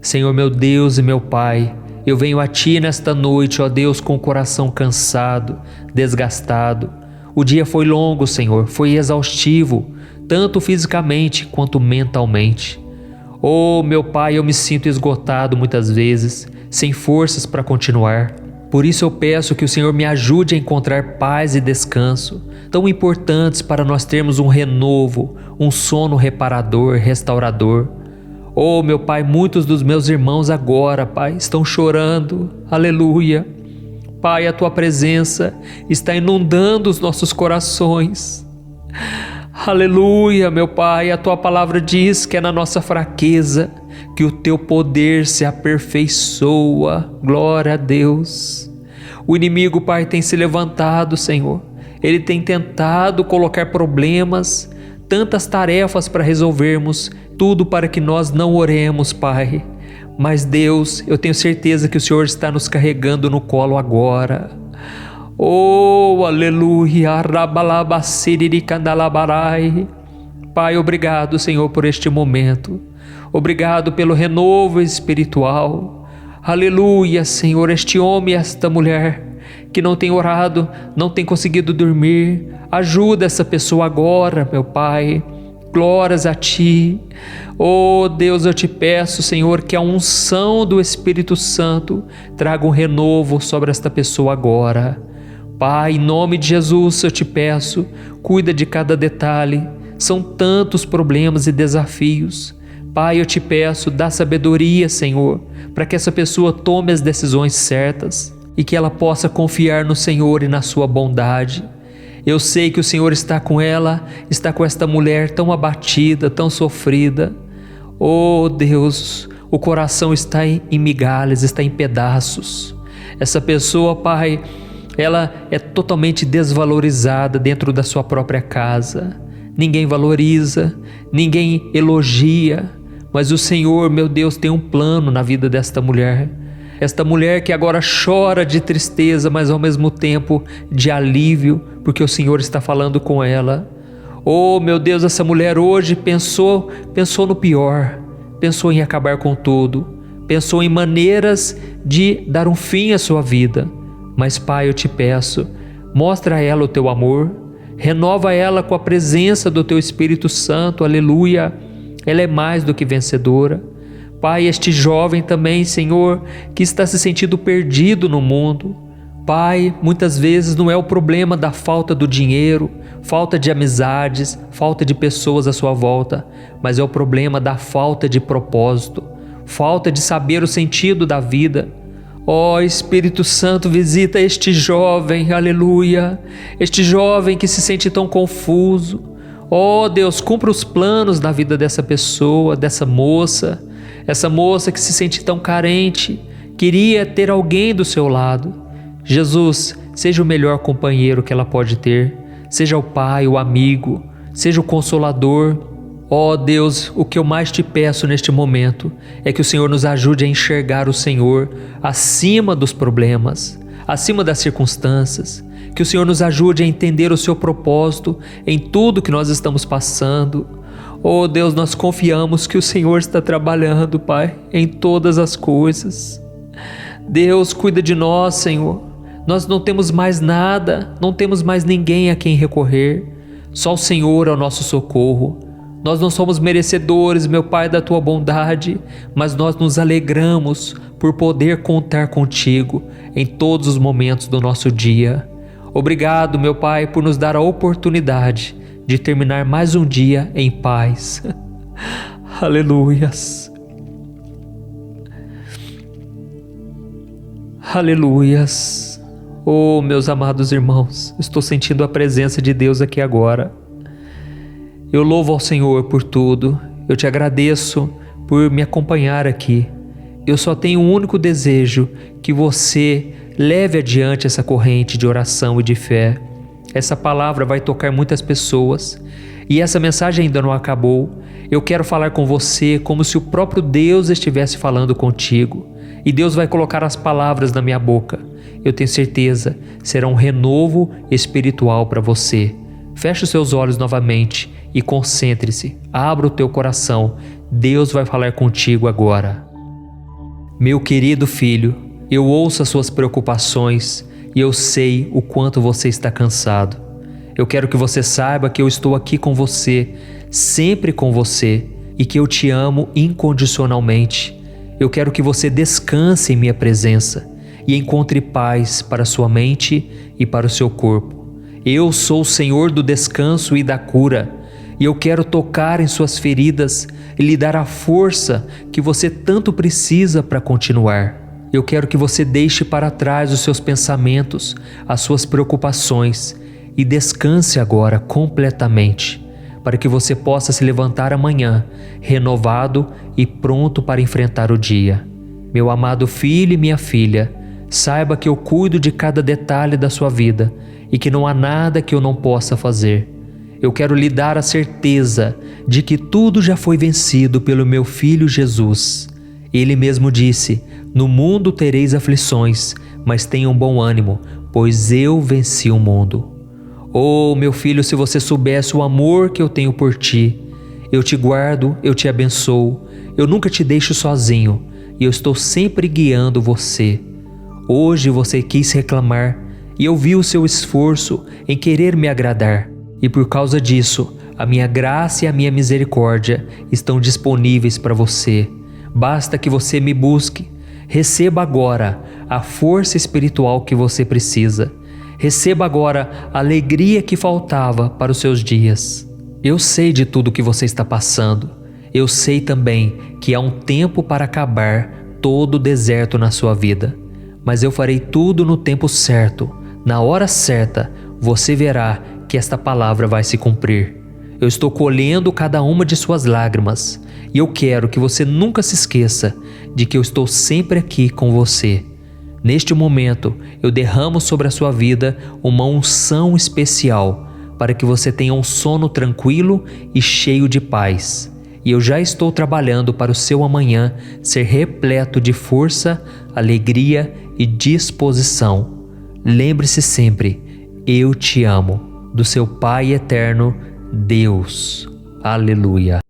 Senhor meu Deus e meu Pai, eu venho a Ti nesta noite, ó Deus, com o coração cansado, desgastado. O dia foi longo, Senhor, foi exaustivo, tanto fisicamente quanto mentalmente. Oh, meu Pai, eu me sinto esgotado muitas vezes, sem forças para continuar. Por isso eu peço que o Senhor me ajude a encontrar paz e descanso, tão importantes para nós termos um renovo, um sono reparador, restaurador. Oh, meu Pai, muitos dos meus irmãos agora, Pai, estão chorando. Aleluia. Pai, a Tua presença está inundando os nossos corações. Aleluia, meu Pai, a Tua palavra diz que é na nossa fraqueza que o Teu poder se aperfeiçoa. Glória a Deus. O inimigo, Pai, tem se levantado, Senhor. Ele tem tentado colocar problemas, tantas tarefas para resolvermos, tudo para que nós não oremos, Pai. Mas Deus, eu tenho certeza que o Senhor está nos carregando no colo agora. Oh, aleluia. Pai, obrigado, Senhor, por este momento. Obrigado pelo renovo espiritual. Aleluia, Senhor, este homem e esta mulher que não tem orado, não tem conseguido dormir. Ajuda essa pessoa agora, meu Pai. Glórias a Ti. Oh Deus, eu te peço, Senhor, que a unção do Espírito Santo traga um renovo sobre esta pessoa agora. Pai, em nome de Jesus eu te peço, cuida de cada detalhe. São tantos problemas e desafios. Pai, eu te peço, dá sabedoria, Senhor, para que essa pessoa tome as decisões certas e que ela possa confiar no Senhor e na sua bondade. Eu sei que o Senhor está com ela, está com esta mulher tão abatida, tão sofrida. Oh Deus, o coração está em migalhas, está em pedaços. Essa pessoa, Pai, ela é totalmente desvalorizada dentro da sua própria casa. Ninguém valoriza, ninguém elogia, mas o Senhor, meu Deus, tem um plano na vida desta mulher. Esta mulher que agora chora de tristeza, mas ao mesmo tempo de alívio, porque o Senhor está falando com ela. Oh, meu Deus, essa mulher hoje pensou no pior, pensou em acabar com tudo, pensou em maneiras de dar um fim à sua vida. Mas, Pai, eu te peço, mostra a ela o Teu amor, renova ela com a presença do Teu Espírito Santo, aleluia. Ela é mais do que vencedora. Pai, este jovem também, Senhor, que está se sentindo perdido no mundo. Pai, muitas vezes não é o problema da falta do dinheiro, falta de amizades, falta de pessoas à sua volta, mas é o problema da falta de propósito, falta de saber o sentido da vida. Ó Espírito Santo, visita este jovem, aleluia, este jovem que se sente tão confuso. Ó Deus, cumpra os planos na vida dessa pessoa, dessa moça, essa moça que se sente tão carente, queria ter alguém do seu lado. Jesus, seja o melhor companheiro que ela pode ter, seja o pai, o amigo, seja o consolador. Ó Deus, o que eu mais te peço neste momento é que o Senhor nos ajude a enxergar o Senhor acima dos problemas, acima das circunstâncias, que o Senhor nos ajude a entender o seu propósito em tudo que nós estamos passando. Ó Deus, nós confiamos que o Senhor está trabalhando, Pai, em todas as coisas. Deus, cuida de nós, Senhor. Nós não temos mais nada, não temos mais ninguém a quem recorrer. Só o Senhor é o nosso socorro. Nós não somos merecedores, meu Pai, da Tua bondade, mas nós nos alegramos por poder contar contigo em todos os momentos do nosso dia. Obrigado, meu Pai, por nos dar a oportunidade de terminar mais um dia em paz. Aleluias. Aleluias. Oh, meus amados irmãos, estou sentindo a presença de Deus aqui agora. Eu louvo ao Senhor por tudo, eu te agradeço por me acompanhar aqui. Eu só tenho um único desejo, que você leve adiante essa corrente de oração e de fé. Essa palavra vai tocar muitas pessoas e essa mensagem ainda não acabou. Eu quero falar com você como se o próprio Deus estivesse falando contigo e Deus vai colocar as palavras na minha boca. Eu tenho certeza, será um renovo espiritual para você. Feche os seus olhos novamente e concentre-se, abra o teu coração, Deus vai falar contigo agora. Meu querido filho, eu ouço as suas preocupações e eu sei o quanto você está cansado. Eu quero que você saiba que eu estou aqui com você, sempre com você, e que eu te amo incondicionalmente. Eu quero que você descanse em minha presença e encontre paz para sua mente e para o seu corpo. Eu sou o Senhor do descanso e da cura, e eu quero tocar em suas feridas e lhe dar a força que você tanto precisa para continuar. Eu quero que você deixe para trás os seus pensamentos, as suas preocupações e descanse agora completamente, para que você possa se levantar amanhã, renovado e pronto para enfrentar o dia. Meu amado filho e minha filha, saiba que eu cuido de cada detalhe da sua vida e que não há nada que eu não possa fazer. Eu quero lhe dar a certeza de que tudo já foi vencido pelo meu Filho Jesus. Ele mesmo disse: no mundo tereis aflições, mas tenham bom ânimo, pois eu venci o mundo. Oh, meu filho, se você soubesse o amor que eu tenho por ti. Eu te guardo, eu te abençoo, eu nunca te deixo sozinho e eu estou sempre guiando você. Hoje você quis reclamar e eu vi o seu esforço em querer me agradar. E por causa disso, a minha graça e a minha misericórdia estão disponíveis para você. Basta que você me busque. Receba agora a força espiritual que você precisa. Receba agora a alegria que faltava para os seus dias. Eu sei de tudo que você está passando. Eu sei também que há um tempo para acabar todo o deserto na sua vida. Mas eu farei tudo no tempo certo. Na hora certa, você verá que esta palavra vai se cumprir. Eu estou colhendo cada uma de suas lágrimas e eu quero que você nunca se esqueça de que eu estou sempre aqui com você. Neste momento, eu derramo sobre a sua vida uma unção especial para que você tenha um sono tranquilo e cheio de paz. E eu já estou trabalhando para o seu amanhã ser repleto de força, alegria e disposição. Lembre-se sempre, eu te amo. Do seu Pai eterno, Deus. Aleluia.